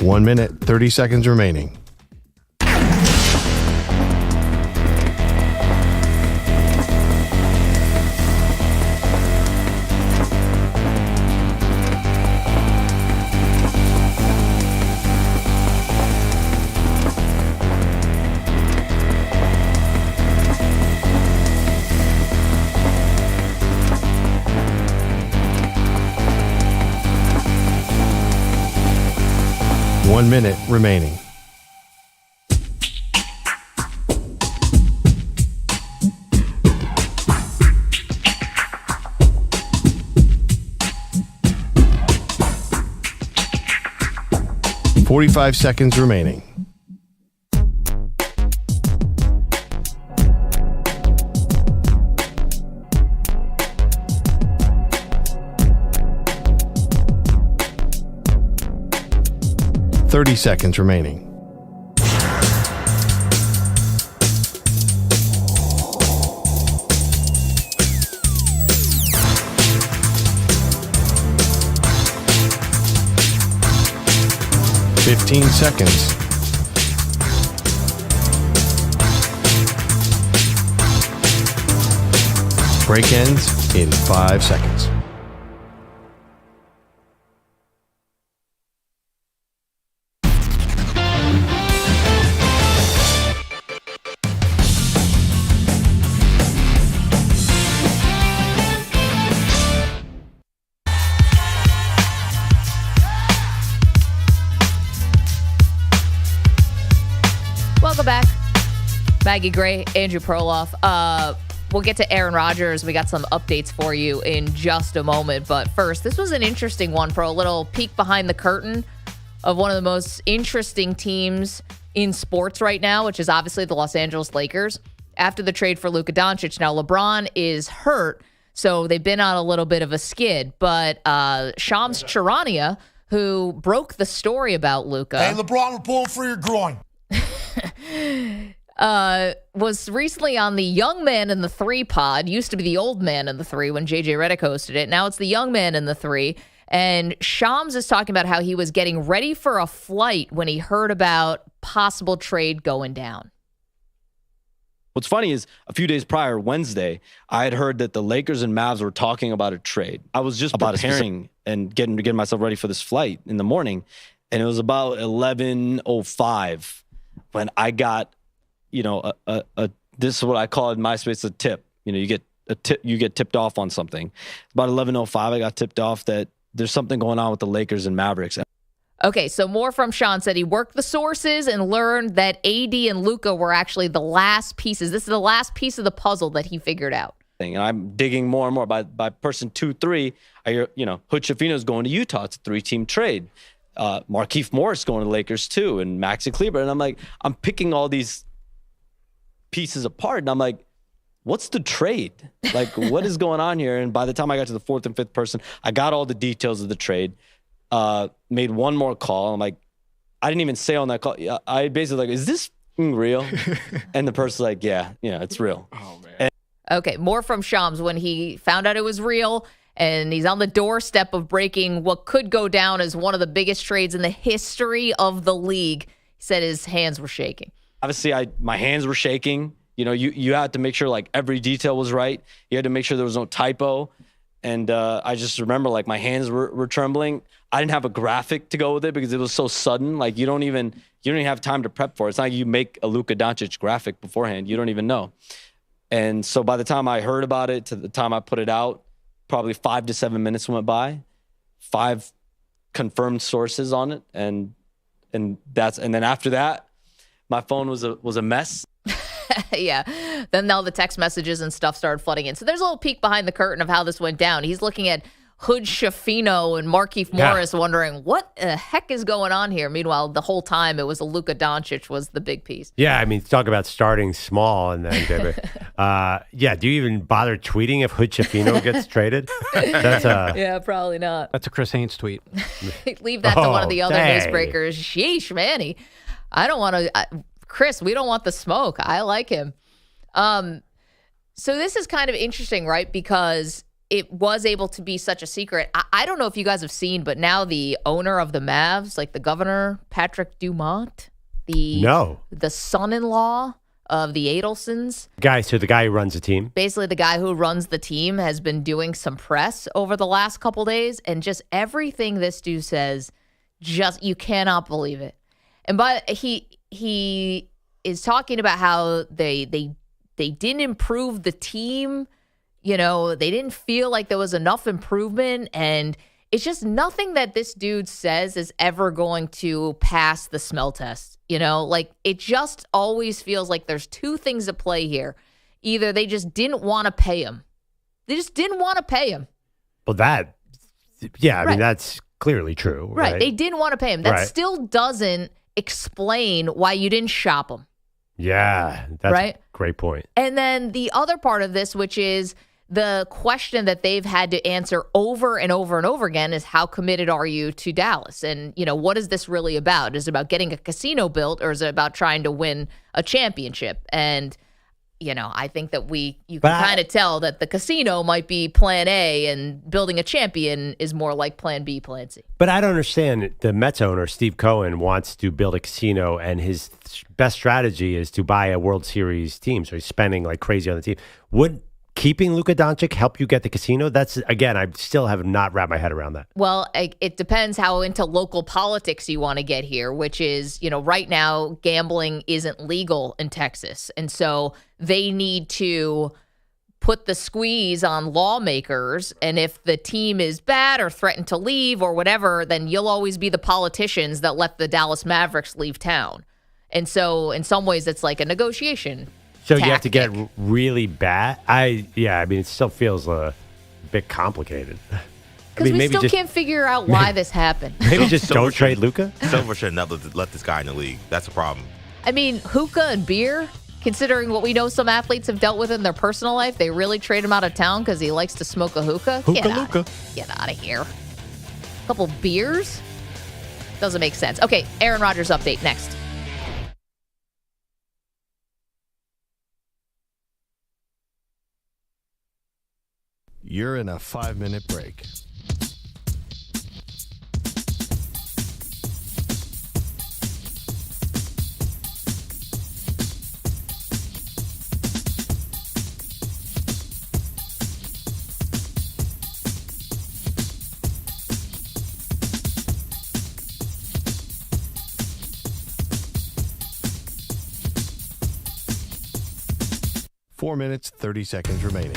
S8: One minute, 30 seconds remaining. One minute remaining. $45 seconds remaining. $30 seconds remaining. $15 seconds. Break ends in 5 seconds.
S2: Welcome back. Maggie Gray, Andrew Perloff. We'll get to Aaron Rodgers. We got some updates for you in just a moment. But first, this was an interesting one for a little peek behind the curtain of one of the most interesting teams in sports right now, which is obviously the Los Angeles Lakers. After the trade for Luka Doncic, now LeBron is hurt, so they've been on a little bit of a skid. But Shams Charania, who broke the story about Luka.
S20: Hey, LeBron, we're pulling for your groin.
S2: Was recently on the Young Man in the Three pod. Used to be the Old Man in the Three when JJ Redick hosted it. Now it's the Young Man in the Three. And Shams is talking about how he was getting ready for a flight when he heard about possible trade going down.
S21: What's funny is a few days prior, Wednesday, I had heard that the Lakers and Mavs were talking about a trade. I was just preparing and getting myself ready for this flight in the morning. And it was about 11:05 when I got, this is what I call in my space a tip. You get tipped off on something. About 11:05, I got tipped off that there's something going on with the Lakers and Mavericks.
S2: Okay, so more from Sean said he worked the sources and learned that AD and Luka were actually the last pieces. This is the last piece of the puzzle that he figured out.
S21: And I'm digging more and more. By person 2-3, I hear, Hood Schifino's going to Utah. It's a 3-team trade. Markieff Morris going to the Lakers too, and Maxi Kleber. And I'm like, I'm picking all these pieces apart, and I'm like, what's the trade? Like, what is going on here? And by the time I got to the fourth and fifth person, I got all the details of the trade. Made one more call. I'm like, I didn't even say on that call. I basically like, is this real? And the person's like, yeah, it's real. Oh man.
S2: Okay, more from Shams when he found out it was real, and he's on the doorstep of breaking what could go down as one of the biggest trades in the history of the league. He said his hands were shaking.
S21: Obviously, my hands were shaking. You had to make sure like every detail was right. You had to make sure there was no typo. And I just remember like my hands were trembling. I didn't have a graphic to go with it because it was so sudden. Like you don't even have time to prep for it. It's not like you make a Luka Doncic graphic beforehand. You don't even know. And so by the time I heard about it to the time I put it out, probably 5 to 7 minutes went by. 5 confirmed sources on it, and then after that, my phone was a mess.
S2: Yeah. Then all the text messages and stuff started flooding in. So there's a little peek behind the curtain of how this went down. He's looking at Hood Schifino and Markieff Morris wondering what the heck is going on here. Meanwhile, the whole time it was a Luka Doncic was the big piece.
S3: Yeah, I mean, talk about starting small and then, do you even bother tweeting if Hood Schifino gets traded?
S2: Yeah, probably not.
S11: That's a Chris Haynes tweet.
S2: Leave that to one of the other newsbreakers. Sheesh, Manny. I don't want to... Chris, we don't want the smoke. I like him. So this is kind of interesting, right? Because it was able to be such a secret. I don't know if you guys have seen, but now the owner of the Mavs, like the governor, Patrick Dumont, the son-in-law of the Adelsons.
S3: The guy who runs the team.
S2: Basically, the guy who runs the team has been doing some press over the last couple days, and just everything this dude says, just you cannot believe it. And he is talking about how they didn't improve the team. They didn't feel like there was enough improvement. And it's just nothing that this dude says is ever going to pass the smell test. It just always feels like there's 2 things at play here. Either they just didn't want to pay him. They just didn't want to pay him.
S3: Well, I mean, that's clearly true.
S2: Right. They didn't want to pay him. That still doesn't explain why you didn't shop him.
S3: Yeah, that's a great point.
S2: And then the other part of this, which is the question that they've had to answer over and over and over again, is how committed are you to Dallas? And, what is this really about? Is it about getting a casino built, or is it about trying to win a championship? And, I think that you can kind of tell that the casino might be plan A and building a champion is more like plan B, plan C.
S3: But I don't understand. The Mets owner, Steve Cohen, wants to build a casino, and his best strategy is to buy a World Series team. So he's spending like crazy on the team. Would keeping Luka Doncic help you get the casino? That's, again, I still have not wrapped my head around that.
S2: Well, it depends how into local politics you want to get here, which is, right now gambling isn't legal in Texas. And so they need to put the squeeze on lawmakers. And if the team is bad or threatened to leave or whatever, then you'll always be the politicians that let the Dallas Mavericks leave town. And so in some ways, it's like a negotiation.
S3: So you have to get really bad. I mean, it still feels a bit complicated.
S2: Because we still can't figure out why this happened.
S3: Maybe just don't trade Luka.
S6: Silver should never let this guy in the league. That's a problem.
S2: I mean, hookah and beer, considering what we know some athletes have dealt with in their personal life, they really trade him out of town because he likes to smoke a hookah. Get out of here. A couple beers? Doesn't make sense. Okay, Aaron Rodgers update next.
S8: You're in a 5-minute break. 4 minutes, 30 seconds remaining.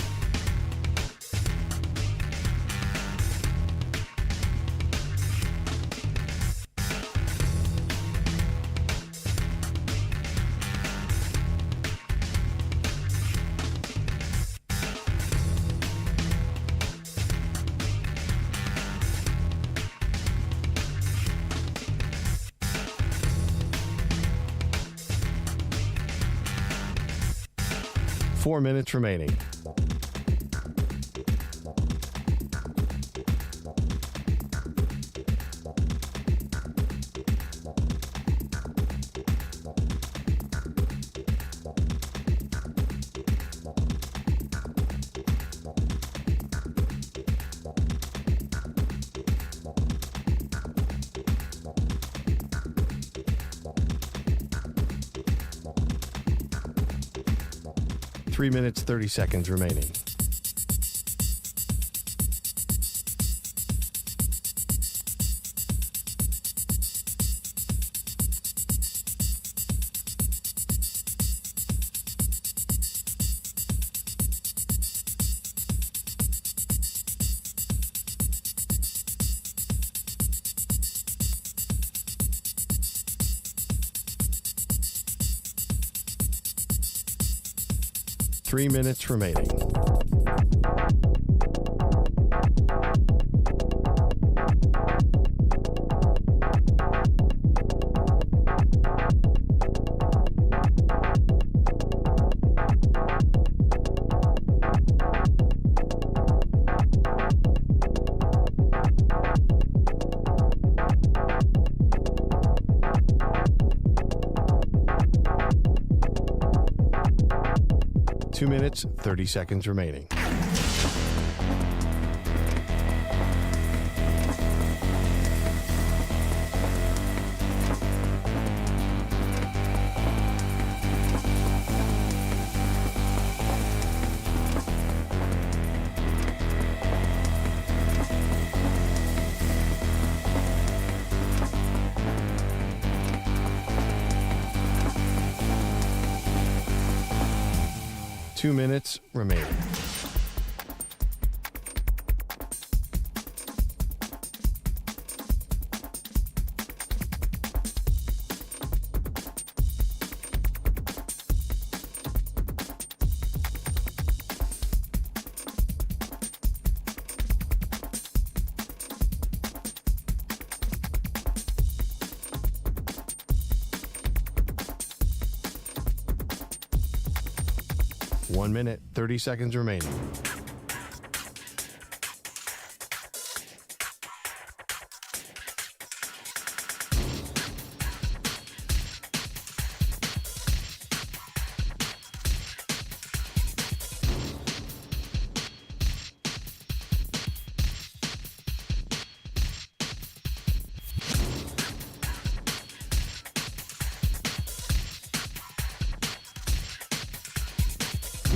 S8: Four minutes remaining. Three minutes, 30 seconds remaining. Three minutes remaining. Two minutes, 30 seconds remaining. Two minutes remaining. One minute, 30 seconds remaining.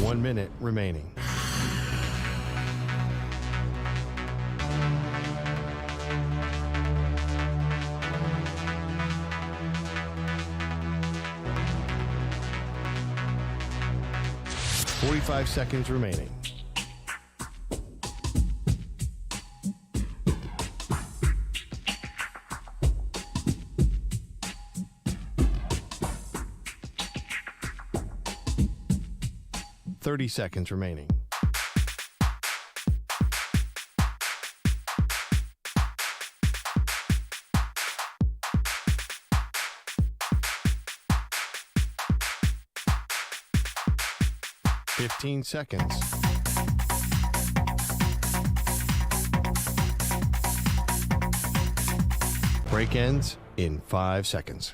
S8: One minute remaining. Forty-five seconds remaining. Thirty seconds remaining. Fifteen seconds. Break ends in 5 seconds.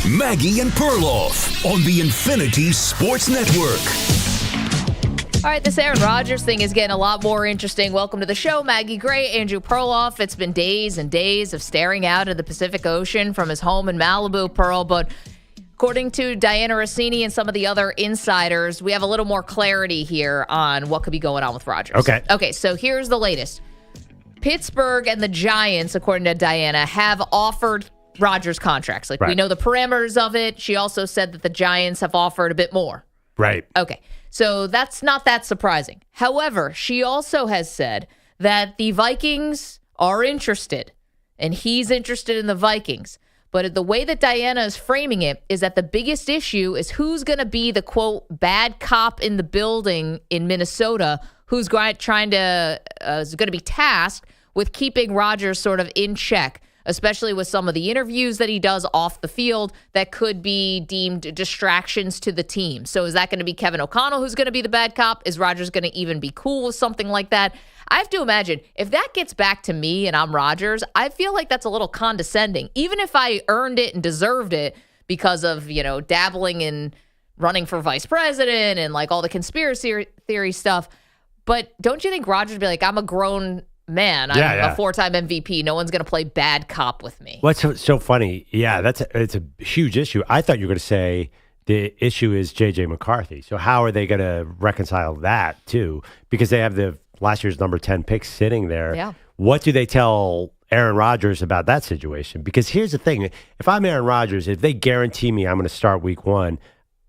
S1: Maggie and Perloff on the Infinity Sports Network.
S2: All right, this Aaron Rodgers thing is getting a lot more interesting. Welcome to the show, Maggie Gray, Andrew Perloff. It's been days and days of staring out at the Pacific Ocean from his home in Malibu, Pearl. But according to Diana Rossini and some of the other insiders, we have a little more clarity here on what could be going on with Rodgers. Okay, so here's the latest. Pittsburgh and the Giants, according to Diana, have offered Rodgers contracts. Like, we know the parameters of it. She also said that the Giants have offered a bit more.
S3: Right.
S2: Okay. So that's not that surprising. However, she also has said that the Vikings are interested, and he's interested in the Vikings. But the way that Diana is framing it is that the biggest issue is who's going to be the, quote, bad cop in the building in Minnesota, who's is going to be tasked with keeping Rodgers sort of in check, especially with some of the interviews that he does off the field that could be deemed distractions to the team. So is that going to be Kevin O'Connell who's going to be the bad cop? Is Rodgers going to even be cool with something like that? I have to imagine if that gets back to me and I'm Rodgers, I feel like that's a little condescending, even if I earned it and deserved it because of, dabbling in running for vice president and like all the conspiracy theory stuff. But don't you think Rodgers would be like, I'm a grown man, I'm a four-time MVP. No one's going to play bad cop with me.
S3: What's so funny? Yeah, it's a huge issue. I thought you were going to say the issue is J.J. McCarthy. So how are they going to reconcile that, too? Because they have the last year's number 10 pick sitting there.
S2: Yeah.
S3: What do they tell Aaron Rodgers about that situation? Because here's the thing. If I'm Aaron Rodgers, if they guarantee me I'm going to start week 1,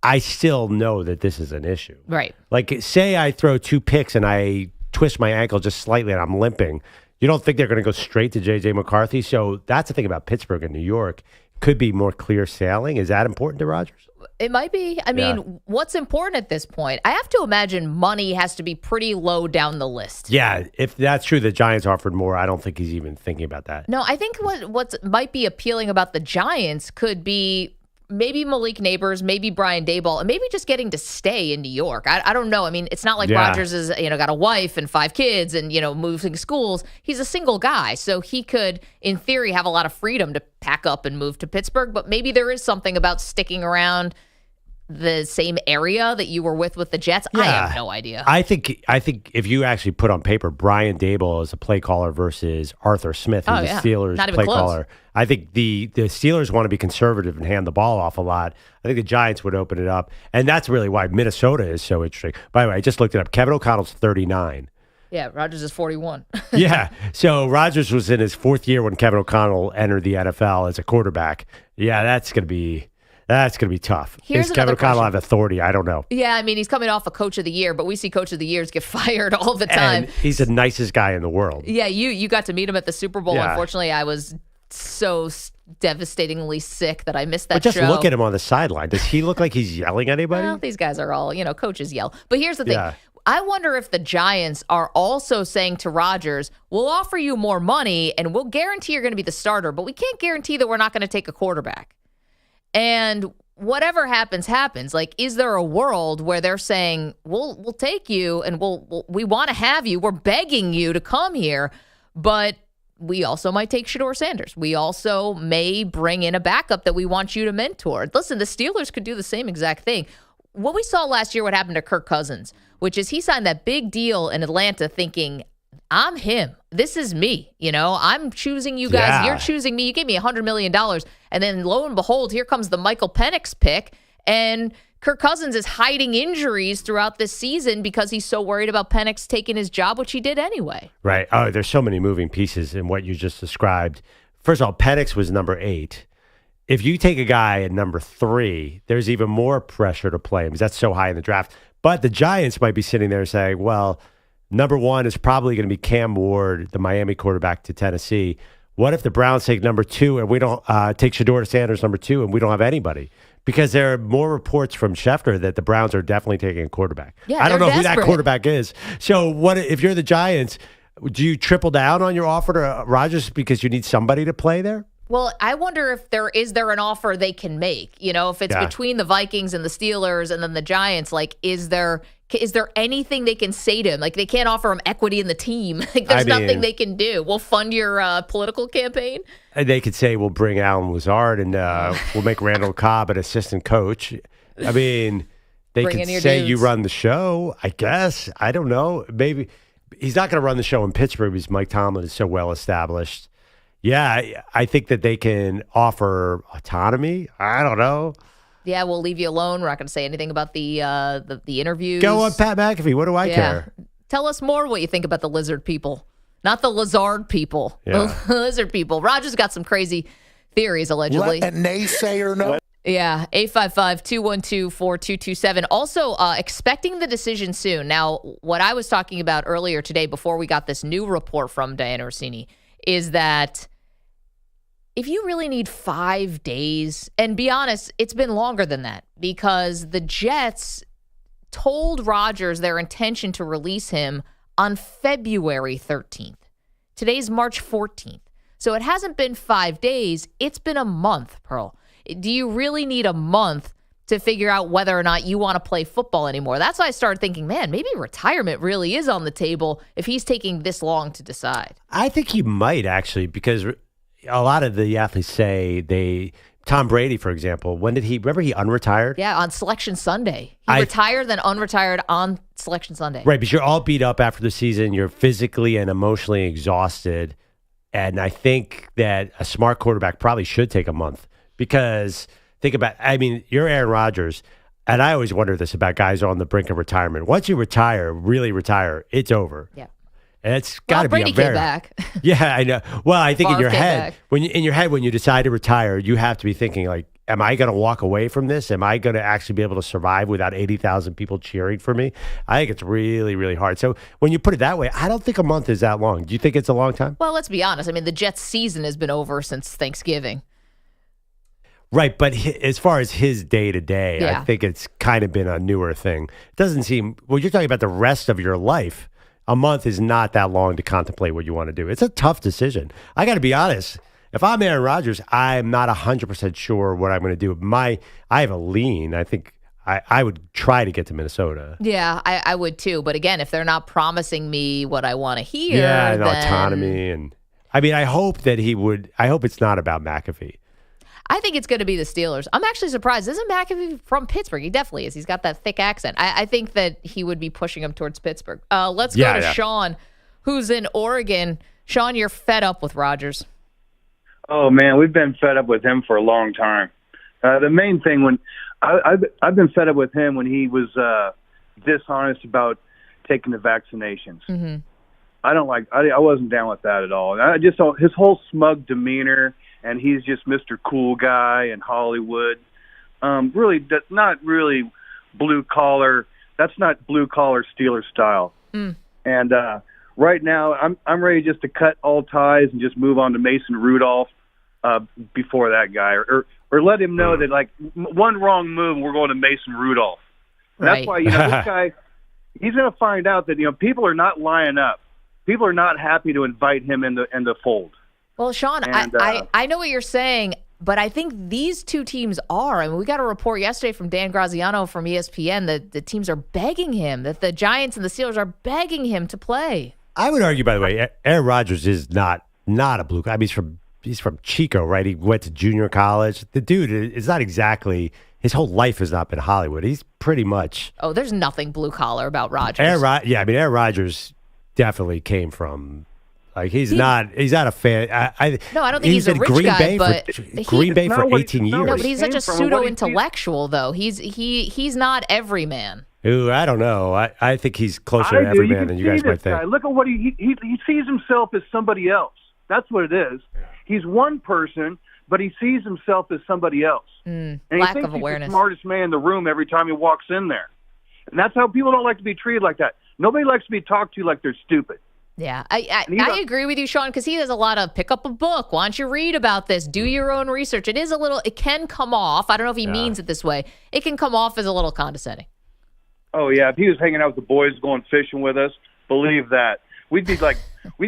S3: I still know that this is an issue.
S2: Right.
S3: Like, say I throw 2 picks and I twist my ankle just slightly and I'm limping. You don't think they're going to go straight to J.J. McCarthy? So that's the thing about Pittsburgh and New York. Could be more clear sailing. Is that important to Rodgers?
S2: It might be. I mean, what's important at this point? I have to imagine money has to be pretty low down the list.
S3: Yeah, if that's true, the Giants offered more. I don't think he's even thinking about that.
S2: No, I think what might be appealing about the Giants could be maybe Malik Neighbors, maybe Brian Daboll, and maybe just getting to stay in New York. I don't know. I mean, it's not like Rodgers is, got a wife and 5 kids and, moving schools. He's a single guy. So he could, in theory, have a lot of freedom to pack up and move to Pittsburgh. But maybe there is something about sticking around the same area that you were with the Jets. Yeah. I have no idea.
S3: I think if you actually put on paper Brian Daboll as a play caller versus Arthur Smith, who's the Steelers play caller, I think the Steelers want to be conservative and hand the ball off a lot. I think the Giants would open it up, and that's really why Minnesota is so interesting. By the way, I just looked it up. Kevin O'Connell's 39.
S2: Yeah, Rodgers is 41.
S3: Yeah, so Rodgers was in his 4th year when Kevin O'Connell entered the NFL as a quarterback. Yeah, that's going to be tough. Does Kevin O'Connell have authority? I don't know.
S2: Yeah, I mean, he's coming off a Coach of the Year, but we see Coach of the Years get fired all the time.
S3: And he's the nicest guy in the world.
S2: Yeah, you got to meet him at the Super Bowl. Yeah. Unfortunately, I was so devastatingly sick that I missed that
S3: but just
S2: show.
S3: Look at him on the sideline. Does he look like he's yelling at anybody?
S2: Well, these guys are all, coaches yell. But here's the thing. Yeah. I wonder if the Giants are also saying to Rodgers, we'll offer you more money and we'll guarantee you're going to be the starter, but we can't guarantee that we're not going to take a quarterback. And whatever happens. Like, is there a world where they're saying, we'll take you and we want to have you. We're begging you to come here, but we also might take Shedeur Sanders. We also may bring in a backup that we want you to mentor. Listen, the Steelers could do the same exact thing. What we saw last year, what happened to Kirk Cousins, which is he signed that big deal in Atlanta thinking, I'm him. This is me. I'm choosing you guys. Yeah. You're choosing me. You gave me $100 million. And then lo and behold, here comes the Michael Penix pick. And Kirk Cousins is hiding injuries throughout this season because he's so worried about Penix taking his job, which he did anyway.
S3: Right. Oh, there's so many moving pieces in what you just described. First of all, Penix was number 8. If you take a guy at number 3, there's even more pressure to play him because that's so high in the draft. But the Giants might be sitting there saying, well, number 1 is probably going to be Cam Ward, the Miami quarterback to Tennessee. What if the Browns take number 2 and we don't take Shedeur Sanders number 2 and we don't have anybody? Because there are more reports from Schefter that the Browns are definitely taking a quarterback.
S2: Yeah,
S3: I don't know
S2: desperate.
S3: who that quarterback is. So what if you're the Giants? Do you triple down on your offer to Rodgers because you need somebody to play there?
S2: Well, I wonder if there is an offer they can make. If it's between the Vikings and the Steelers and then the Giants, like, is there anything they can say to him? Like, they can't offer him equity in the team. Like, there's nothing they can do. We'll fund your political campaign.
S3: They could say we'll bring Alan Lazard and we'll make Randall Cobb an assistant coach. I mean, they
S2: Bring
S3: could
S2: in your
S3: say
S2: dudes.
S3: you run the show, I guess. I don't know. Maybe he's not going to run the show in Pittsburgh because Mike Tomlin is so well established. Yeah, I think that they can offer autonomy. I don't know.
S2: Yeah, we'll leave you alone. We're not going to say anything about the interviews.
S3: Go on Pat McAfee. What do I care?
S2: Tell us more what you think about the lizard people. Not the lizard people.
S3: Yeah.
S2: The lizard people. Rodgers got some crazy theories, allegedly.
S20: Let a naysayer know.
S2: Yeah, 855-212-4227. Also, expecting the decision soon. Now, what I was talking about earlier today before we got this new report from Diana Rossini is that if you really need 5 days, and be honest, it's been longer than that because the Jets told Rodgers their intention to release him on February 13th. Today's March 14th. So it hasn't been 5 days. It's been a month, Pearl. Do you really need a month to figure out whether or not you want to play football anymore? That's why I started thinking, man, maybe retirement really is on the table if he's taking this long to decide.
S3: I think he might actually, because a lot of the athletes say Tom Brady, for example, remember he unretired?
S2: Yeah, on Selection Sunday. He retired, then unretired on Selection Sunday.
S3: Right, but you're all beat up after the season. You're physically and emotionally exhausted. And I think that a smart quarterback probably should take a month because you're Aaron Rodgers. And I always wonder this about guys on the brink of retirement. Once you really retire, it's over.
S2: Yeah.
S3: And it's got to be
S2: Brady came back.
S3: Yeah, I know. Well, I think in your head,
S2: back.
S3: when you decide to retire, you have to be thinking like, am I going to walk away from this? Am I going to actually be able to survive without 80,000 people cheering for me? I think it's really, really hard. So when you put it that way, I don't think a month is that long. Do you think it's a long time?
S2: Well, let's be honest. I mean, the Jets season has been over since Thanksgiving.
S3: Right, but as far as his day-to-day,
S2: Yeah.
S3: I think it's kind of been a newer thing. It doesn't seem, well, you're talking about the rest of your life. A month is not that long to contemplate what you want to do. It's a tough decision. I got to be honest. If I'm Aaron Rodgers, I'm not 100% sure what I'm going to do. I have a lean. I think I would try to get to Minnesota.
S2: Yeah, I would too. But again, if they're not promising me what I want to hear,
S3: Yeah, and
S2: then
S3: autonomy. And I hope that he would. I hope it's not about McAfee.
S2: I think it's going to be the Steelers. I'm actually surprised. Isn't McAfee from Pittsburgh? He definitely is. He's got that thick accent. I think that he would be pushing him towards Pittsburgh. Let's go to Sean, who's in Oregon. Sean, you're fed up with Rodgers.
S4: Oh, man, we've been fed up with him for a long time. The main thing I've been fed up with him when he was dishonest about taking the vaccinations.
S2: Mm-hmm.
S4: I wasn't down with that at all. I just saw his whole smug demeanor, and he's just Mr. Cool Guy in Hollywood. Really, that's not really blue collar. That's not blue collar Steeler style. And right now, I'm ready just to cut all ties and just move on to Mason Rudolph before that guy, or let him know that like one wrong move, we're going to Mason Rudolph. And that's why this guy, he's going to find out that people are not lining up. People are not happy to invite him in the fold.
S2: Well, Sean,
S4: And,
S2: I know what you're saying, but I think these two teams are. I mean, we got a report yesterday from Dan Graziano from ESPN that the teams are begging him, that the Giants and the Steelers are begging him to play.
S3: I would argue, by the way, Aaron Rodgers is not a blue guy. I mean, he's from Chico, right? He went to junior college. The dude is not exactly. His whole life has not been Hollywood. He's pretty much.
S2: Oh, there's nothing blue collar about Rodgers.
S3: Aaron Rodgers definitely came from. Like he's not a fan.
S2: No, I don't think he's a rich guy, but
S3: Green Bay for 18 years.
S2: No, but he's such a pseudo-intellectual, though. He's not every man.
S3: Ooh, I don't know. I think he's closer to every man than you guys might think.
S4: Look at what he sees himself as somebody else. That's what it is. He's one person, but he sees himself as somebody else. And
S2: lack
S4: he thinks
S2: of awareness.
S4: He's the smartest man in the room every time he walks in there. And that's how people don't like to be treated like that. Nobody likes to be talked to like they're stupid.
S2: Yeah, I agree with you, Sean, because he does a lot of pick up a book. Why don't you read about this? Do your own research. It can come off. I don't know if he means it this way. It can come off as a little condescending.
S4: Oh, yeah. If he was hanging out with the boys going fishing with us, believe that. We'd be like,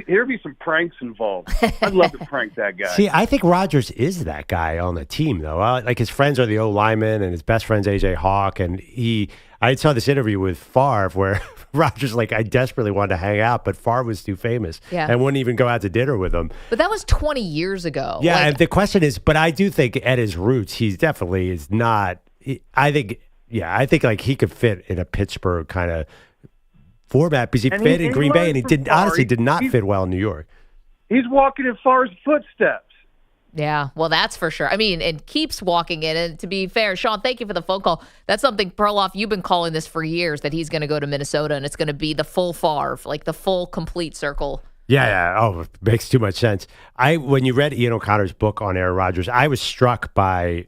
S4: there'd be some pranks involved. I'd love to prank that guy.
S3: See, I think Rodgers is that guy on the team, though. Like his friends are the O-linemen, and his best friend's A.J. Hawk. And I saw this interview with Favre where Rodgers, I desperately wanted to hang out, but Favre was too famous and wouldn't even go out to dinner with him.
S2: But that was 20 years ago.
S3: Yeah, and the question is, but I do think at his roots, he definitely is not. I think yeah, I think like he could fit in a Pittsburgh kind of format because he
S4: And
S3: fit
S4: he
S3: in Green Bay, and he
S4: learned from
S3: honestly
S4: Favre.
S3: did not fit well in New York.
S4: He's walking in Favre's footsteps.
S2: Yeah, well, that's for sure. I mean, and keeps walking in. And to be fair, Sean, thank you for the phone call. That's something, Perloff, you've been calling this for years, that he's going to go to Minnesota, and it's going to be the full Favre, like the full complete circle.
S3: Yeah. Oh, it makes too much sense. When you read Ian O'Connor's book on Aaron Rodgers, I was struck by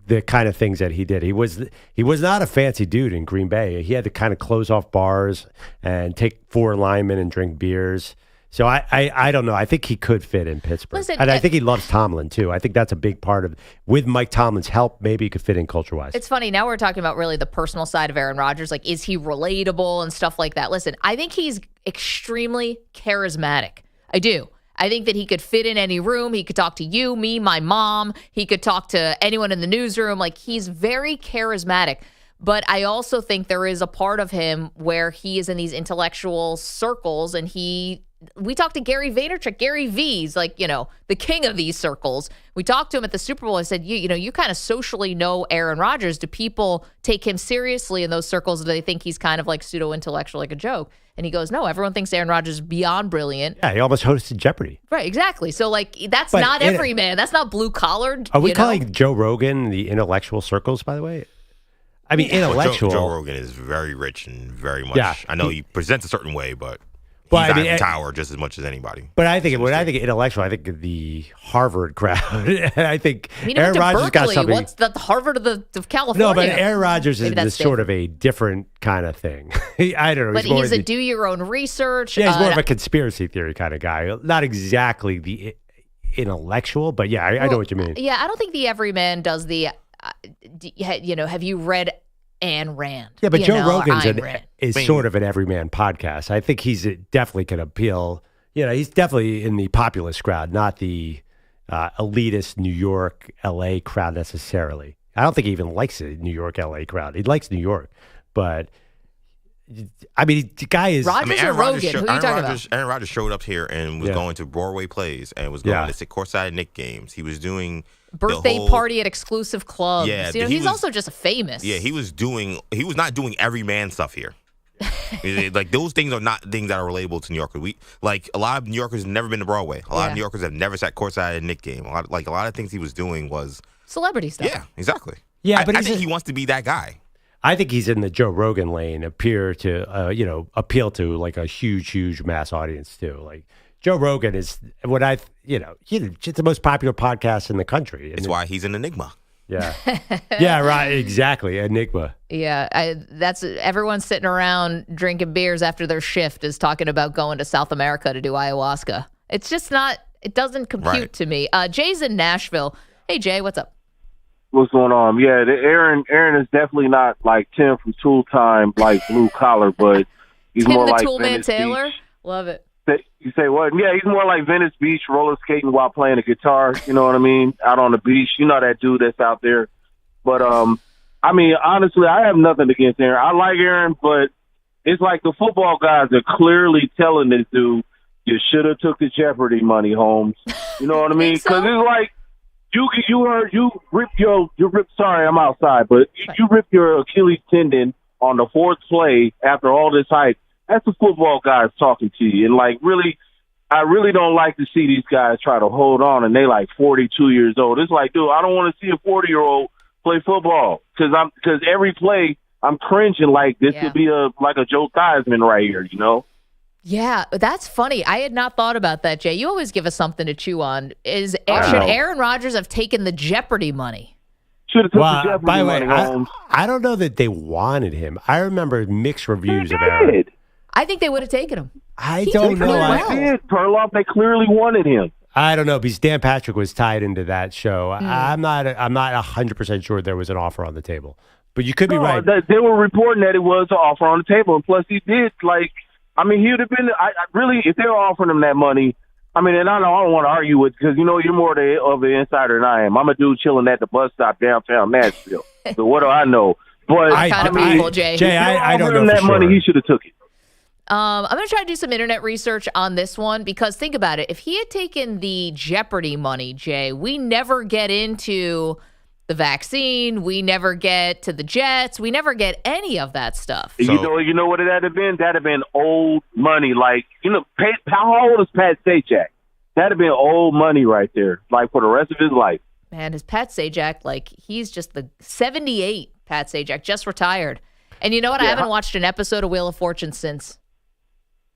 S3: the kind of things that he did. He was not a fancy dude in Green Bay. He had to kind of close off bars and take 4 linemen and drink beers. So I don't know. I think he could fit in Pittsburgh.
S2: Listen,
S3: and I think he loves Tomlin, too. I think that's a big part of with Mike Tomlin's help, maybe he could fit in culture-wise.
S2: It's funny. Now we're talking about really the personal side of Aaron Rodgers. Like, is he relatable and stuff like that? Listen, I think he's extremely charismatic. I do. I think that he could fit in any room. He could talk to you, me, my mom. He could talk to anyone in the newsroom. Like, he's very charismatic. But I also think there is a part of him where he is in these intellectual circles, and we talked to Gary Vaynerchuk. Gary V's like, the king of these circles. We talked to him at the Super Bowl. I said, you kind of socially know Aaron Rodgers. Do people take him seriously in those circles? Or do they think he's kind of like pseudo-intellectual, like a joke? And he goes, no, everyone thinks Aaron Rodgers is beyond brilliant.
S3: Yeah, he almost hosted Jeopardy.
S2: Right, exactly. So, like, that's
S3: But
S2: not every man. That's not blue-collared.
S3: Are we calling Joe Rogan the intellectual circles, by the way? I mean, intellectual.
S6: Joe Rogan is very rich and very much.
S3: Yeah.
S6: I know he presents a certain way, but he's
S3: Well, I mean,
S6: Eiffel Tower just as much as anybody.
S3: But I think when I think intellectual, I think of the Harvard crowd. I think Aaron Rodgers got something.
S2: What's the Harvard of California?
S3: No, but Aaron Rodgers
S2: Maybe
S3: is
S2: that's
S3: sort of a different kind of thing. I don't know.
S2: But he's a do-your-own-research.
S3: Yeah, he's more of a conspiracy theory kind of guy. Not exactly the intellectual, but yeah, I know what you mean.
S2: Yeah, I don't think the everyman does the, have you read Ayn Rand?
S3: Yeah, but Joe Rogan's
S2: Rand.
S3: is sort of an everyman podcast. I think he's definitely can appeal. He's definitely in the populist crowd, not the elitist New York, LA crowd necessarily. I don't think he even likes the New York, LA crowd. He likes New York, but I mean, the guy is.
S2: Rodgers or Rogan? Who are you talking about?
S6: Aaron Rodgers showed up here and was going to Broadway plays and was going to sit courtside at Knicks games. He was doing
S2: birthday party at exclusive clubs.
S6: Yeah,
S2: he's also just famous.
S6: Yeah, he was not doing every man stuff here. Like those things are not things that are relatable to New Yorkers. A lot of New Yorkers have never been to Broadway. A lot of New Yorkers have never sat courtside at a Knicks game. A lot of things he was doing was
S2: celebrity stuff.
S6: Yeah, exactly.
S3: Yeah, but
S6: I think he wants to be that guy.
S3: I think he's in the Joe Rogan lane, appeal to like a huge mass audience too. Like Joe Rogan is what it's the most popular podcast in the country.
S6: It's why he's an enigma.
S3: Yeah. Yeah, right. Exactly. Enigma.
S2: Yeah. That's everyone sitting around drinking beers after their shift is talking about going to South America to do ayahuasca. It's just not, it doesn't compute to me. Jay's in Nashville. Hey, Jay, what's up?
S5: What's going on? Yeah, Aaron is definitely not like Tim from Tool Time, like blue collar, but he's
S2: Tim
S5: more
S2: the
S5: like
S2: Tool Man
S5: Venice
S2: Taylor.
S5: Beach.
S2: Love it.
S5: You say what? Yeah, he's more like Venice Beach, roller skating while playing the guitar. You know what I mean? Out on the beach. You know that dude that's out there. But I mean, honestly, I have nothing against Aaron. I like Aaron, but it's like the football guys are clearly telling this dude, you should have took the Jeopardy money, Holmes. You know what I mean? Because it's like. Sorry, I'm outside, but you rip your Achilles tendon on the 4th play after all this hype. That's the football guys talking to you. And I really don't like to see these guys try to hold on and they like 42 years old. It's like, dude, I don't want to see a 40-year-old play football because every play I'm cringing like this could be a Joe Theismann right here, you know?
S2: Yeah, that's funny. I had not thought about that, Jay. You always give us something to chew on. Should Aaron Rodgers have taken the Jeopardy money?
S5: Should have took the Jeopardy
S3: by the way,
S5: money,
S3: I don't know that they wanted him. I remember mixed reviews of Aaron.
S2: I think they would have taken him.
S3: I don't know.
S5: Perloff, they clearly wanted him.
S3: I don't know because Dan Patrick was tied into that show. I'm not 100% sure there was an offer on the table, but you could be right.
S5: They were reporting that it was an offer on the table, and plus he did he would have been. Really, if they were offering him that money, I mean, and I don't want to argue with because you're more of an insider than I am. I'm a dude chilling at the bus stop downtown Nashville. So what do I know? But
S2: I don't
S5: know that money. He should have took it.
S2: I'm going to try to do some internet research on this one because think about it. If he had taken the Jeopardy money, Jay, we never get into the vaccine. We never get to the Jets. We never get any of that stuff.
S5: You know what that'd have been? That'd have been old money. Like, how old is Pat Sajak? That'd have been old money right there, like for the rest of his life.
S2: Man, is Pat Sajak, like, he's just the 78 Pat Sajak, just retired. And you know what? I haven't watched an episode of Wheel of Fortune since.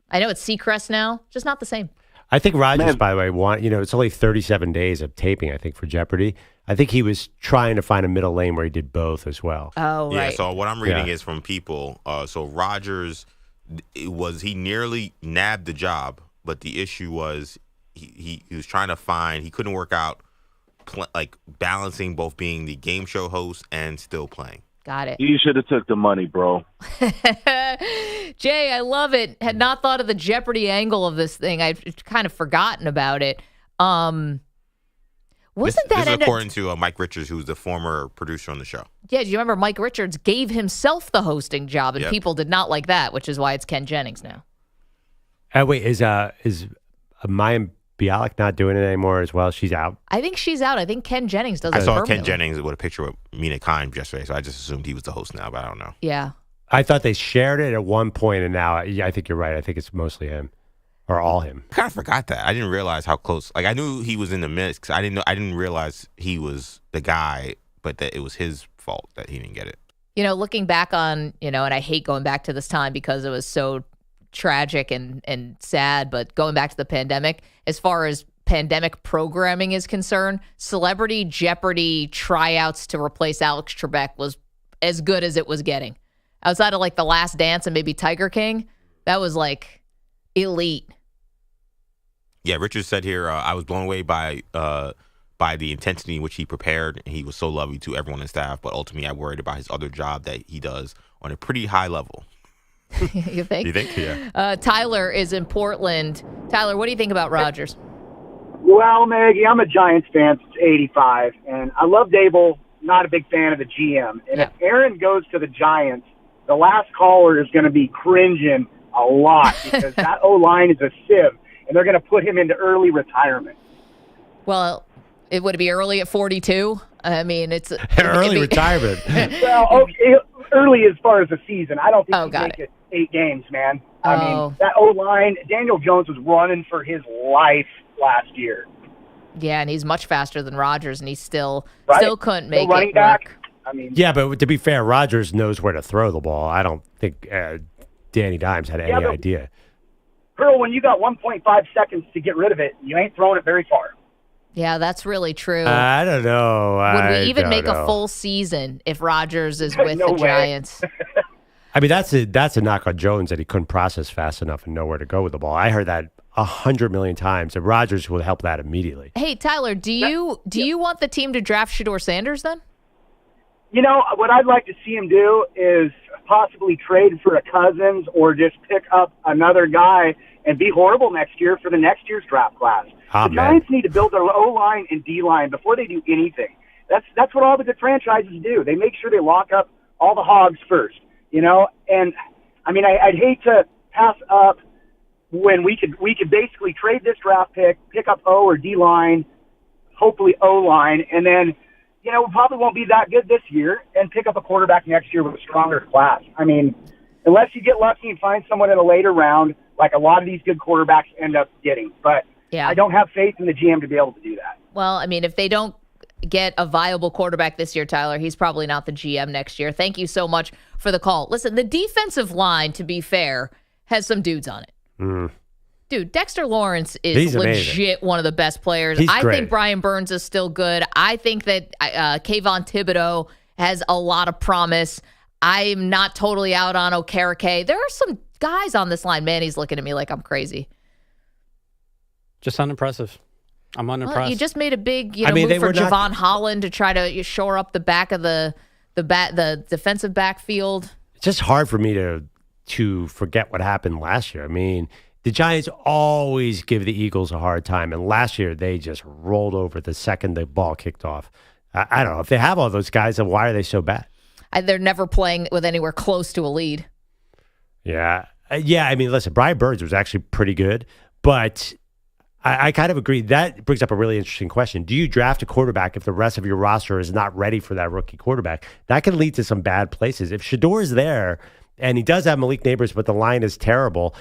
S2: I know it's Seacrest now, just not the same.
S3: I think Rodgers, by the way, it's only 37 days of taping, I think, for Jeopardy. I think he was trying to find a middle lane where he did both as well.
S2: Oh, right.
S6: Yeah, so what I'm reading is from people. So Rodgers, he nearly nabbed the job, but the issue was he was trying to find, he couldn't work out like balancing both being the game show host and still playing.
S2: Got it.
S5: You should have took the money, bro.
S2: Jay, I love it. Had not thought of the Jeopardy angle of this thing. I've kind of forgotten about it.
S6: This is according to Mike Richards, who's the former producer on the show.
S2: Yeah, do you remember Mike Richards gave himself the hosting job, and people did not like that, which is why it's Ken Jennings now.
S3: Wait, is Maye Bialik not doing it anymore as well? She's out.
S2: I think she's out. I think Ken Jennings does it.
S6: I saw
S2: permanently.
S6: Ken Jennings with a picture with Mina Kimes yesterday, so I just assumed he was the host now, but I don't know.
S2: Yeah.
S3: I thought they shared it at one point, and now I think you're right. I think it's mostly him, or all him.
S6: I kind of forgot that. I didn't realize how close. Like, I knew he was in the mix. I didn't realize he was the guy, but that it was his fault that he didn't get it.
S2: Looking back on, and I hate going back to this time because it was so tragic and sad, but going back to the pandemic, as far as pandemic programming is concerned, Celebrity Jeopardy tryouts to replace Alex Trebek was as good as it was getting. Outside of like The Last Dance and maybe Tiger King, that was like elite.
S6: Yeah, Richard said here, I was blown away by the intensity in which he prepared. He was so lovely to everyone in staff, but ultimately I worried about his other job that he does on a pretty high level.
S2: You think?
S6: You think? Yeah.
S2: Tyler is in Portland. Tyler, what do you think about Rodgers?
S10: Well, Maggie, I'm a Giants fan since '85, and I love Dable. Not a big fan of the GM. And if Aaron goes to the Giants, the last caller is going to be cringing a lot because that O-line is a sieve, and they're going to put him into early retirement.
S2: Well, it would be early at 42. I mean, it's
S3: early retirement.
S10: Well, okay, early as far as the season. I don't think he can make it 8 games, man. I mean, that O-line, Daniel Jones was running for his life last year.
S2: Yeah, and he's much faster than Rodgers, and he still couldn't make
S10: running
S2: it
S10: back.
S2: work.
S10: I mean,
S3: Yeah, but to be fair, Rodgers knows where to throw the ball. I don't think Danny Dimes had any idea.
S10: Pearl, when you got 1.5 seconds to get rid of it, you ain't throwing it very far.
S2: Yeah, that's really true.
S3: I don't know.
S2: Would we even make
S3: a
S2: a full season if Rodgers is with
S10: No
S2: the
S10: way.
S2: Giants?
S3: I mean, that's a knock on Jones that he couldn't process fast enough and know where to go with the ball. I heard that 100 million times, and Rodgers will help that immediately.
S2: Hey, Tyler, do you want the team to draft Shedeur Sanders then?
S10: What I'd like to see him do is possibly trade for a Cousins or just pick up another guy and be horrible next year for the next year's draft class. The Giants need to build their O-line and D-line before they do anything. That's what all the good franchises do. They make sure they lock up all the hogs first, And, I mean, I'd hate to pass up when we could basically trade this draft pick up O or D-line, hopefully O-line, and then, we probably won't be that good this year and pick up a quarterback next year with a stronger class. I mean, unless you get lucky and find someone in a later round, like a lot of these good quarterbacks end up getting. But I don't have faith in the GM to be able to do that.
S2: Well, I mean, if they don't get a viable quarterback this year, Tyler, he's probably not the GM next year. Thank you so much for the call. Listen, the defensive line, to be fair, has some dudes on it. Dude, Dexter Lawrence is legit one of the best players. I think Brian Burns is still good. I think that Kayvon Thibodeau has a lot of promise. I'm not totally out on Okereke. There are some guys on this line. Man, he's looking at me like I'm crazy.
S11: Just unimpressive. I'm unimpressed.
S2: Well, you just made a big move for Javon Holland to try to shore up the back of the defensive backfield.
S3: It's just hard for me to forget what happened last year. I mean, the Giants always give the Eagles a hard time, and last year they just rolled over the second the ball kicked off. I don't know. If they have all those guys, then why are they so bad?
S2: They're never playing with anywhere close to a lead.
S3: Yeah. I mean, listen, Brian Burns was actually pretty good, but I kind of agree. That brings up a really interesting question. Do you draft a quarterback if the rest of your roster is not ready for that rookie quarterback? That can lead to some bad places. If Shador is there and he does have Malik Neighbors, but the line is terrible,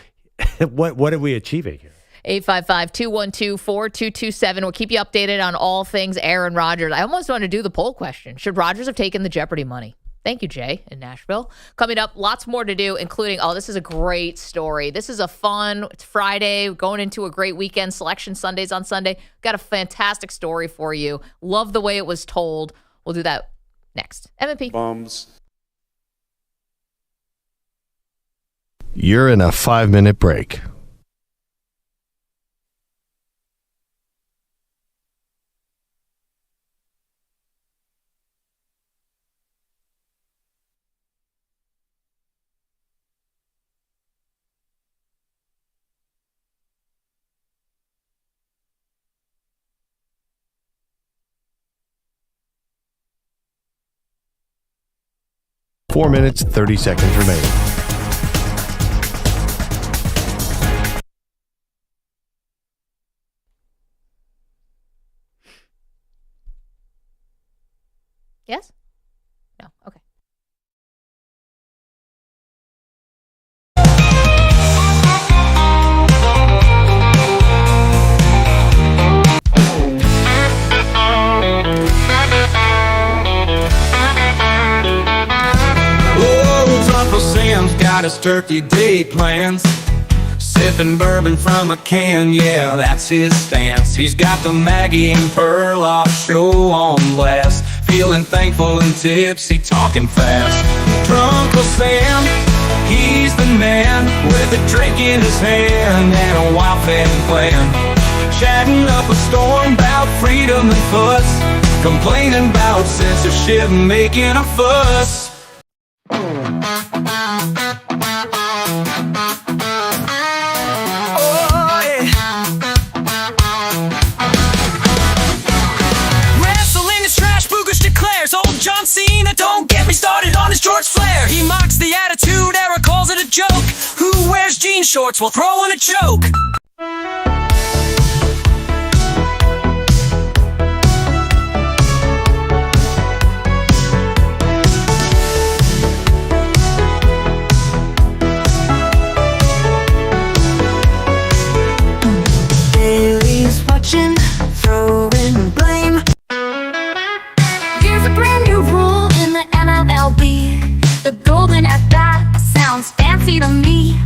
S3: what are we achieving here?
S2: 855-212-4227. We'll keep you updated on all things Aaron Rodgers. I almost want to do the poll question. Should Rodgers have taken the Jeopardy money? Thank you, Jay, in Nashville. Coming up, lots more to do, including, this is a great story. This is it's Friday, going into a great weekend. Selection Sundays on Sunday. Got a fantastic story for you. Love the way it was told. We'll do that next. M&P.
S9: Bums.
S8: You're in a 5-minute break. Four minutes, 30 seconds remaining.
S2: Yes? No. Okay.
S22: Got his turkey day plans, sipping bourbon from a can, yeah, that's his stance. He's got the Maggie and Perloff show on blast, feeling thankful and tipsy, talking fast. Drunk Uncle Sam, he's the man with a drink in his hand and a wild family plan. Chatting up a storm about freedom and fuss, complaining about censorship and making a fuss.
S23: John Cena, don't get me started on his George Flair. He mocks the attitude era, calls it a joke. Who wears jean shorts while throwing a choke?
S24: Bailey's watching, throwing blame. Here's a brand new rule in the MLB. The golden at bat sounds fancy to me.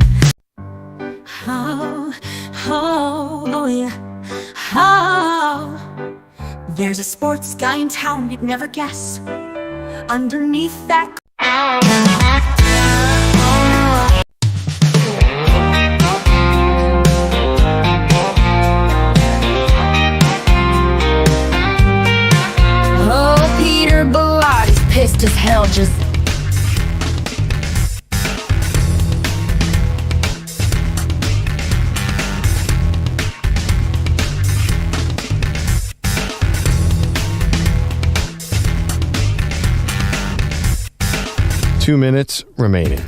S24: Oh, yeah. Oh, there's a sports guy in town you'd never guess. Underneath that. Oh, Peter Bellotti's pissed as hell just.
S8: Two minutes remaining.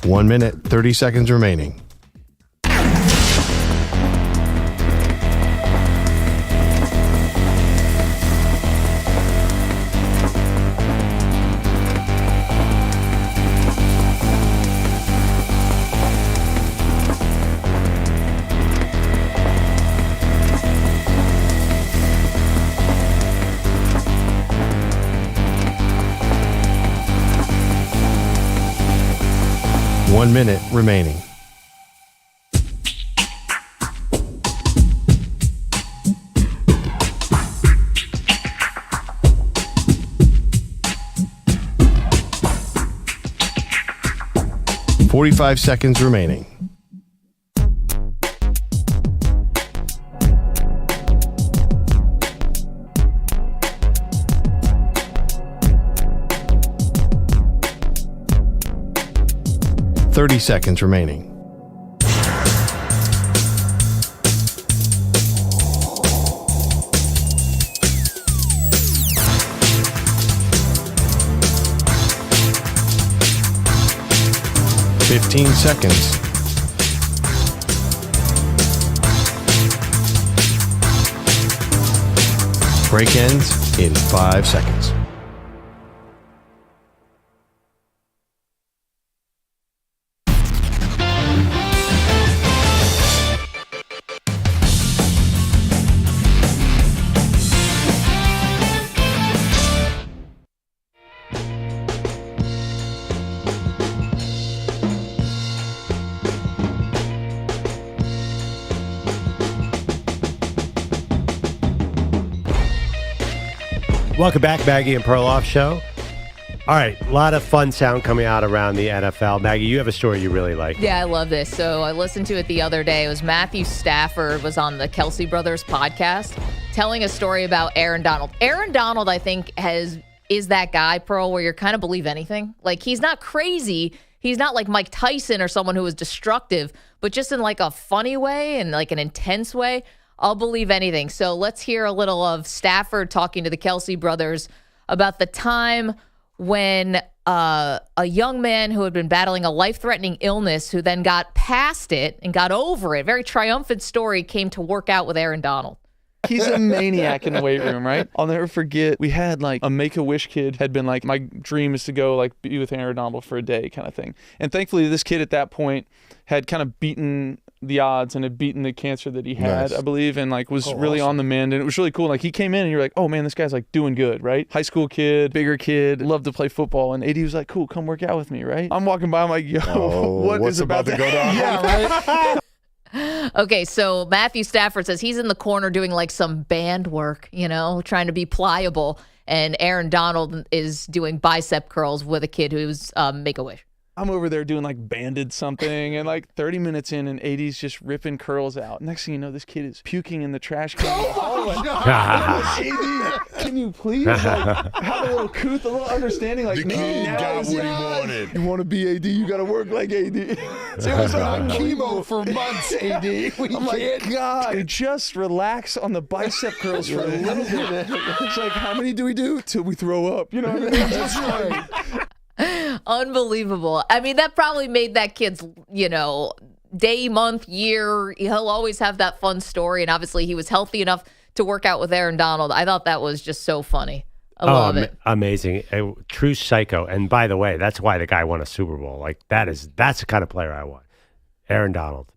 S8: 1 minute, 30 seconds remaining. One minute remaining. .45 seconds remaining. 30 seconds remaining. $15 seconds. Break ends in 5 seconds.
S3: Welcome back, Maggie and Perloff Show. All right, a lot of fun sound coming out around the NFL. Maggie, you have a story you really like.
S2: Yeah, I love this. So I listened to it the other day. It was Matthew Stafford was on the Kelsey Brothers podcast telling a story about Aaron Donald. Aaron Donald, I think, is that guy, Pearl, where you kind of believe anything. Like, he's not crazy. He's not like Mike Tyson or someone who is destructive, but just in like a funny way and like an intense way. I'll believe anything. So let's hear a little of Stafford talking to the Kelsey brothers about the time when a young man who had been battling a life-threatening illness, who then got past it and got over it, very triumphant story, came to work out with Aaron Donald.
S9: He's a maniac in the weight room, right? I'll never forget, we had like a Make-A-Wish kid had been like, my dream is to go like be with Aaron Donald for a day kind of thing. And thankfully this kid at that point had kind of beaten the odds and had beaten the cancer that he had, I believe, and like was really on the mend. And it was really cool. Like he came in and you're like, oh man, this guy's like doing good, right? High school kid, bigger kid, loved to play football. And AD was like, cool, come work out with me, right? I'm walking by, I'm like, yo, what's about to go down? Yeah, right?
S2: Okay, so Matthew Stafford says he's in the corner doing like some band work, trying to be pliable. And Aaron Donald is doing bicep curls with a kid who's Make-A-Wish.
S9: I'm over there doing like banded something, and like 30 minutes in, and AD's just ripping curls out. Next thing you know, this kid is puking in the trash can. Oh my God. AD, can you please have a little couth, a little understanding? Like,
S12: the kid got what he wanted.
S9: You want to be AD, you got to work like AD.
S12: It was on chemo for months, AD.
S9: I'm like, God, just relax on the bicep curls for a little bit. It's like, how many do we do till we throw up? You know what I mean? That's right.
S2: Unbelievable. I mean, that probably made that kid's, day, month, year. He'll always have that fun story. And obviously he was healthy enough to work out with Aaron Donald. I thought that was just so funny. I love it. Amazing.
S3: A true psycho. And by the way, that's why the guy won a Super Bowl. Like that's the kind of player I want. Aaron Donald.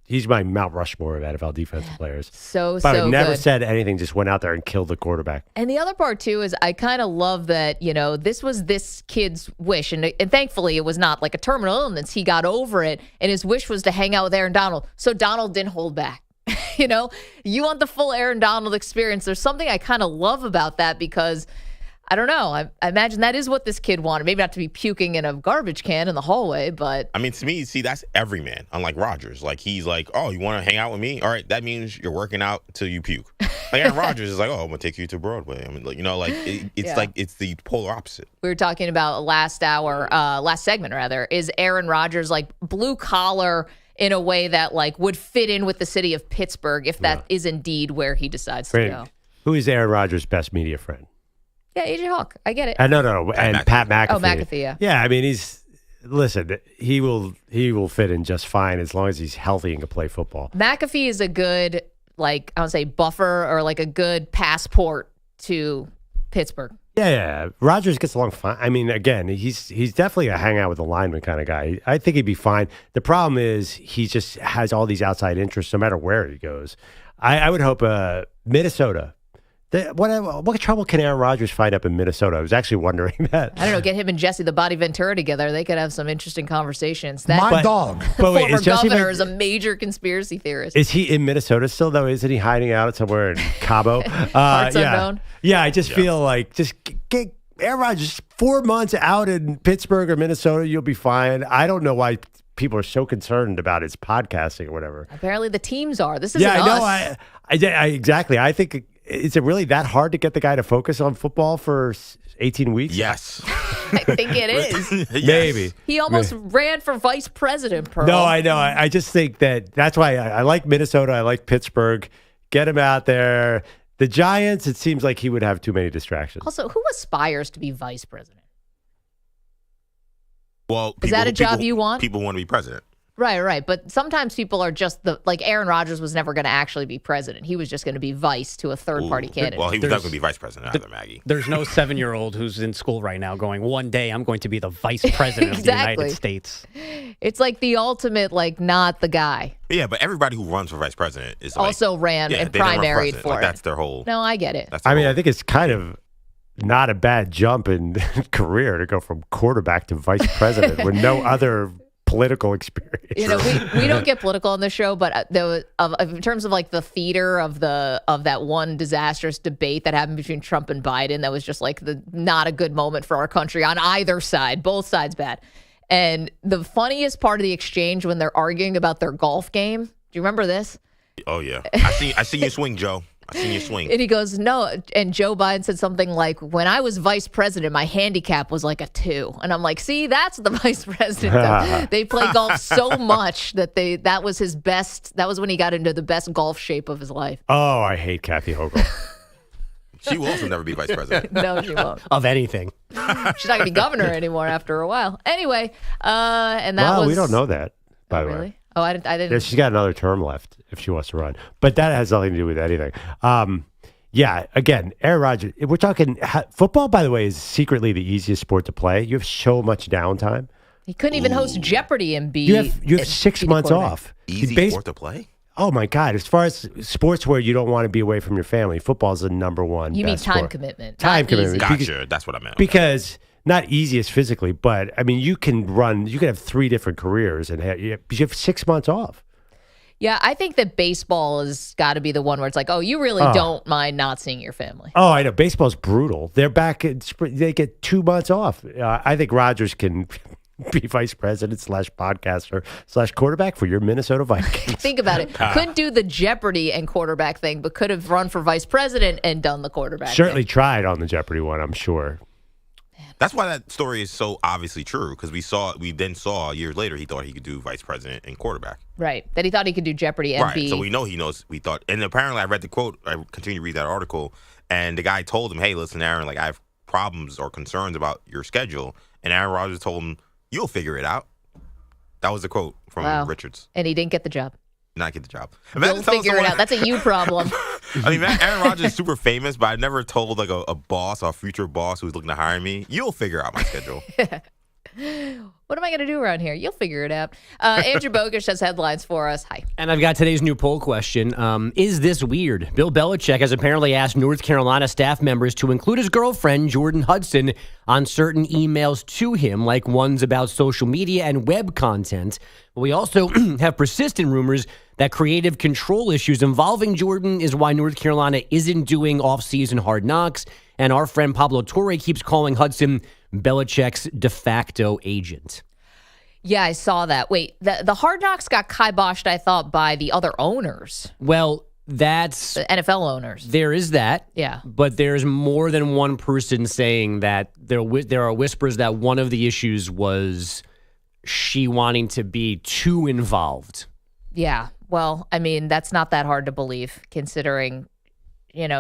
S3: He's my Mount Rushmore of NFL defensive players. But I never
S2: good.
S3: said anything, just went out there and killed the quarterback.
S2: And the other part, too, is I kind of love that, this was this kid's wish. And thankfully, it was not like a terminal illness. He got over it, and his wish was to hang out with Aaron Donald. So Donald didn't hold back. You want the full Aaron Donald experience. There's something I kind of love about that because I don't know. I imagine that is what this kid wanted. Maybe not to be puking in a garbage can in the hallway, but...
S6: I mean, to me, see, that's every man, unlike Rodgers. Like, he's like, oh, you want to hang out with me? All right, that means you're working out till you puke. Like, Aaron Rodgers is like, oh, I'm going to take you to Broadway. I mean, it's like, it's the polar opposite.
S2: We were talking about last segment, is Aaron Rodgers, like, blue-collar in a way that, like, would fit in with the city of Pittsburgh if that is indeed where he decides to go.
S3: Who is Aaron Rodgers' best media friend?
S2: Yeah, AJ Hawk. I get it.
S3: No. And Pat McAfee.
S2: Oh, McAfee, yeah.
S3: Yeah, I mean, he will fit in just fine as long as he's healthy and can play football.
S2: McAfee is a good, like, I would say buffer or like a good passport to Pittsburgh.
S3: Yeah. Rodgers gets along fine. I mean, again, he's definitely a hang out with a lineman kind of guy. I think he'd be fine. The problem is he just has all these outside interests no matter where he goes. I would hope Minnesota. What trouble can Aaron Rodgers find up in Minnesota? I was actually wondering that.
S2: I don't know. Get him and Jesse the Body Ventura together. They could have some interesting conversations.
S3: Dog. But wait,
S2: former governor is a major conspiracy theorist.
S3: Is he in Minnesota still, though? Isn't he hiding out somewhere in Cabo?
S2: Parts unknown.
S3: Yeah, I just feel like just get Aaron Rodgers 4 months out in Pittsburgh or Minnesota, you'll be fine. I don't know why people are so concerned about his podcasting or whatever.
S2: Apparently the teams are. This isn't
S3: us. I know. Exactly. I think... Is it really that hard to get the guy to focus on football for 18 weeks?
S6: Yes.
S2: I think it is.
S3: Maybe.
S2: He almost ran for vice president, Pearl.
S3: No, I know. I just think that's why I like Minnesota. I like Pittsburgh. Get him out there. The Giants, it seems like he would have too many distractions.
S2: Also, who aspires to be vice president?
S6: Well,
S2: is that a job you want?
S6: People want to be president.
S2: Right. But sometimes people are just like Aaron Rodgers was never going to actually be president. He was just going to be vice to a third-party candidate.
S6: Well, he was not going to be vice president either, Maggie.
S11: There's no 7-year-old who's in school right now going, one day I'm going to be the vice president of the United States.
S2: It's like the ultimate, like, not the guy.
S6: Yeah, but everybody who runs for vice president is
S2: also ran and primaried for it.
S6: That's their whole.
S2: No, I get it.
S3: I think it's kind of not a bad jump in career to go from quarterback to vice president with no other political experience.
S2: We don't get political on the show, but in terms of like the theater of that one disastrous debate that happened between Trump and Biden, that was just like not a good moment for our country on either side, both sides bad. And the funniest part of the exchange when they're arguing about their golf game. Do you remember this?
S6: Oh yeah, I see you swing, Joe. I seen you swing.
S2: And he goes, no. And Joe Biden said something like, when I was vice president, my handicap was like a 2. And I'm like, see, that's the vice president. They play golf so much that was his best. That was when he got into the best golf shape of his life.
S3: Oh, I hate Kathy Hochul.
S6: She will also never be vice president.
S2: No, she won't.
S11: Of anything.
S2: She's not going to be governor anymore after a while. Anyway, and that was.
S3: We don't know that, by the way.
S2: Oh, I didn't.
S3: Yeah, she's got another term left if she wants to run. But that has nothing to do with anything. Yeah, again, Aaron Rodgers, we're talking football, by the way, is secretly the easiest sport to play. You have so much downtime.
S2: He couldn't even host Jeopardy and be.
S3: You have 6 months off.
S6: Easy sport to play?
S3: Oh, my God. As far as sports where you don't want to be away from your family, football is the number one.
S2: You mean
S3: best
S2: time
S3: sport.
S2: commitment.
S3: Time commitment.
S6: Gotcha. That's what I meant.
S3: Because not easiest physically, but I mean, you can have 3 different careers and you have 6 months off.
S2: Yeah, I think that baseball has got to be the one where it's like, oh, you really don't mind not seeing your family.
S3: Oh, I know. Baseball's brutal. They're back. They get 2 months off. I think Rodgers can be vice president / podcaster / quarterback for your Minnesota Vikings.
S2: Think about it. Couldn't do the Jeopardy and quarterback thing, but could have run for vice president and done the quarterback
S3: Certainly
S2: thing.
S3: tried on the Jeopardy one, I'm sure.
S6: That's why that story is so obviously true, because we then saw years later he thought he could do vice president and quarterback.
S2: Right. That he thought he could do Jeopardy and
S6: be. So we know he knows. We thought, and apparently I read the quote. I continue to read that article, and the guy told him, "Hey, listen, Aaron, like I have problems or concerns about your schedule," and Aaron Rodgers told him, "You'll figure it out." That was the quote from Richards.
S2: And he didn't get the job.
S6: Not get the job.
S2: You'll figure it out. That's a you problem.
S6: I mean, Aaron Rodgers is super famous, but I never told like a boss or a future boss who's looking to hire me, you'll figure out my schedule.
S2: What am I going to do around here? You'll figure it out. Andrew Bogusch has headlines for us. Hi.
S7: And I've got today's new poll question. Is this weird? Bill Belichick has apparently asked North Carolina staff members to include his girlfriend, Jordan Hudson, on certain emails to him, like ones about social media and web content. But we also have persistent rumors that creative control issues involving Jordan is why North Carolina isn't doing off-season Hard Knocks. And our friend Pablo Torre keeps calling Hudson Belichick's de facto agent.
S2: Yeah, I saw that. Wait, the Hard Knocks got kiboshed, I thought, by the other owners.
S7: Well, that's...
S2: the NFL owners.
S7: There is that.
S2: Yeah.
S7: But there's more than one person saying that there are whispers that one of the issues was she wanting to be too involved.
S2: Yeah. Well, I mean, that's not that hard to believe, considering,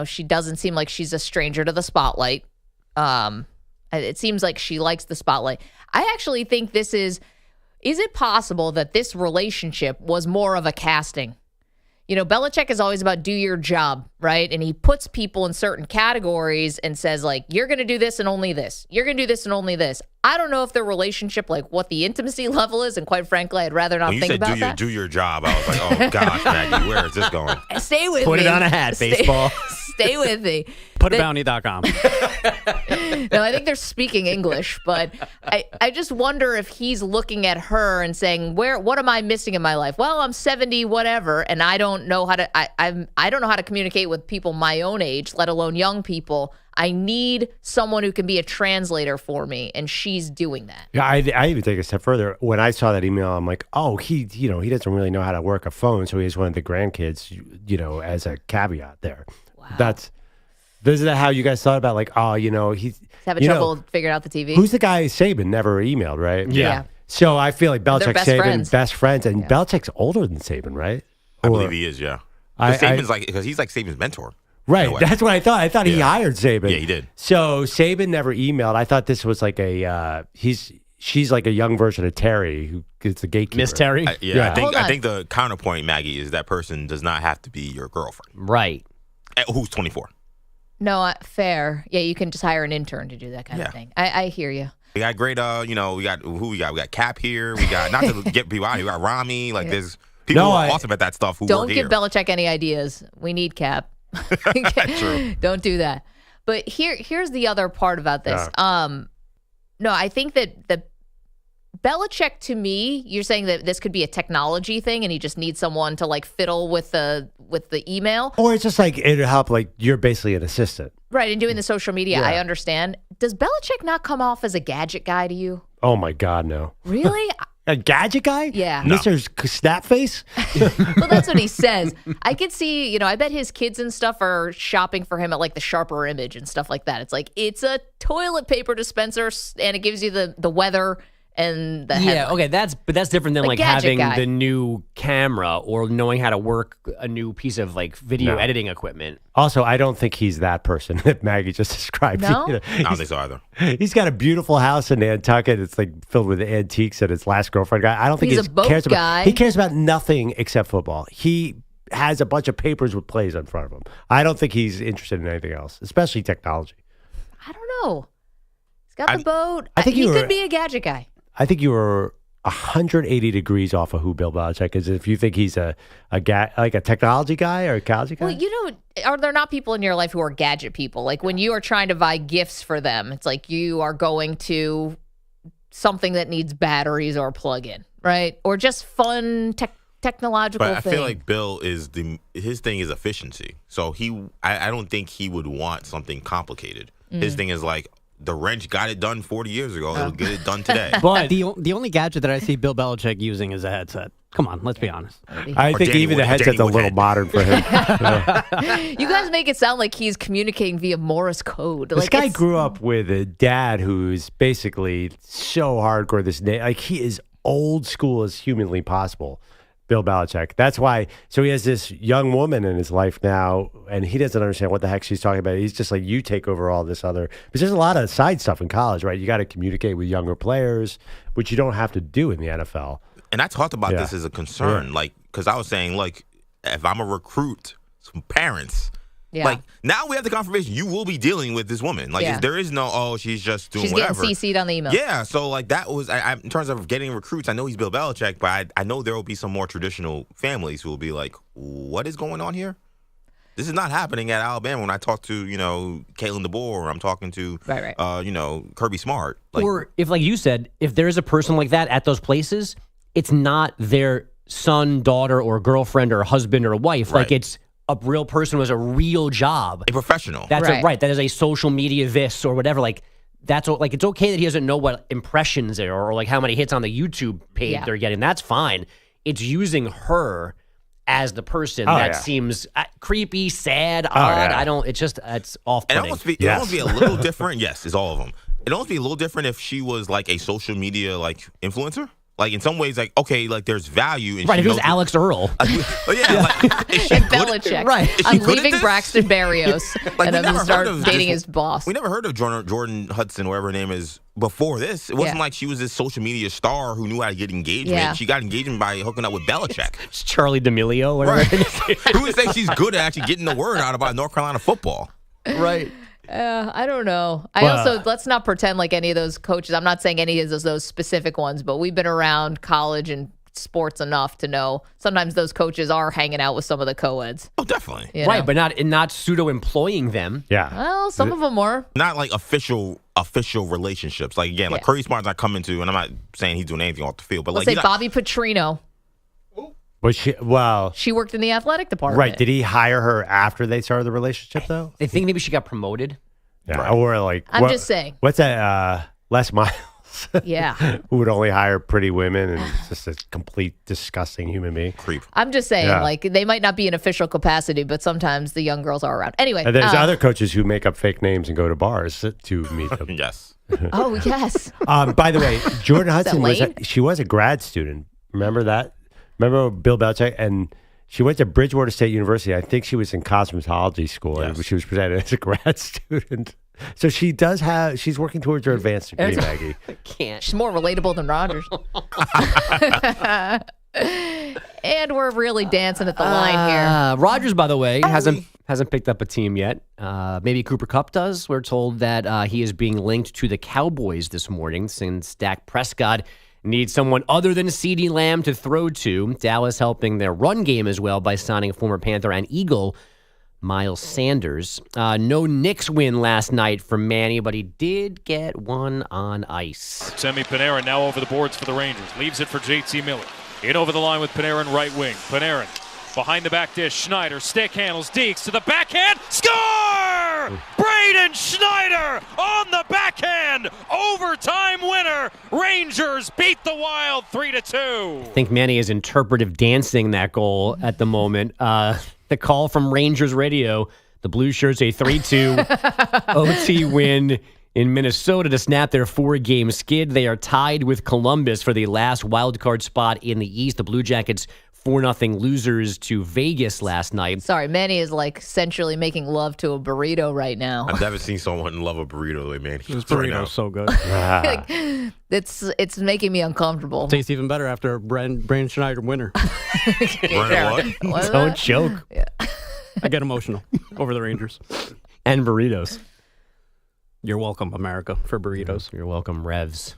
S2: she doesn't seem like she's a stranger to the spotlight. It seems like she likes the spotlight. I actually think is it possible that this relationship was more of a casting? Belichick is always about do your job, right? And he puts people in certain categories and says, like, you're going to do this and only this. You're going to do this and only this. I don't know if their relationship, like what the intimacy level is. And quite frankly, I'd rather not think about that.
S6: Do your job. I was like, oh, gosh, Maggie, where is this going?
S2: Stay with me.
S7: Put it on a hat, baseball.
S2: Stay with me.
S11: Putbounty.com.
S2: No, I think they're speaking English, but I just wonder if he's looking at her and saying, what am I missing in my life? Well, I'm 70, whatever, and I don't know how to I don't know how to communicate with people my own age, let alone young people. I need someone who can be a translator for me, and she's doing that.
S3: Yeah, I even take a step further. When I saw that email, I'm like, oh, he doesn't really know how to work a phone, so he has one of the grandkids, as a caveat there.
S2: Wow.
S3: Isn't that how you guys thought about, like, oh, he's
S2: having trouble figuring out the TV?
S3: Who's the guy Saban never emailed, right?
S2: Yeah.
S3: So I feel like Belichick,
S2: best
S3: Saban,
S2: friends.
S3: best friends, and Belichick's older than Saban, right?
S6: I believe he is, yeah. Saban's because he's like Saban's mentor.
S3: Right, that's what I thought. I thought he hired Saban.
S6: Yeah, he did.
S3: So Saban never emailed. I thought this was like she's like a young version of Terry, who is the gatekeeper.
S7: Miss Terry?
S6: I think the counterpoint, Maggie, is that person does not have to be your girlfriend.
S7: Right.
S6: Who's 24.
S2: No, fair. Yeah, you can just hire an intern to do that kind of thing. I hear you.
S6: We got great, we got who we got? We got Cap here. We got, not to get people out here, we got Rami. Like, there's people who are awesome at that stuff who
S2: Don't
S6: work here.
S2: give Belichick any ideas. We need Cap.
S6: True.
S2: Don't do that. But here's the other part about this. No, I think that the Belichick, to me, you're saying that this could be a technology thing and he just needs someone to like fiddle with the email.
S3: Or it's just like it'll help, like you're basically an assistant.
S2: Right, and doing the social media, I understand. Does Belichick not come off as a gadget guy to you?
S3: Oh my God, no.
S2: Really?
S3: A gadget guy?
S2: Yeah.
S3: Mr. Snapface?
S2: Well, that's what he says. I could see, I bet his kids and stuff are shopping for him at like the Sharper Image and stuff like that. It's like, it's a toilet paper dispenser and it gives you the weather and the headline.
S7: Okay, that's different than like
S2: gadget
S7: having
S2: guy.
S7: the new camera or knowing how to work a new piece of like video editing equipment.
S3: Also, I don't think he's that person that Maggie just described.
S2: No?
S6: I don't think so either.
S3: He's got a beautiful house in Nantucket. It's like filled with antiques and his last girlfriend guy. I don't think
S2: He's a boat
S3: cares
S2: guy.
S3: about. He cares about nothing except football. He has a bunch of papers with plays in front of him. I don't think he's interested in anything else, especially technology.
S2: I don't know. He's got the boat.
S3: I think
S2: he
S3: you were-
S2: could be a gadget guy.
S3: I think you were 180 degrees off of who Bill Belichick is. If you think he's like a technology guy or a technology guy.
S2: Well, are there not people in your life who are gadget people? Like when you are trying to buy gifts for them, it's like you are going to something that needs batteries or plug-in, right? Or just fun technological
S6: But I
S2: thing.
S6: feel like Bill his thing is efficiency. So I don't think he would want something complicated. His thing is like, the wrench got it done 40 years ago. It'll get it done today.
S11: But the only gadget that I see Bill Belichick using is a headset. Come on, let's be honest.
S3: I think even the headset's a little modern for him.
S2: You guys make it sound like he's communicating via Morse code.
S3: This guy grew up with a dad who's basically so hardcore. Like he is old school as humanly possible. Bill Belichick. That's why. So he has this young woman in his life now, and he doesn't understand what the heck she's talking about. He's just like, you take over all this other. Because there's a lot of side stuff in college, right? You got to communicate with younger players, which you don't have to do in the NFL.
S6: And I talked about this as a concern, like, because I was saying, like, if I'm a recruit, some parents, like, now we have the confirmation you will be dealing with this woman. Like, if there is no, she's just doing whatever.
S2: She's getting CC'd on the email.
S6: Yeah, so, like, that was, in terms of getting recruits, I know he's Bill Belichick, but I know there will be some more traditional families who will be like, what is going on here? This is not happening at Alabama when I talk to, Caitlin DeBoer, or I'm talking to, Kirby Smart. Like,
S7: Or if, like you said, if there is a person like that at those places, it's not their son, daughter, or girlfriend, or husband, or wife.
S6: Right.
S7: Like it's a real person who has a real job.
S6: A professional.
S7: That's right. That is a social media this or whatever. Like that's like it's okay that he doesn't know what impressions there are or like how many hits on the YouTube page they're getting. That's fine. It's using her as the person that seems creepy, sad, odd. I don't. It's just it's off-putting.
S6: It almost be a little different. Yes, it's all of them. It almost be a little different if she was like a social media like influencer. Like in some ways, like okay, like there's value in
S7: right. If it was Alex Earl,
S6: like, is she
S2: and
S6: good
S2: Belichick.
S7: Right.
S2: I'm leaving Braxton Berrios
S6: Like,
S2: and
S6: we
S2: I'm going
S6: never
S2: to start
S6: heard of
S2: dating
S6: this-
S2: his boss.
S6: We never heard of Jordan Hudson, whatever her name is, before this. It wasn't like she was this social media star who knew how to get engagement.
S2: Yeah.
S6: She got engagement by hooking up with Belichick.
S7: It's Charlie D'Amelio, whatever.
S6: Right. Who would say she's good at actually getting the word out about North Carolina football?
S7: Right.
S2: I don't know. Let's not pretend like any of those coaches. I'm not saying any of those specific ones, but we've been around college and sports enough to know sometimes those coaches are hanging out with some of the co-eds.
S6: Oh, definitely.
S7: Right, but not pseudo employing them.
S3: Yeah.
S2: Well, some of them were.
S6: Not like official relationships. Like again, like Curry Smart's not coming to, and I'm not saying he's doing anything off the field, but
S2: Let's
S6: like
S2: say Bobby Petrino.
S3: Was she? Well,
S2: She worked in the athletic department.
S3: right. Did he hire her after they started the relationship though?
S7: They think maybe she got promoted.
S3: Yeah. Or like
S2: I'm just saying.
S3: What's that? Les Miles. boss.
S2: Yeah.
S3: Who would only hire pretty women and just a complete disgusting human being.
S6: Creep.
S2: I'm just saying,
S3: Yeah.
S2: like, they might not be in official capacity, but sometimes the young girls are around. Anyway.
S3: And there's other coaches who make up fake names and go to bars to meet them.
S6: Yes.
S2: Oh, yes.
S3: By the way, Jordan Hudson
S2: lame?
S3: she was a grad student. Remember that? Remember Bill Belichick? And she went to Bridgewater State University. I think she was in cosmetology school.
S6: Yes.
S3: And she was presented as a grad student. So she's working towards her advanced degree, Maggie.
S7: Can't.
S2: She's more relatable than Rodgers. And we're really dancing at the line here.
S7: Rodgers, by the way, hasn't picked up a team yet. Maybe Cooper Kupp does. We're told that he is being linked to the Cowboys this morning since Dak Prescott needs someone other than CeeDee Lamb to throw to. Dallas helping their run game as well by signing former Panther and Eagle Miles Sanders. No Knicks win last night from Manny, but he did get one on ice.
S13: Semi Panarin now over the boards for the Rangers. Leaves it for JT Miller. In over the line with Panarin right wing. Panarin behind the back dish. Schneider stick handles Deeks to the backhand. Score! Braden Schneider on the backhand. Overtime winner. Rangers beat the Wild 3-2.
S7: I think Manny is interpretive dancing that goal at the moment. The call from Rangers radio, the Blue Shirts a 3-2 OT win in Minnesota to snap their 4-game skid. They are tied with Columbus for the last wild card spot in the East. The Blue Jackets 4-0 losers to Vegas last night.
S2: Sorry, Manny is like sensually making love to a burrito right now.
S6: I've never seen someone love a burrito like Manny.
S11: This burrito's so good.
S2: Like, it's making me uncomfortable.
S11: Tastes even better after a Brandon Schneider winner.
S7: Don't joke.
S2: Yeah.
S11: I get emotional over the Rangers.
S7: And burritos.
S11: You're welcome, America, for burritos.
S7: You're welcome, Revs.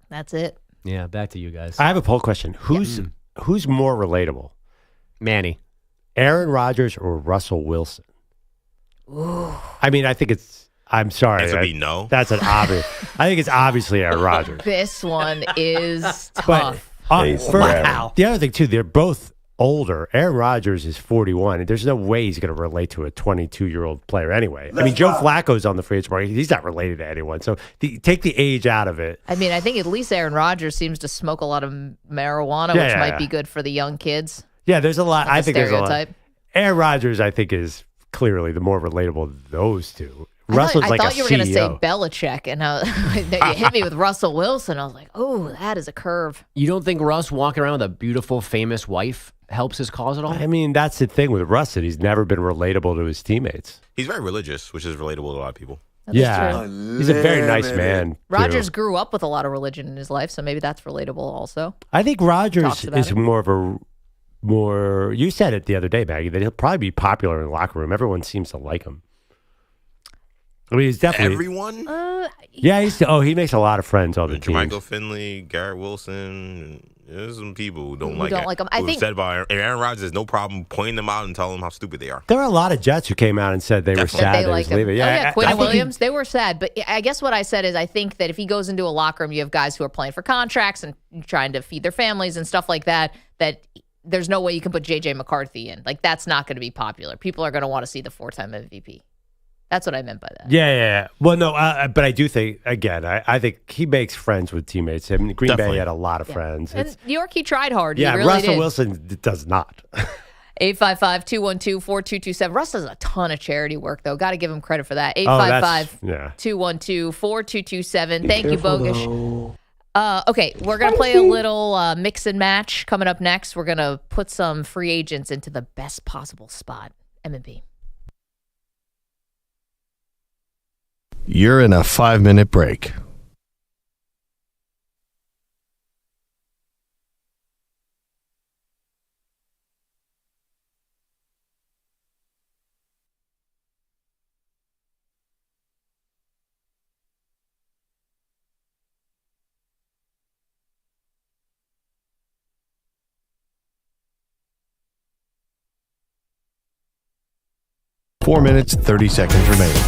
S2: That's it.
S7: Yeah, back to you guys.
S3: I have a poll question. Who's more relatable?
S7: Manny.
S3: Aaron Rodgers or Russell Wilson?
S2: Ooh.
S3: I mean, I think it's... I'm sorry.
S6: Answer be no.
S3: That's an obvious... I think it's obviously Aaron Rodgers.
S2: This one is
S3: But
S2: tough.
S3: the other thing, too, they're both older. Aaron Rodgers is 41. There's no way he's going to relate to a 22-year-old player anyway. I mean, Joe Flacco's on the free agent market. He's not related to anyone. So take the age out of it.
S2: I mean, I think at least Aaron Rodgers seems to smoke a lot of marijuana, which might be good for the young kids.
S3: Yeah, there's a lot.
S2: Like
S3: I think there's a
S2: stereotype.
S3: lot. Aaron Rodgers, I think, is clearly the more relatable of those two.
S2: I
S3: Russell's like
S2: thought
S3: a
S2: you were going to say
S3: CEO.
S2: Belichick, and you hit me with Russell Wilson. I was like, oh, that is a curve.
S7: You don't think Russ walking around with a beautiful, famous wife helps his cause at all?
S3: I mean, that's the thing with Russ, that he's never been relatable to his teammates.
S6: He's very religious, which is relatable to a lot of people.
S2: That's true.
S3: He's a very nice man.
S2: Rodgers
S3: too.
S2: grew up with a lot of religion in his life, so maybe that's relatable also.
S3: I think Rodgers
S2: Talks about
S3: is
S2: it.
S3: more of a you said it the other day, Maggie, that he'll probably be popular in the locker room. Everyone seems to like him. I mean, he's definitely
S6: Everyone?
S3: Yeah, he makes a lot of friends on the team.
S6: Michael Finley, Garrett Wilson. There's some people who don't
S2: Who don't like him. I
S6: who
S2: think-
S6: said about Aaron Rodgers, there's no problem pointing them out and telling them how stupid they are.
S3: There are a lot of Jets who came out and said they were sad
S2: They
S3: that he
S2: like
S3: was
S2: him.
S3: leaving.
S2: Oh, yeah, Quinn
S3: I think
S2: Williams, they were sad. But I guess what I said is I think that if he goes into a locker room, you have guys who are playing for contracts and trying to feed their families and stuff like that, that there's no way you can put J.J. McCarthy in. Like, that's not going to be popular. People are going to want to see the 4-time MVP. That's what I meant by that.
S3: Yeah. Well, no, but I do think, again, I think he makes friends with teammates. I mean, Green
S6: Definitely.
S3: Bay had a lot of friends.
S2: And New York, he tried hard.
S3: Yeah,
S2: he really
S3: Russell
S2: did.
S3: Wilson does not.
S2: 855-212-4227. Russ does a ton of charity work, though. Got to give him credit for that.
S3: Oh, that's- yeah.
S2: 855-212-4227. Thank you, Bogusch. Okay, we're going to play a little mix and match coming up next. We're going to put some free agents into the best possible spot. M&B.
S8: You're in a 5-minute break. Four minutes, 30 seconds remaining.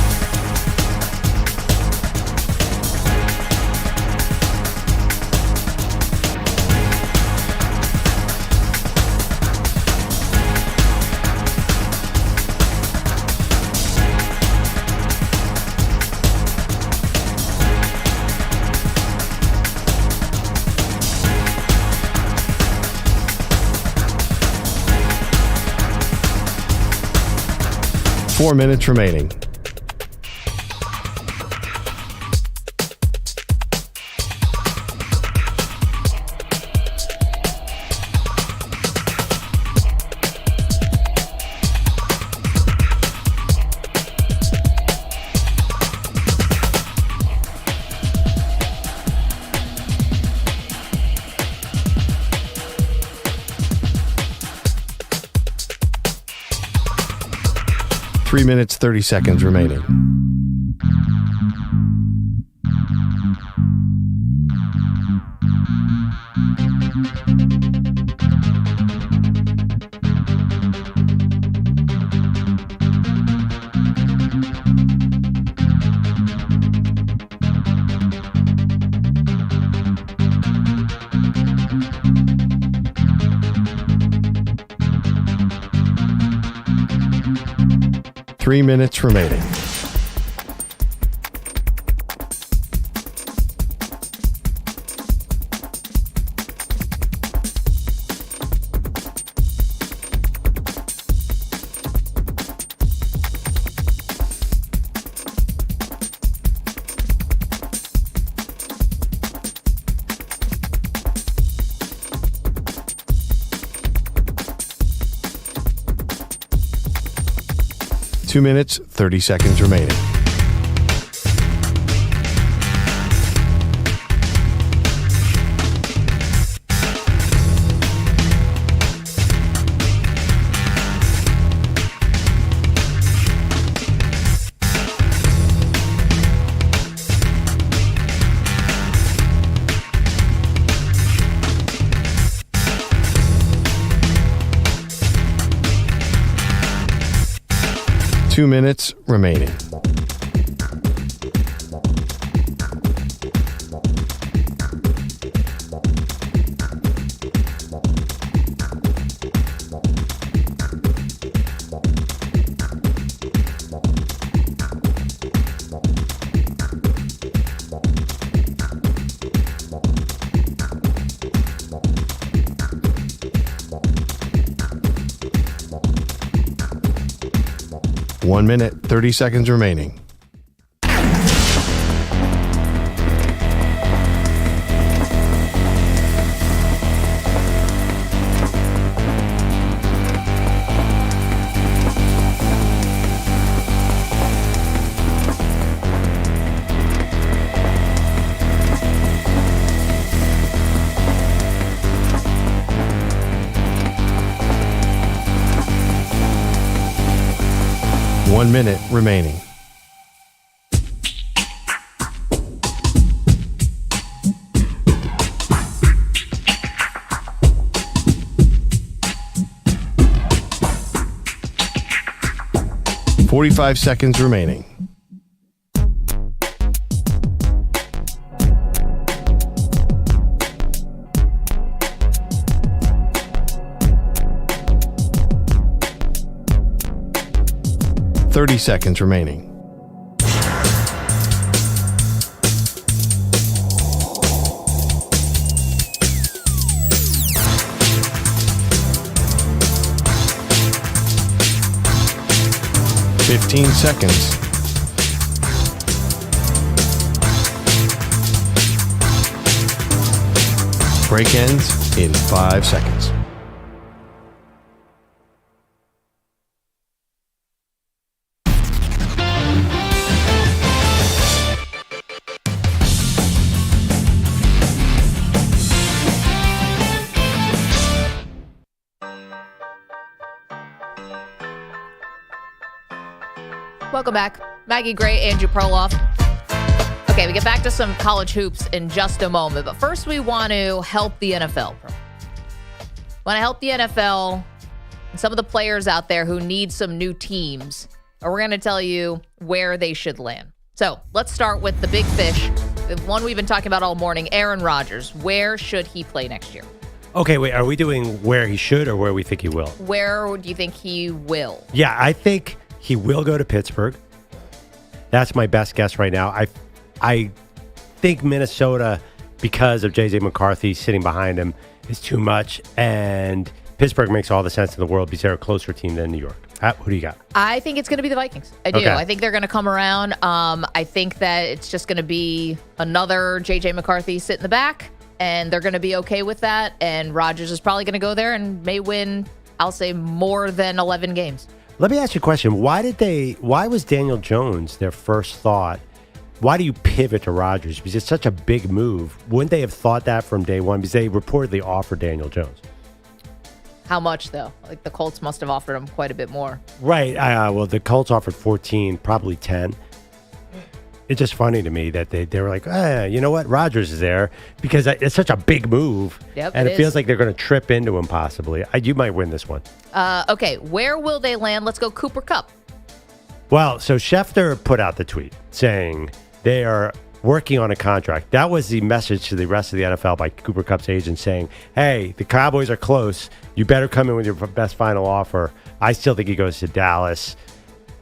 S8: 4 minutes remaining. Three minutes, 30 seconds remaining. Three minutes remaining. Two minutes, 30 seconds remaining. Two minutes remaining. One minute, 30 seconds remaining. One minute remaining. $45 seconds remaining. $30 seconds remaining. $15 seconds. Break ends in 5 seconds.
S2: Welcome back. Maggie Gray, Andrew Perloff. Okay, we get back to some college hoops in just a moment. But first, we want to help the NFL. Want to help the NFL and some of the players out there who need some new teams. And we're going to tell you where they should land. So let's start with the big fish, the one we've been talking about all morning, Aaron Rodgers. Where should he play next year?
S3: Okay, wait, are we doing where he should or where we think he will?
S2: Where do you think he will?
S3: Yeah, I think he will go to Pittsburgh. That's my best guess right now. I think Minnesota, because of J.J. McCarthy sitting behind him, is too much. And Pittsburgh makes all the sense in the world because they're a closer team than New York. Who do you got?
S2: I think it's going to be the Vikings. I do.
S3: Okay.
S2: I think they're going to come around. I think that it's just going to be another J.J. McCarthy sit in the back, and they're going to be okay with that. And Rodgers is probably going to go there and may win, I'll say, more than 11 games.
S3: Let me ask you a question. Why was Daniel Jones their first thought? Why do you pivot to Rodgers? Because it's such a big move. Wouldn't they have thought that from day one? Because they reportedly offered Daniel Jones.
S2: How much, though? Like, the Colts must have offered him quite a bit more.
S3: Right. Well, the Colts offered 14, probably 10. It's just funny to me that they were like, you know what? Rodgers is there because it's such a big move.
S2: Yep,
S3: and
S2: it
S3: it feels
S2: is.
S3: like they're going to trip into him possibly. You might win this one.
S2: Okay, where will they land? Let's go Cooper Kupp.
S3: Well, so Schefter put out the tweet saying they are working on a contract. That was the message to the rest of the NFL by Cooper Kupp's agent saying, hey, the Cowboys are close. You better come in with your best final offer. I still think he goes to Dallas.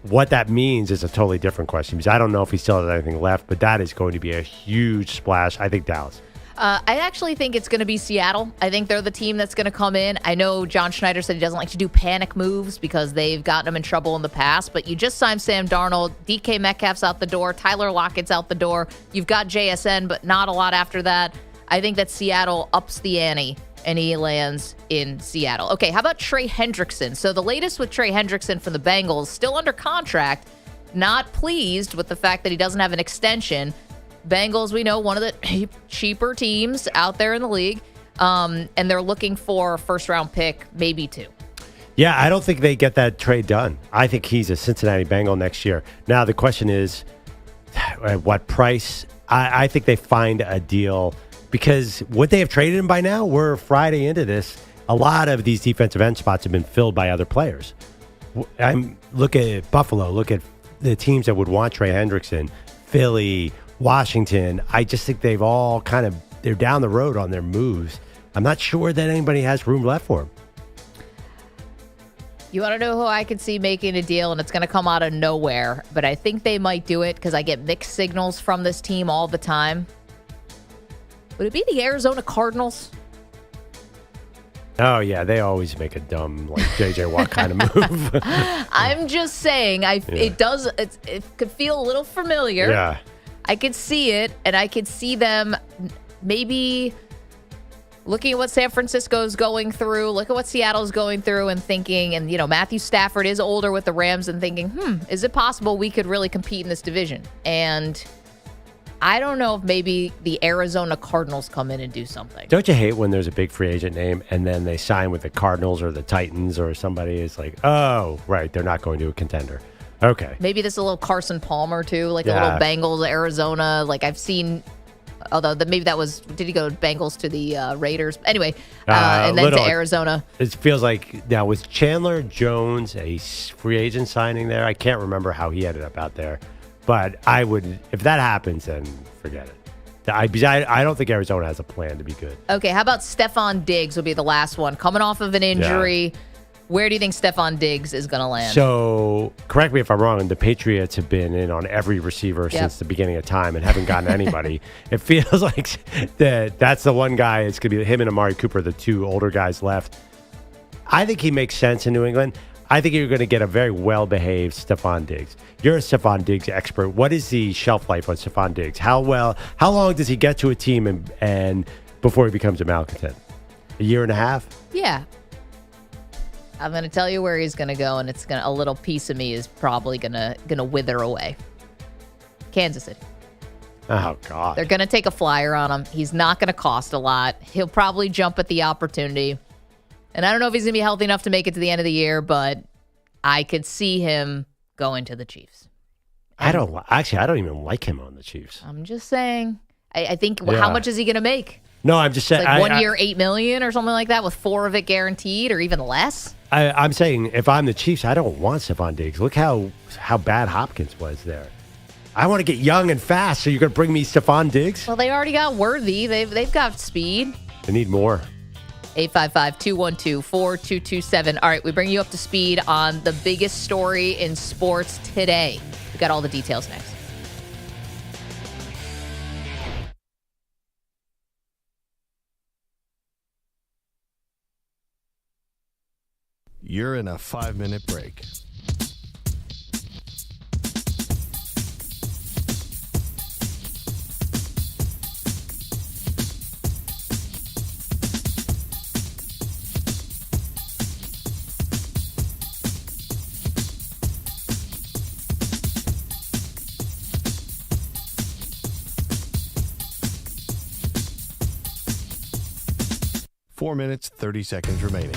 S3: What that means is a totally different question because I don't know if he still has anything left, but that is going to be a huge splash. I think Dallas.
S2: I actually think it's going to be Seattle. I think they're the team that's going to come in. I know John Schneider said he doesn't like to do panic moves because they've gotten him in trouble in the past, but you just signed Sam Darnold, DK Metcalf's out the door, Tyler Lockett's out the door. You've got JSN, but not a lot after that. I think that Seattle ups the ante and he lands in Seattle. Okay, how about Trey Hendrickson? So the latest with Trey Hendrickson from the Bengals, still under contract, not pleased with the fact that he doesn't have an extension. Bengals, we know, one of the cheaper teams out there in the league, and they're looking for a first-round pick, maybe 2.
S3: Yeah, I don't think they get that trade done. I think he's a Cincinnati Bengal next year. Now, the question is, at what price? I think they find a deal because would they have traded him by now? We're Friday into this. A lot of these defensive end spots have been filled by other players. Look at Buffalo. Look at the teams that would want Trey Hendrickson, Philly, Washington. I just think they've all they're down the road on their moves. I'm not sure that anybody has room left for him.
S2: You want to know who I could see making a deal, and it's going to come out of nowhere, but I think they might do it because I get mixed signals from this team all the time. Would it be the Arizona Cardinals?
S3: Oh, yeah. They always make a dumb, J.J. Watt kind of move.
S2: I'm just saying, it could feel a little familiar.
S3: Yeah.
S2: I could see it, and I could see them maybe looking at what San Francisco's going through, look at what Seattle's going through and thinking, and, Matthew Stafford is older with the Rams and thinking, is it possible we could really compete in this division? And I don't know if maybe the Arizona Cardinals come in and do something.
S3: Don't you hate when there's a big free agent name and then they sign with the Cardinals or the Titans or somebody is like, oh, right, they're not going to a contender. Okay.
S2: Maybe this is a little Carson Palmer, too, a little Bengals, Arizona. I've seen, although maybe that was, did he go Bengals to the Raiders? Anyway, and then to Arizona.
S3: It feels like, now, was Chandler Jones a free agent signing there? I can't remember how he ended up out there. But I would, if that happens, then forget it. I don't think Arizona has a plan to be good.
S2: Okay, how about Stephon Diggs will be the last one? Coming off of an injury, where do you think Stephon Diggs is going to land?
S3: So, correct me if I'm wrong, the Patriots have been in on every receiver since the beginning of time and haven't gotten anybody. It feels like that's the one guy, it's going to be him and Amari Cooper, the two older guys left. I think he makes sense in New England. I think you're going to get a very well-behaved Stephon Diggs. You're a Stephon Diggs expert. What is the shelf life on Stephon Diggs? How long does he get to a team and before he becomes a malcontent? A year and a half?
S2: Yeah. I'm going to tell you where he's going to go, and it's a little piece of me is probably going to wither away. Kansas City.
S3: Oh, God.
S2: They're going to take a flyer on him. He's not going to cost a lot. He'll probably jump at the opportunity. And I don't know if he's going to be healthy enough to make it to the end of the year, but I could see him going to the Chiefs.
S3: I don't even like him on the Chiefs.
S2: I'm just saying. I think, how much is he going to make?
S3: No, I'm just saying.
S2: 1 year, $8 million or something like that with 4 of it guaranteed or even less?
S3: I'm saying if I'm the Chiefs, I don't want Stephon Diggs. Look how bad Hopkins was there. I want to get young and fast, so you're going to bring me Stephon Diggs?
S2: Well, they already got Worthy. They've got speed.
S3: They need more.
S2: 855-212-4227. All right, we bring you up to speed on the biggest story in sports today. We got all the details next.
S8: You're in a 5-minute break. Four minutes, 30 seconds remaining.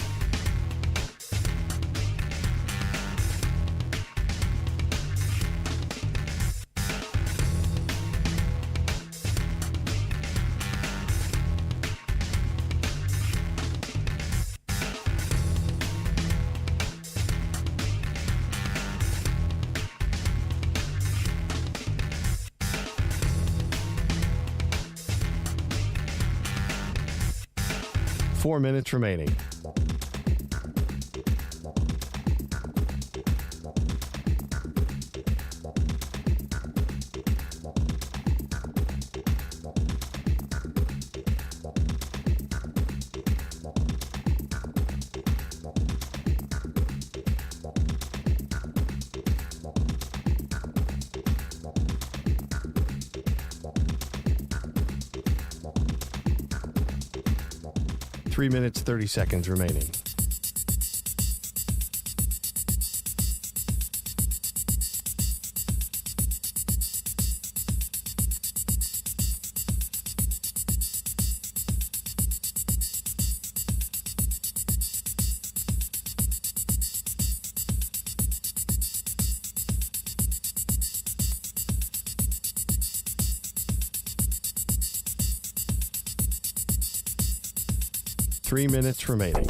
S8: Four minutes remaining. Three minutes, 30 seconds remaining. Three minutes remaining.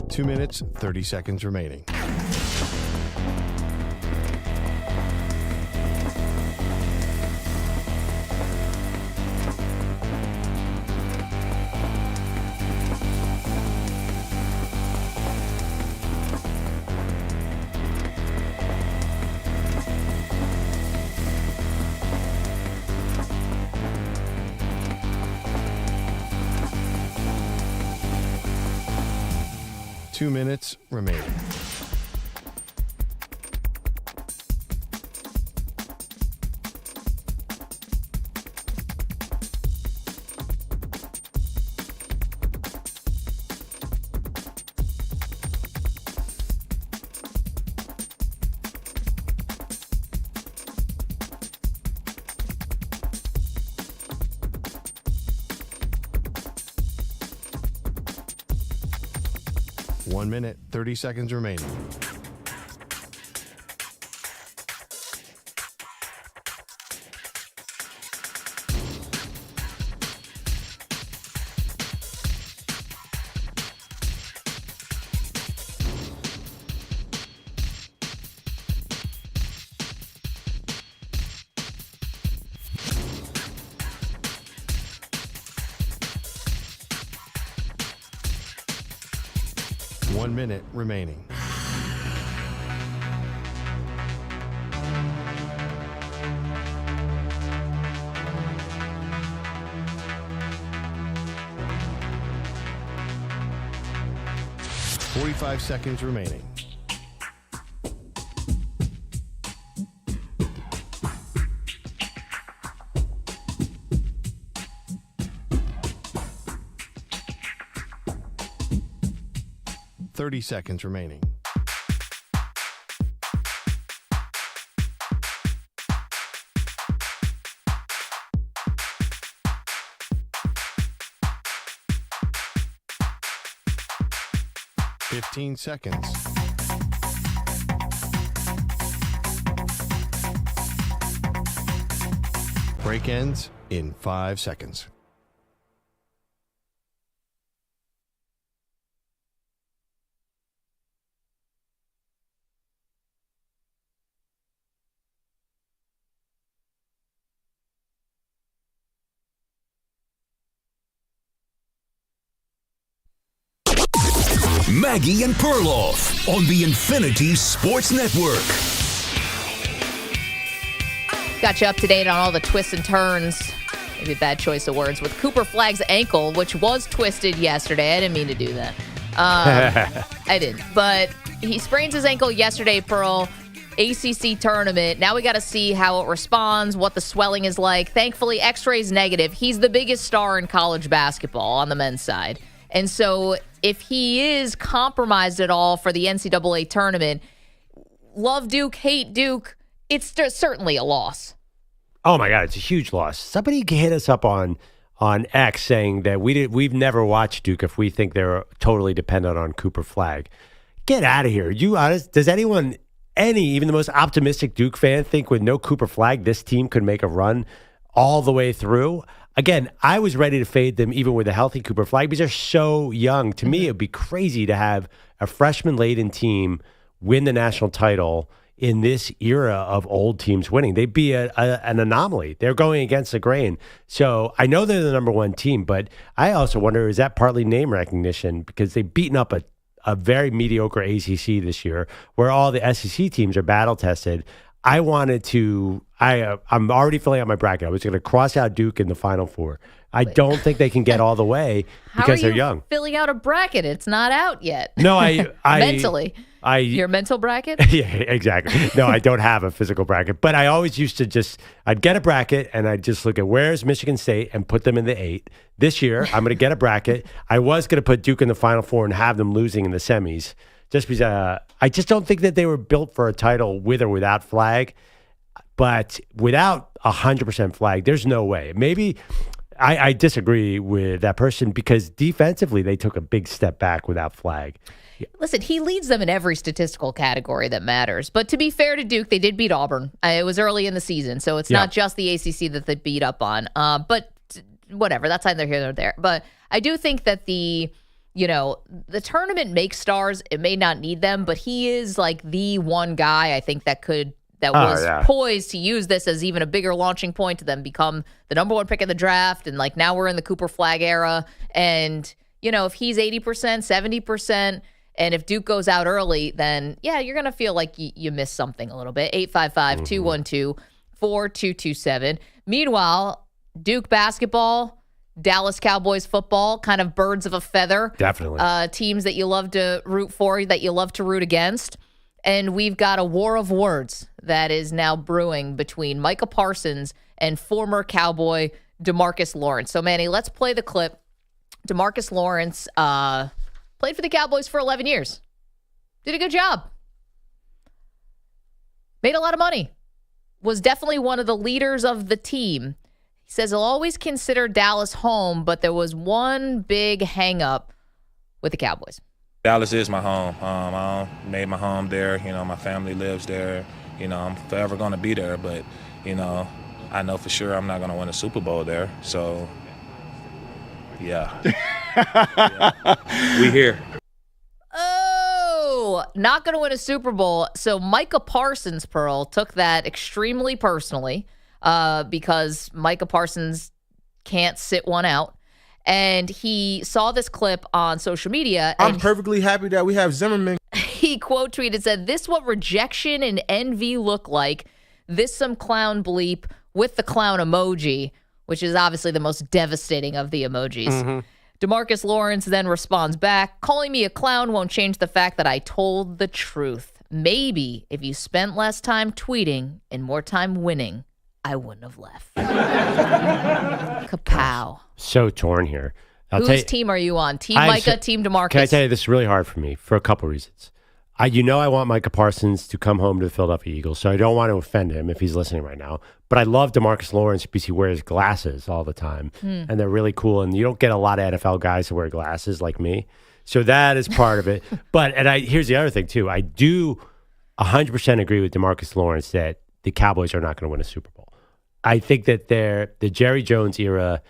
S8: Two minutes, 30 seconds remaining. Two minutes remaining. One minute, 30 seconds remaining. One minute remaining. Forty-five seconds remaining. Thirty seconds remaining. Fifteen seconds. Break ends in 5 seconds.
S1: Maggie and Perloff on the Infinity Sports Network.
S2: Got you up to date on all the twists and turns. Maybe a bad choice of words. With Cooper Flagg's ankle, which was twisted yesterday. I didn't mean to do that. I didn't. But he sprains his ankle yesterday, Pearl. ACC tournament. Now we got to see how it responds, what the swelling is like. Thankfully, X-ray's negative. He's the biggest star in college basketball on the men's side. And so if he is compromised at all for the NCAA tournament, love Duke, hate Duke, it's certainly a loss.
S3: Oh, my God, it's a huge loss. Somebody hit us up on X saying that we've never watched Duke if we think they're totally dependent on Cooper Flagg. Get out of here. You honest? Does anyone... even the most optimistic Duke fan think with no Cooper Flagg, this team could make a run all the way through? Again, I was ready to fade them even with a healthy Cooper Flagg because they're so young. To me, it would be crazy to have a freshman-laden team win the national title in this era of old teams winning. They'd be an anomaly. They're going against the grain. So I know they're the number one team, but I also wonder, is that partly name recognition? Because they've beaten up a very mediocre ACC this year where all the SEC teams are battle tested. I'm already filling out my bracket. I was going to cross out Duke in the Final Four. I don't think they can get all the way because they're young.
S2: Filling out a bracket? It's not out yet.
S3: No, I
S2: mentally. Your mental bracket?
S3: Yeah, exactly. No, I don't have a physical bracket, but I always used to I'd get a bracket and I'd just look at where's Michigan State and put them in the 8. This year, I'm going to get a bracket. I was going to put Duke in the Final Four and have them losing in the semis just because I just don't think that they were built for a title with or without Flagg, but without 100% Flagg, there's no way. Maybe I disagree with that person because defensively, they took a big step back without Flagg. Yeah.
S2: Listen, he leads them in every statistical category that matters. But to be fair to Duke, they did beat Auburn. It was early in the season, so it's not just the ACC that they beat up on. But whatever, that's neither here nor there. But I do think that the tournament makes stars. It may not need them, but he is like the one guy I think that was poised to use this as even a bigger launching point to then become the number one pick in the draft. And like now we're in the Cooper Flagg era. And, if he's 80%, 70%, and if Duke goes out early, then, you're going to feel like you missed something a little bit. 855-212-4227. Meanwhile, Duke basketball, Dallas Cowboys football, kind of birds of a feather.
S3: Definitely.
S2: Teams that you love to root for, that you love to root against. And we've got a war of words that is now brewing between Micah Parsons and former Cowboy DeMarcus Lawrence. So, Manny, let's play the clip. DeMarcus Lawrence played for the Cowboys for 11 years. Did a good job. Made a lot of money. Was definitely one of the leaders of the team. He says he'll always consider Dallas home, but there was one big hang-up with the Cowboys.
S14: Dallas is my home. I made my home there. My family lives there. I'm forever going to be there. But, I know for sure I'm not going to win a Super Bowl there. So, yeah. We here.
S2: Oh, not going to win a Super Bowl. So Micah Parsons, Pearl, took that extremely personally because Micah Parsons can't sit one out. And he saw this clip on social media.
S15: I'm perfectly happy that we have Zimmerman.
S2: He quote tweeted, said, "This what rejection and envy look like. This some clown bleep with the clown emoji," which is obviously the most devastating of the emojis. Mm-hmm. DeMarcus Lawrence then responds back, "Calling me a clown won't change the fact that I told the truth. Maybe if you spent less time tweeting and more time winning, I wouldn't have left." Kapow.
S3: So torn here.
S2: Whose team are you on? Team Micah, Team DeMarcus?
S3: Can I tell you, this is really hard for me for a couple reasons. I want Micah Parsons to come home to the Philadelphia Eagles, so I don't want to offend him if he's listening right now. But I love DeMarcus Lawrence because he wears glasses all the time, and they're really cool. And you don't get a lot of NFL guys to wear glasses like me, so that is part of it. Here's the other thing too. I do 100% agree with DeMarcus Lawrence that the Cowboys are not going to win a Super Bowl. I think that the Jerry Jones era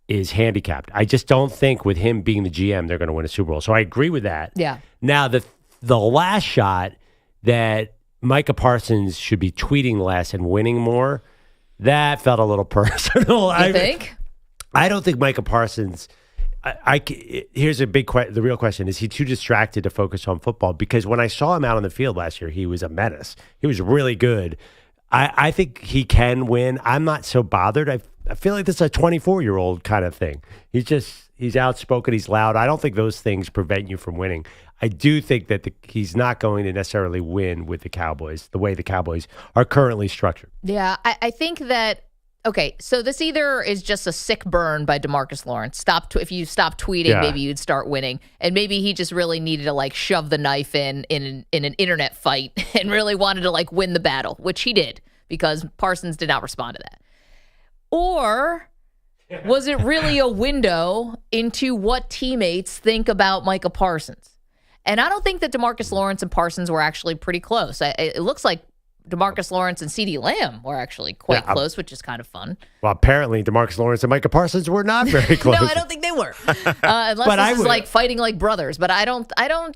S3: is handicapped. I just don't think with him being the GM, they're going to win a Super Bowl. So I agree with that.
S2: Yeah.
S3: Now, the last shot that Micah Parsons should be tweeting less and winning more, that felt a little personal.
S2: You think?
S3: I don't think Micah Parsons Here's a big the real question: is he too distracted to focus on football? Because when I saw him out on the field last year, he was a menace. He was really good. I think he can win. I'm not so bothered. I feel like this is a 24-year-old kind of thing. He's outspoken. He's loud. I don't think those things prevent you from winning. I do think that he's not going to necessarily win with the Cowboys the way the Cowboys are currently structured.
S2: Yeah, I think that. Okay, so this either is just a sick burn by DeMarcus Lawrence. If you stop tweeting, maybe you'd start winning. And maybe he just really needed to like shove the knife in an internet fight and really wanted to like win the battle, which he did because Parsons did not respond to that. Or was it really a window into what teammates think about Micah Parsons? And I don't think that DeMarcus Lawrence and Parsons were actually pretty close. It looks like DeMarcus Lawrence and CeeDee Lamb were actually quite close, which is kind of fun.
S3: Well, apparently DeMarcus Lawrence and Micah Parsons were not very close.
S2: No, I don't think they were. Unless this is like fighting like brothers, but I don't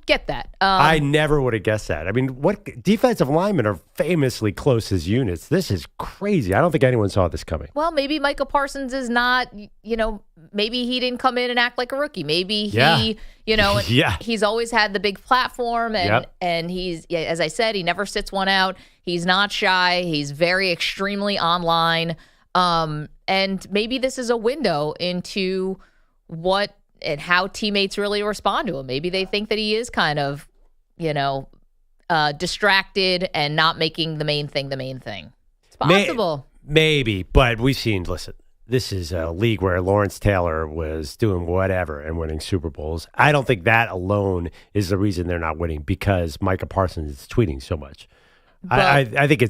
S2: get that.
S3: I never would have guessed that. I mean, what defensive linemen are famously close as units? This is crazy. I don't think anyone saw this coming.
S2: Well, maybe Micah Parsons is not, maybe he didn't come in and act like a rookie. Maybe he, he's always had the big platform and he's, as I said, he never sits one out. He's not shy. He's very extremely online. And maybe this is a window into what and how teammates really respond to him. Maybe they think that he is kind of, distracted and not making the main thing the main thing. It's possible.
S3: Maybe, but we've seen, listen, this is a league where Lawrence Taylor was doing whatever and winning Super Bowls. I don't think that alone is the reason they're not winning because Micah Parsons is tweeting so much. I think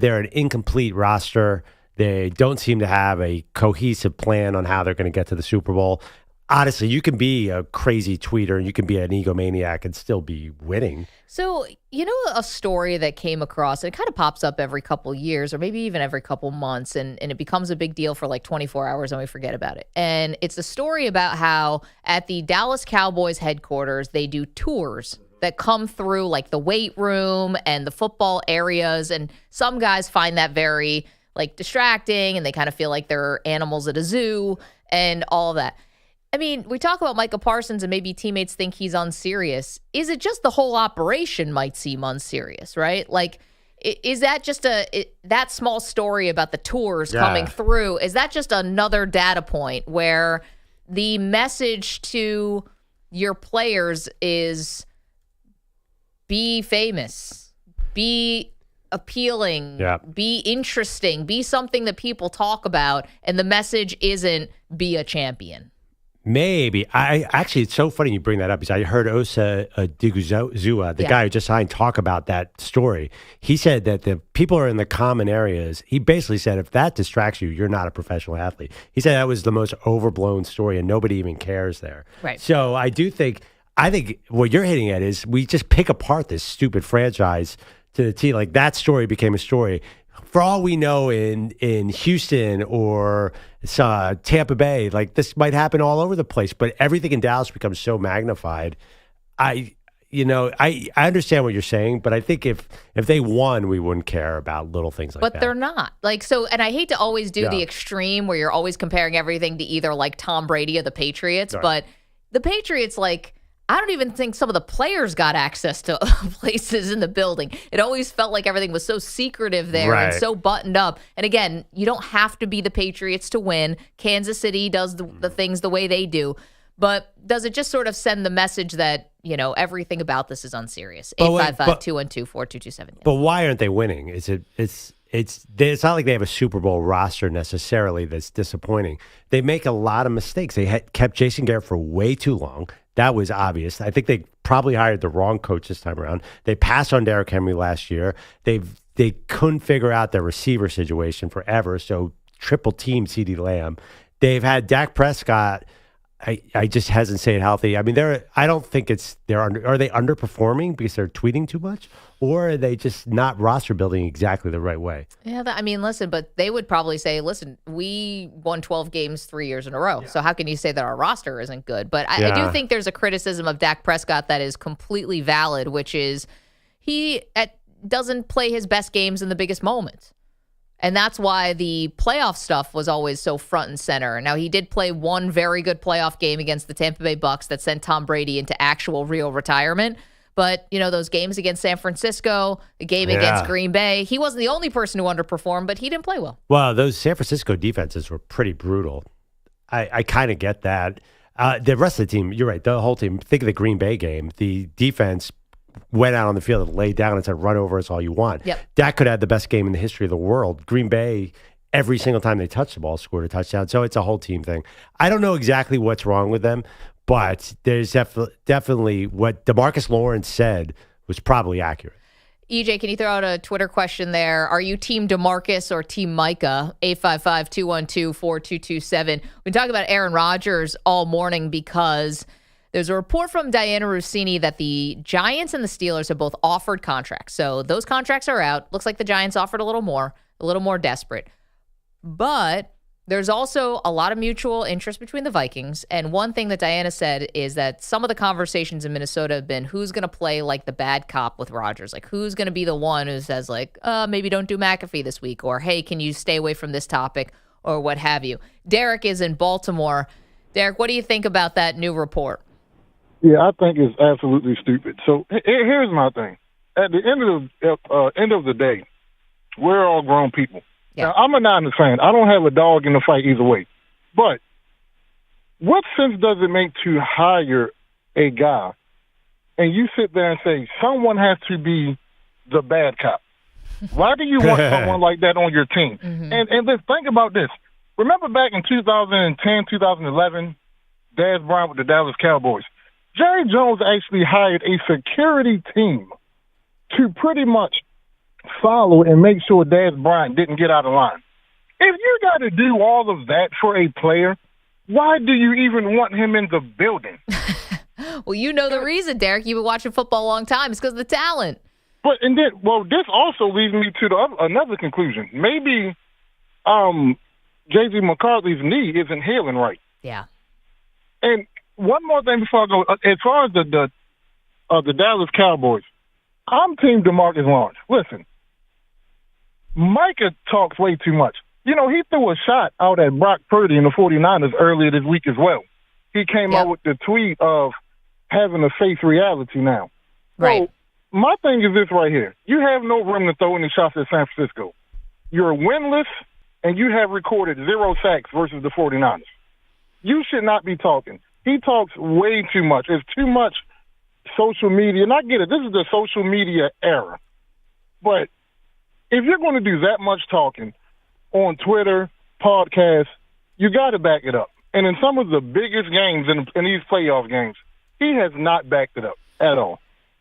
S3: they're an incomplete roster. They don't seem to have a cohesive plan on how they're going to get to the Super Bowl. Honestly, you can be a crazy tweeter and you can be an egomaniac and still be winning.
S2: So, a story that came across, and it kind of pops up every couple years or maybe even every couple months, and it becomes a big deal for like 24 hours and we forget about it. And it's a story about how at the Dallas Cowboys headquarters, they do tours that come through like the weight room and the football areas. And some guys find that very like distracting and they kind of feel like they're animals at a zoo and all of that. I mean, we talk about Micah Parsons and maybe teammates think he's unserious. Is it just the whole operation might seem unserious, right? Like, is that just that small story about the tours coming through? Is that just another data point where the message to your players is be famous, be appealing, be interesting, be something that people talk about, and the message isn't be a champion?
S3: Maybe. It's so funny you bring that up because I heard Osa Diguzua, the guy who just signed, talk about that story. He said that the people are in the common areas. He basically said if that distracts you, you're not a professional athlete. He said that was the most overblown story and nobody even cares there.
S2: Right.
S3: So I think what you're hitting at is we just pick apart this stupid franchise to the T. Like that story became a story. For all we know, in Houston or Tampa Bay, like this might happen all over the place. But everything in Dallas becomes so magnified. I understand what you're saying, but I think if they won, we wouldn't care about little things like that.
S2: But they're not. Like so, and I hate to always do the extreme where you're always comparing everything to either like Tom Brady or the Patriots, but the Patriots like. I don't even think some of the players got access to places in the building. It always felt like everything was so secretive there and so buttoned up. And again, you don't have to be the Patriots to win. Kansas City does the things the way they do. But does it just sort of send the message that, everything about this is unserious? 855-212-4227.
S3: But why aren't they winning? It's not like they have a Super Bowl roster necessarily that's disappointing. They make a lot of mistakes. They kept Jason Garrett for way too long. That was obvious. I think they probably hired the wrong coach this time around. They passed on Derrick Henry last year. They couldn't figure out their receiver situation forever, so triple team CeeDee Lamb. They've had Dak Prescott. I just hasn't stayed healthy. I mean, I don't think are they underperforming because they're tweeting too much, or are they just not roster building exactly the right way?
S2: Yeah, listen, but they would probably say, listen, we won 12 games 3 years in a row, so how can you say that our roster isn't good? But I do think there's a criticism of Dak Prescott that is completely valid, which is he doesn't play his best games in the biggest moments. And that's why the playoff stuff was always so front and center. Now, he did play one very good playoff game against the Tampa Bay Bucks that sent Tom Brady into actual real retirement. But, those games against San Francisco, the game against Green Bay, he wasn't the only person who underperformed, but he didn't play well.
S3: Well, those San Francisco defenses were pretty brutal. I kind of get that. The rest of the team, you're right, the whole team. Think of the Green Bay game. The defense went out on the field and laid down and said, run over us all you want.
S2: Yep.
S3: Dak could have had the best game in the history of the world. Green Bay, every single time they touched the ball, scored a touchdown. So it's a whole team thing. I don't know exactly what's wrong with them, but there's definitely what DeMarcus Lawrence said was probably accurate.
S2: EJ, can you throw out a Twitter question there? Are you team DeMarcus or team Micah? 855-212-4227. We've been talking about Aaron Rodgers all morning because there's a report from Diana Rossini that the Giants and the Steelers have both offered contracts. So those contracts are out. Looks like the Giants offered a little more desperate. But there's also a lot of mutual interest between the Vikings. And one thing that Diana said is that some of the conversations in Minnesota have been who's going to play like the bad cop with Rodgers. Like who's going to be the one who says like, maybe don't do McAfee this week, or hey, can you stay away from this topic, or what have you. Derek is in Baltimore. Derek, what do you think about that new report?
S16: Yeah, I think it's absolutely stupid. So here's my thing. At the end of the day, we're all grown people. Yeah. Now, I'm a Niners fan. I don't have a dog in the fight either way. But what sense does it make to hire a guy and you sit there and say someone has to be the bad cop? Why do you want someone like that on your team? Mm-hmm. And let's think about this. Remember back in 2010, 2011, Dez Bryant with the Dallas Cowboys. Jerry Jones actually hired a security team to pretty much follow and make sure Dez Bryant didn't get out of line. If you got to do all of that for a player, why do you even want him in the building?
S2: Well, you know the reason, Derek. You've been watching football a long time. It's because of the talent.
S16: But this also leads me to another conclusion. Maybe J.J. McCarthy's knee isn't healing right.
S2: Yeah.
S16: And one more thing before I go. As far as the Dallas Cowboys, I'm team DeMarcus Lawrence. Listen, Micah talks way too much. He threw a shot out at Brock Purdy in the 49ers earlier this week as well. He came out with the tweet of having to face reality now.
S2: Right.
S16: So my thing is this right here. You have no room to throw any shots at San Francisco. You're winless, and you have recorded 0 sacks versus the 49ers. You should not be talking. He talks way too much. It's too much social media. And I get it. This is the social media era. But if you're going to do that much talking on Twitter, podcasts, you got to back it up. And in some of the biggest games in these playoff games, he has not backed it up at all.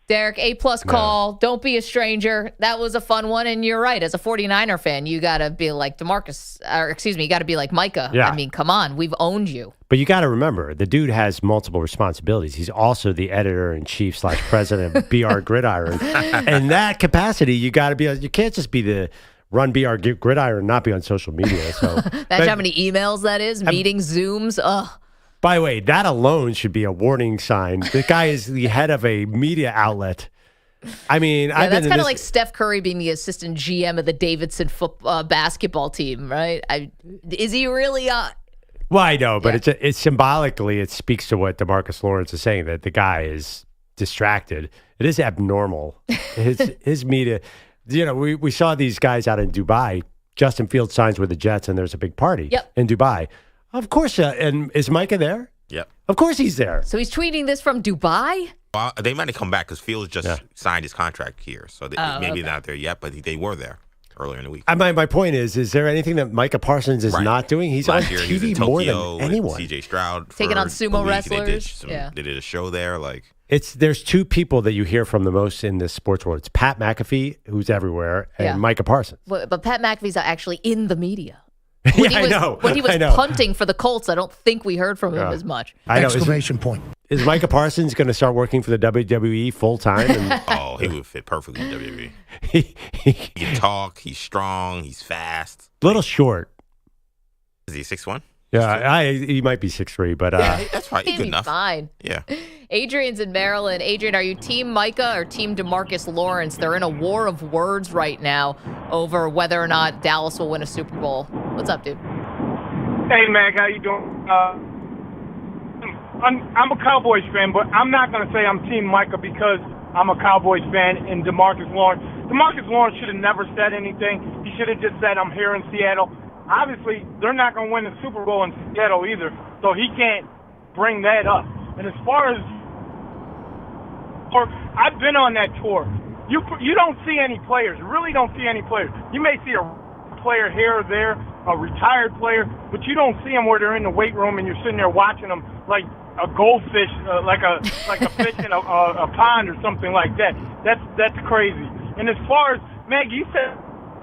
S2: Derek, A+ call. No. Don't be a stranger. That was a fun one. And you're right. As a 49er fan, you got to be like DeMarcus, you got to be like Micah.
S3: Yeah.
S2: I mean, come on. We've owned you.
S3: But you got to remember, the dude has multiple responsibilities. He's also the editor-in-chief / president of BR Gridiron. In that capacity, you got to be, you can't just be the run BR Gridiron and not be on social media. So
S2: Imagine how many emails that is, meetings, Zooms. Ugh.
S3: By the way, that alone should be a warning sign. The guy is the head of a media outlet. I mean,
S2: yeah, that's kind of like Steph Curry being the assistant GM of the Davidson basketball team, right? Is he really?
S3: Well, I know, but it's symbolically, it speaks to what DeMarcus Lawrence is saying, that the guy is distracted. It is abnormal. His media, we saw these guys out in Dubai. Justin Fields signs with the Jets, and there's a big party in Dubai. Of course, and is Micah there?
S6: Yep.
S3: Of course he's there.
S2: So he's tweeting this from Dubai?
S6: Well, they might have come back because Fields just signed his contract here. So maybe not there yet, but they were there earlier in the week.
S3: My point is there anything that Micah Parsons is not doing? He's
S6: Last
S3: on
S6: year,
S3: TV
S6: he was in Tokyo
S3: more than anyone.
S6: CJ Stroud.
S2: Taking on sumo wrestlers.
S6: They did a show there.
S3: There's two people that you hear from the most in this sports world. It's Pat McAfee, who's everywhere, and Micah Parsons.
S2: But Pat McAfee's actually in the media.
S3: When he was
S2: punting for the Colts, I don't think we heard from him as much.
S3: I know.
S12: Exclamation point.
S3: Is Micah Parsons going to start working for the WWE full time?
S6: He would fit perfectly in WWE. He can talk. He's strong. He's fast.
S3: A little short.
S6: Is he 6'1"?
S3: Yeah, he might be 6'3", but
S6: that's fine. He's good enough.
S2: Fine.
S6: Yeah.
S2: Adrian's in Maryland. Adrian, are you Team Micah or Team DeMarcus Lawrence? They're in a war of words right now over whether or not Dallas will win a Super Bowl. What's up, dude?
S17: Hey, Mag, how you doing? I'm a Cowboys fan, but I'm not going to say I'm Team Micah because I'm a Cowboys fan and DeMarcus Lawrence. DeMarcus Lawrence should have never said anything. He should have just said, I'm here in Seattle. Obviously, they're not going to win the Super Bowl in Seattle either, so he can't bring that up. And as far as I've been on that tour. You don't see any players. You really don't see any players. You may see a player here or there, a retired player, but you don't see them where they're in the weight room and you're sitting there watching them like a goldfish, like a fish in a pond or something like that. That's crazy. And as far as Maggie, you said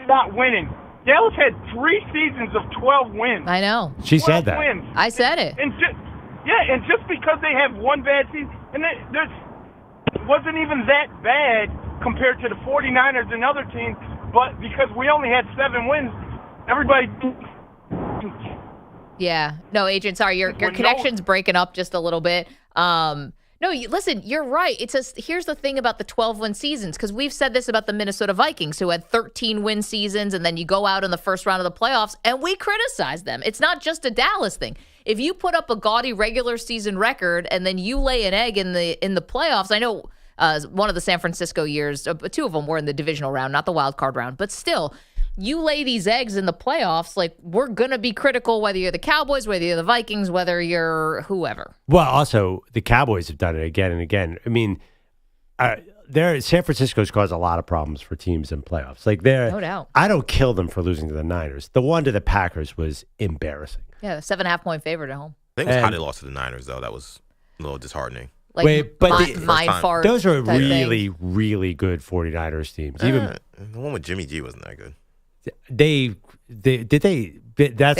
S17: not winning. Dallas had 3 seasons of 12 wins.
S2: I know.
S3: She said that.
S17: Wins.
S2: I said it.
S17: And just because they have one bad season, and there's wasn't even that bad compared to the 49ers and other teams, but because we only had 7 wins, everybody.
S2: Yeah. No, Adrian, sorry, your connection's breaking up just a little bit. No, listen, you're right. Here's the thing about the 12-win seasons, because we've said this about the Minnesota Vikings, who had 13-win seasons, and then you go out in the first round of the playoffs, and we criticize them. It's not just a Dallas thing. If you put up a gaudy regular season record and then you lay an egg in the playoffs, I know one of the San Francisco years, 2 of them were in the divisional round, not the wild card round, but still, you lay these eggs in the playoffs, like, we're going to be critical whether you're the Cowboys, whether you're the Vikings, whether you're whoever.
S3: Well, also, the Cowboys have done it again and again. I mean, San Francisco's caused a lot of problems for teams in playoffs. Like,
S2: no doubt.
S3: I don't kill them for losing to the Niners. The one to the Packers was embarrassing.
S2: Yeah, 7.5-point favorite at home.
S6: I think it was how they lost to the Niners, though. That was a little disheartening.
S2: Like,
S3: wait, but
S2: mind fart.
S3: Those are really,
S2: thing.
S3: really good 49ers teams.
S6: Even the one with Jimmy G wasn't that good.
S3: That's the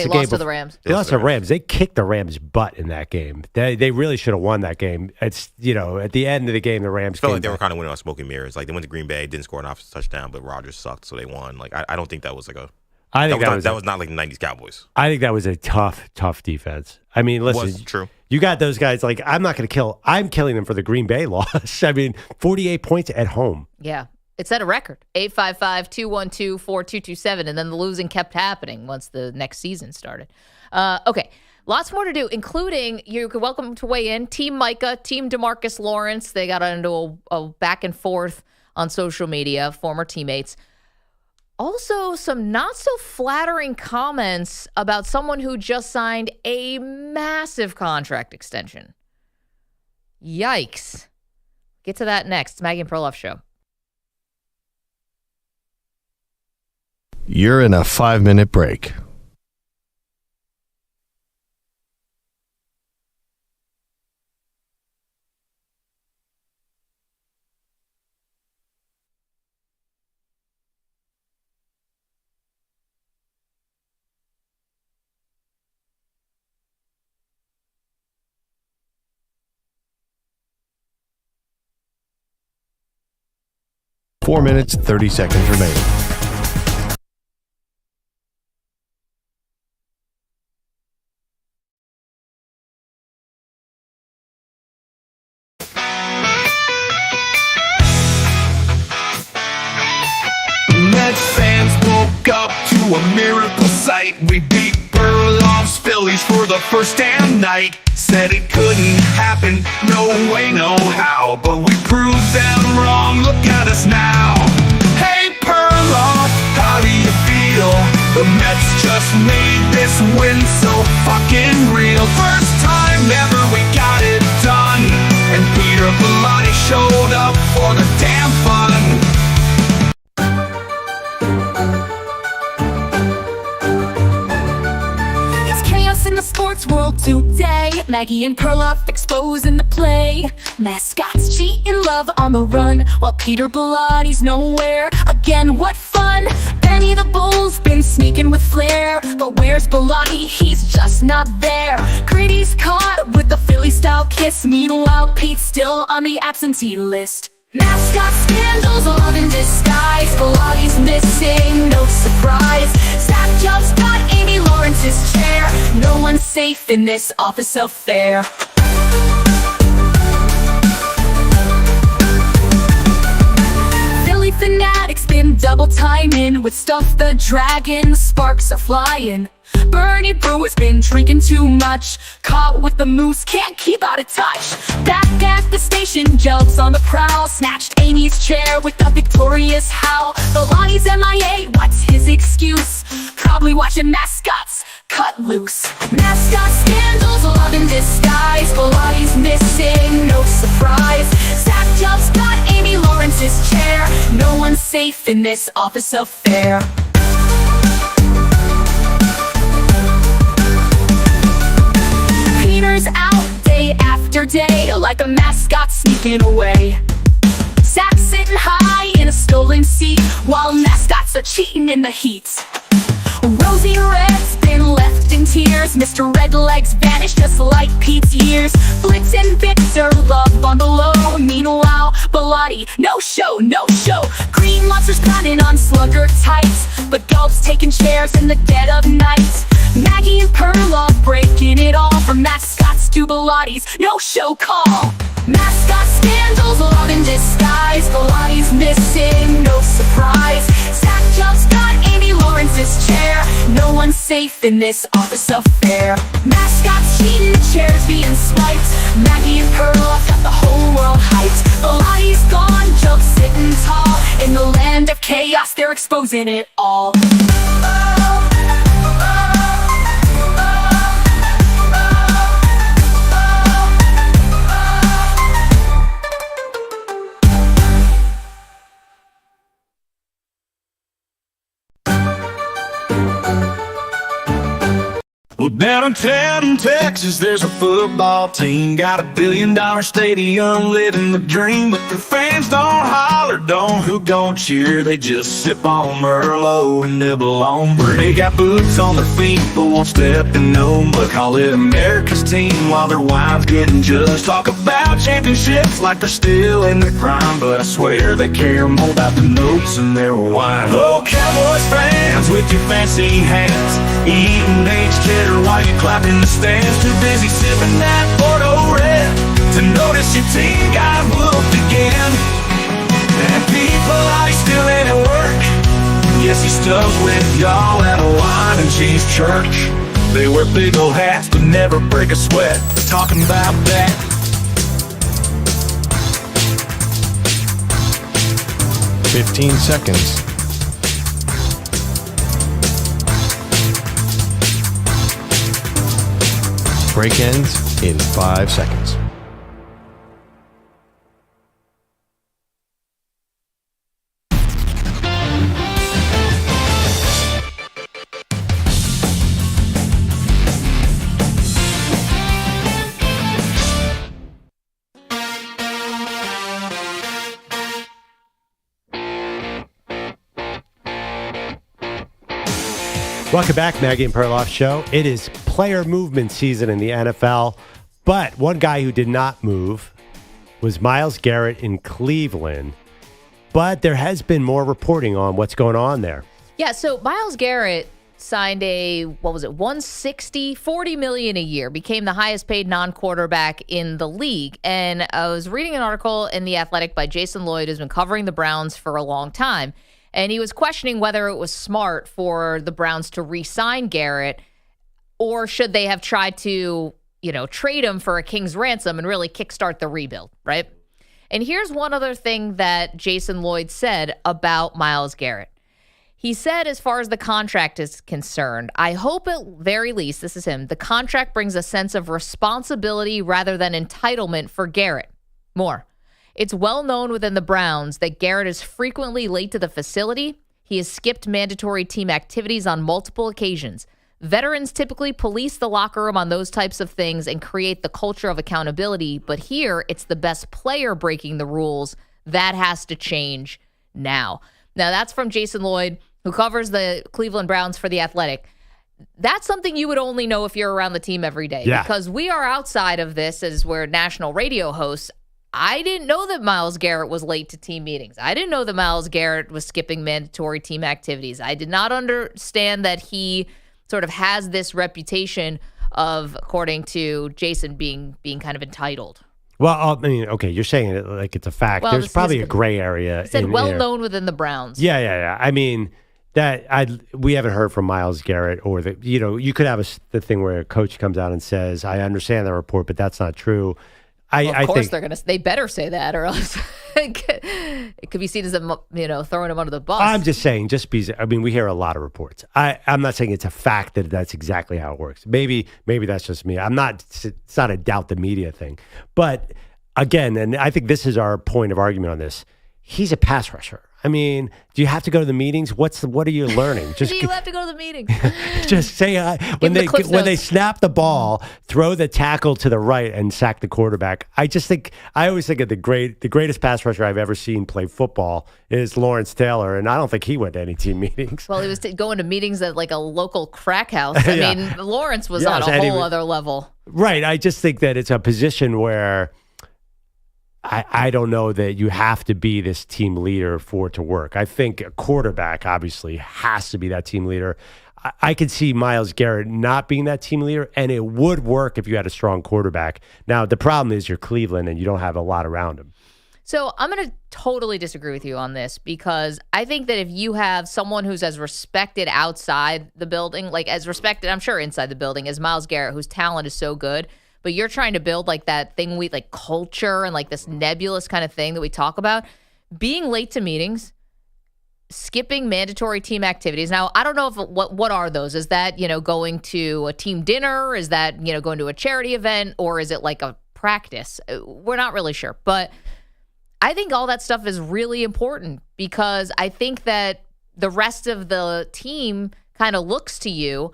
S3: game.
S2: Lost to the Rams.
S3: They lost to the Rams. They kicked the Rams' butt in that game. They really should have won that game. It's, at the end of the game, the Rams
S6: felt like they were kind of winning on smoke and mirrors. Like, they went to Green Bay, didn't score an offensive touchdown, but Rodgers sucked, so they won. Like, I don't think that was like a. That was not like the 90s Cowboys.
S3: I think that was a tough defense. I mean, listen.
S6: Was true.
S3: You got those guys, like, I'm not going to kill. I'm killing them for the Green Bay loss. I mean, 48 points at home.
S2: Yeah. It set a record, 855-212-4227, and then the losing kept happening once the next season started. Okay, lots more to do, including, you're welcome to weigh in, Team Micah, Team DeMarcus Lawrence. They got into a back and forth on social media, former teammates. Also, some not so flattering comments about someone who just signed a massive contract extension. Yikes. Get to that next. It's Maggie Perloff Show.
S8: You're in a 5-minute break. Four minutes, 30 seconds remaining.
S22: A miracle sight. We beat Perloff's Phillies for the first damn night. Said it couldn't happen, no way, no how, but we proved them wrong. Look at us now. Hey Perloff, how do you feel? The Mets just made this win so fucking real. First time ever we got it done, and Peter Bellotti showed up for the damn fun.
S24: In the sports world today, Maggie and Perloff exposing the play. Mascots cheating, love on the run, while Peter Bellotti's nowhere. Again, what fun! Benny the Bull's been sneaking with flair, but where's Bellotti? He's just not there. Grady's caught with the Philly-style kiss. Meanwhile, Pete's still on the absentee list. Mascot scandals, love in disguise. Bellotti's missing, no surprise. Zach Jobs got Amy Lawrence's chair. No one's safe in this office affair. rhyming with stuff the dragon, sparks are flying. Bernie Brewer's been drinking too much, caught with the moose, can't keep out of touch. Back at the station, Jelps on the prowl, snatched Amy's chair with a victorious howl. Ballo's MIA, what's his excuse? Probably watching mascots cut loose. Mascot scandals, love in disguise. Ballo's missing, no surprise. Zach Jelps got Amy Lawrence's chair. No one's safe in this office affair. Peter's out day after day, like a mascot sneaking away. Zach sitting high in a stolen seat, while mascots are cheating in the heat. Rosie Red's been left in tears. Mr. Redlegs vanished just like Pete's years. Blitz and Victor love on the low. Meanwhile, Bilotti, no show, no show. Green Monster's planning on slugger tights, but Gulp's taking chairs in the dead of night. Maggie and Perloff breaking it all, from mascots to Bilotti's no show call. Mascot scandals, love in disguise. Bilotti's missing, no surprise. Zach Jelps got Amy Lawrence's chair. No one's safe in this office affair. Mascots cheating, chairs being swiped. Maggie and Perloff got the whole world hyped. Bilotti's gone, Jelps sitting tall. In the land of chaos, they're exposing it all.
S22: Well, down in town, Texas, there's a football team. Got $1 billion stadium, living the dream. But the fans don't holler, don't hoop, don't cheer. They just sip on Merlot and nibble on brie. They got boots on their feet, but won't step in no mud. Call it America's team while their wives getting judged. Talk about championships like they're still in their prime, but I swear they care more about the notes and their wine. Oh, Cowboys fans with your fancy hats, eating aged cheddar while you clap in the stands. Too busy sipping that Porto Red to notice your team got whooped again. And people are still in at work. Yes, he's stuck with y'all at a wine and cheese church. They wear big old hats but never break a sweat. Talking about that.
S8: "15 seconds. Break ends in 5 seconds.
S3: Welcome back, Maggie and Perloff Show. It is player movement season in the NFL, but one guy who did not move was Myles Garrett in Cleveland. But there has been more reporting on what's going on there.
S2: Yeah, so Myles Garrett signed a, $40 million a year, became the highest paid non-quarterback in the league. And I was reading an article in The Athletic by Jason Lloyd, who's been covering the Browns for a long time. And he was questioning whether it was smart for the Browns to re-sign Garrett, or should they have tried to, trade him for a king's ransom and really kickstart the rebuild, right? And here's one other thing that Jason Lloyd said about Myles Garrett. He said, as far as the contract is concerned, I hope at very least, this is him, the contract brings a sense of responsibility rather than entitlement for Garrett. More. It's well known within the Browns that Garrett is frequently late to the facility. He has skipped mandatory team activities on multiple occasions. Veterans typically police the locker room on those types of things and create the culture of accountability, but here it's the best player breaking the rules. That has to change now. Now, that's from Jason Lloyd, who covers the Cleveland Browns for The Athletic. That's something you would only know if you're around the team every day, because we are outside of this as we're national radio hosts. I didn't know that Myles Garrett was late to team meetings. I didn't know that Myles Garrett was skipping mandatory team activities. I did not understand that he sort of has this reputation of, according to Jason, being kind of entitled.
S3: Well, I mean, okay, you're saying it like it's a fact.
S2: Well,
S3: There's probably a gray area.
S2: It said well-known within the Browns.
S3: Yeah. I mean, we haven't heard from Myles Garrett or you could have the thing where a coach comes out and says, I understand that report, but that's not true.
S2: Of course they better say that, or else it could be seen as throwing them under the bus.
S3: I'm just saying, we hear a lot of reports. I'm not saying it's a fact that that's exactly how it works. Maybe that's just me. It's not a doubt the media thing. But again, and I think this is our point of argument on this, he's a pass rusher. I mean, do you have to go to the meetings? What are you learning?
S2: Do you have to go to the meetings?
S3: Just say when they snap the ball, throw the tackle to the right and sack the quarterback. I always think of the greatest pass rusher I've ever seen play football is Lawrence Taylor, and I don't think he went to any team meetings.
S2: Well, he was going to meetings at like a local crack house. I mean, Lawrence was on a whole other level.
S3: Right. I just think that it's a position where I don't know that you have to be this team leader for it to work. I think a quarterback obviously has to be that team leader. I could see Myles Garrett not being that team leader, and it would work if you had a strong quarterback. Now, the problem is you're Cleveland and you don't have a lot around him.
S2: So I'm going to totally disagree with you on this, because I think that if you have someone who's as respected outside the building, like as respected, I'm sure inside the building, as Myles Garrett, whose talent is so good, but you're trying to build like that thing like culture and like this nebulous kind of thing that we talk about, being late to meetings, skipping mandatory team activities. Now, I don't know what are those? Is that, going to a team dinner? Is that, going to a charity event? Or is it like a practice? We're not really sure. But I think all that stuff is really important, because I think that the rest of the team kind of looks to you.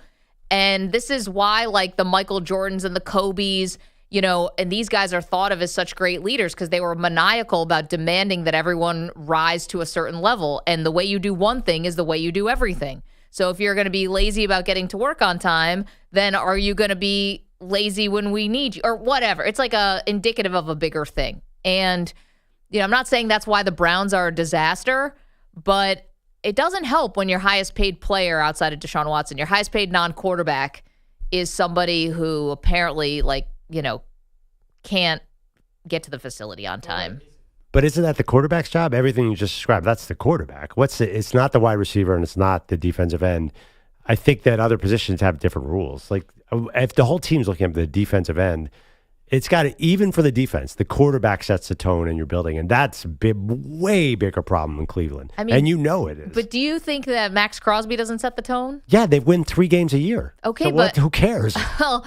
S2: And this is why, like, the Michael Jordans and the Kobes, and these guys are thought of as such great leaders, because they were maniacal about demanding that everyone rise to a certain level. And the way you do one thing is the way you do everything. So if you're going to be lazy about getting to work on time, then are you going to be lazy when we need you, or whatever? It's like indicative of a bigger thing. And, I'm not saying that's why the Browns are a disaster, but it doesn't help when your highest paid player outside of Deshaun Watson, your highest paid non-quarterback, is somebody who apparently, can't get to the facility on time.
S3: But isn't that the quarterback's job? Everything you just described, that's the quarterback. It's not the wide receiver and it's not the defensive end. I think that other positions have different rules. Like, if the whole team's looking at the defensive end, it's got to, even for the defense, the quarterback sets the tone in your building, and that's a way bigger problem in Cleveland. I mean, and it is.
S2: But do you think that Max Crosby doesn't set the tone?
S3: Yeah, they win 3 games a year.
S2: Okay,
S3: so
S2: but
S3: who cares?
S2: Well,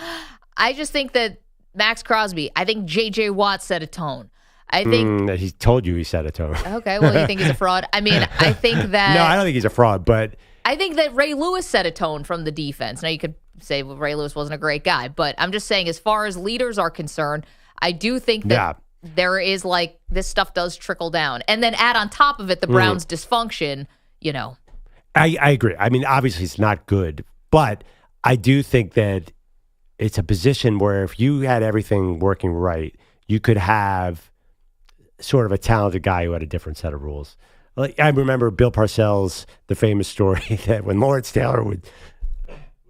S2: I just think that Max Crosby, I think J.J. Watt set a tone. I think
S3: he told you he set a tone.
S2: Okay, well, you think he's a fraud? I mean, I think that...
S3: No, I don't think he's a fraud, but...
S2: I think that Ray Lewis set a tone from the defense. Now, you could say Ray Lewis wasn't a great guy, but I'm just saying, as far as leaders are concerned, I do think that there is, this stuff does trickle down. And then add on top of it the Browns' dysfunction,
S3: I agree. I mean, obviously it's not good, but I do think that it's a position where if you had everything working right, you could have sort of a talented guy who had a different set of rules. Like, I remember Bill Parcells, the famous story that when Lawrence Taylor would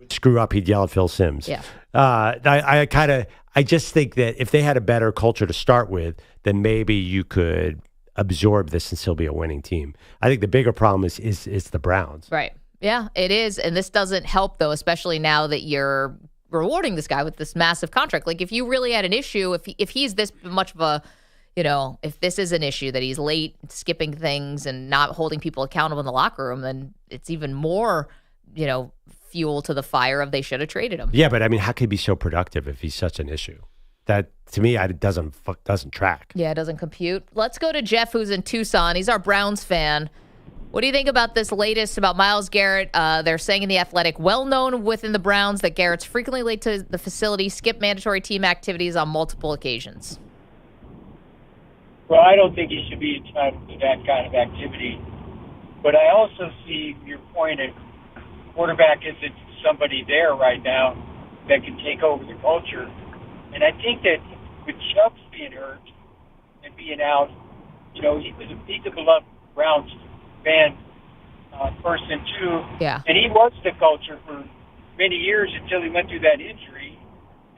S3: screw up, he'd yell at Phil Simms.
S2: Yeah.
S3: I just think that if they had a better culture to start with, then maybe you could absorb this and still be a winning team. I think the bigger problem is the Browns.
S2: Right. Yeah, it is. And this doesn't help, though, especially now that you're rewarding this guy with this massive contract. Like, if you really had an issue, if he's this much of a, if this is an issue that he's late, skipping things and not holding people accountable in the locker room, then it's even more, fuel to the fire of they should have traded him.
S3: Yeah, but I mean, how could he be so productive if he's such an issue? That, to me, it doesn't track.
S2: Yeah, it doesn't compute. Let's go to Jeff, who's in Tucson. He's our Browns fan. What do you think about this latest about Myles Garrett? They're saying in The Athletic, well known within the Browns that Garrett's frequently late to the facility, skipped mandatory team activities on multiple occasions.
S18: Well, I don't think he should be entitled to that kind of activity. But I also see your point at quarterback isn't somebody there right now that can take over the culture. And I think that with Chubb's being hurt and being out, he's a beloved Browns fan, person too.
S2: Yeah.
S18: And he was the culture for many years until he went through that injury.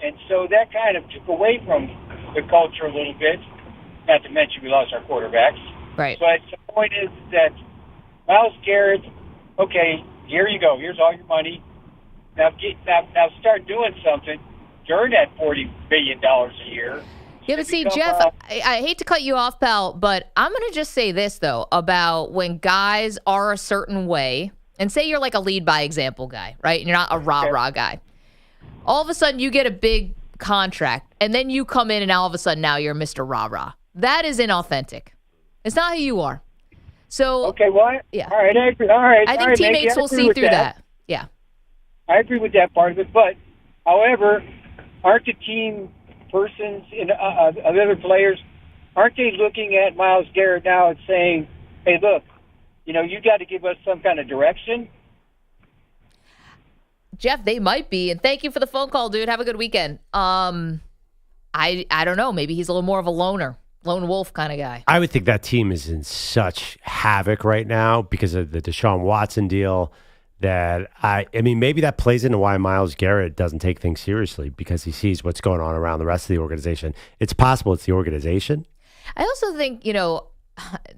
S18: And so that kind of took away from the culture a little bit. Not to mention we lost our quarterbacks.
S2: Right.
S18: But the point is that Myles Garrett, okay, here you go. Here's all your money. Now start doing something. You're at $40 billion a year.
S2: Yeah, but see, Jeff, I hate to cut you off, pal, but I'm going to just say this, though, about when guys are a certain way, and say you're like a lead by example guy, right? And you're not a rah-rah guy. All of a sudden, you get a big contract, and then you come in, and all of a sudden, now you're Mr. Rah-rah. That is inauthentic. It's not who you are. So,
S18: okay, well,
S2: yeah.
S18: All right, I agree. All right,
S2: I think teammates will see through that. Yeah.
S18: I agree with that part of it, but, however, aren't the team persons and other players, aren't they looking at Myles Garrett now and saying, hey, look, you got to give us some kind of direction?
S2: Jeff, they might be. And thank you for the phone call, dude. Have a good weekend. I don't know. Maybe he's a little more of a lone wolf kind of guy.
S3: I would think that team is in such havoc right now because of the Deshaun Watson deal that I mean, maybe that plays into why Myles Garrett doesn't take things seriously because he sees what's going on around the rest of the organization. It's possible it's the organization.
S2: I also think,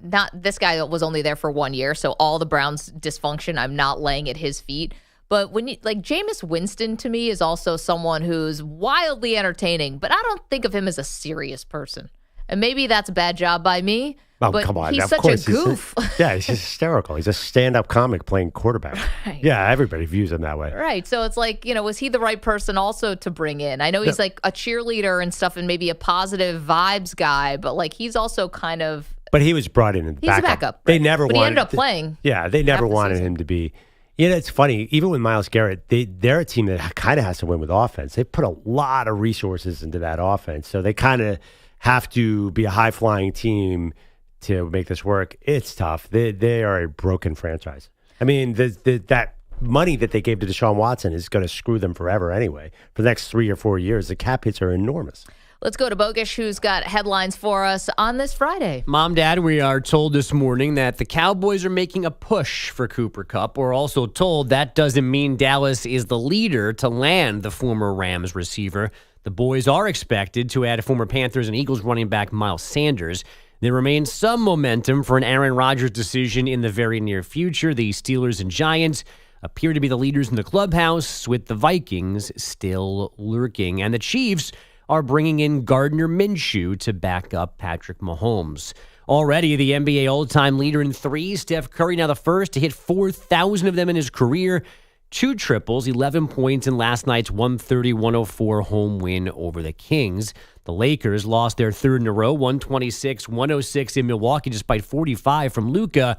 S2: not this guy was only there for 1 year, so all the Browns' dysfunction, I'm not laying at his feet. But when Jameis Winston to me is also someone who's wildly entertaining, but I don't think of him as a serious person. And maybe that's a bad job by me.
S3: Oh,
S2: but
S3: come on.
S2: He's
S3: of
S2: such
S3: course,
S2: a goof.
S3: He's hysterical. He's a stand-up comic playing quarterback.
S2: Right.
S3: Yeah, everybody views him that way.
S2: Right. So it's like, was he the right person also to bring in? I know he's like a cheerleader and stuff and maybe a positive vibes guy, but he's also kind of...
S3: But he was brought in the backup.
S2: He's a backup.
S3: They
S2: right.
S3: never
S2: but
S3: wanted...
S2: he ended up playing.
S3: Yeah, they never wanted him to be... It's funny. Even with Myles Garrett, they're a team that kind of has to win with offense. They put a lot of resources into that offense. So they kind of have to be a high-flying team to make this work. It's tough. They are a broken franchise. I mean, that money that they gave to Deshaun Watson is going to screw them forever anyway. For the next 3 or 4 years, the cap hits are enormous.
S2: Let's go to Bogusch, who's got headlines for us on this Friday.
S7: Mom, Dad, we are told this morning that the Cowboys are making a push for Cooper Kupp. We're also told that doesn't mean Dallas is the leader to land the former Rams receiver. The boys are expected to add former Panthers and Eagles running back Miles Sanders. There remains some momentum for an Aaron Rodgers decision in the very near future. The Steelers and Giants appear to be the leaders in the clubhouse, with the Vikings still lurking. And the Chiefs are bringing in Gardner Minshew to back up Patrick Mahomes. Already the NBA all-time leader in threes, Steph Curry, now the first to hit 4,000 of them in his career. 2 triples, 11 points in last night's 130-104 home win over the Kings. The Lakers lost their third in a row, 126-106 in Milwaukee, despite 45 from Luka.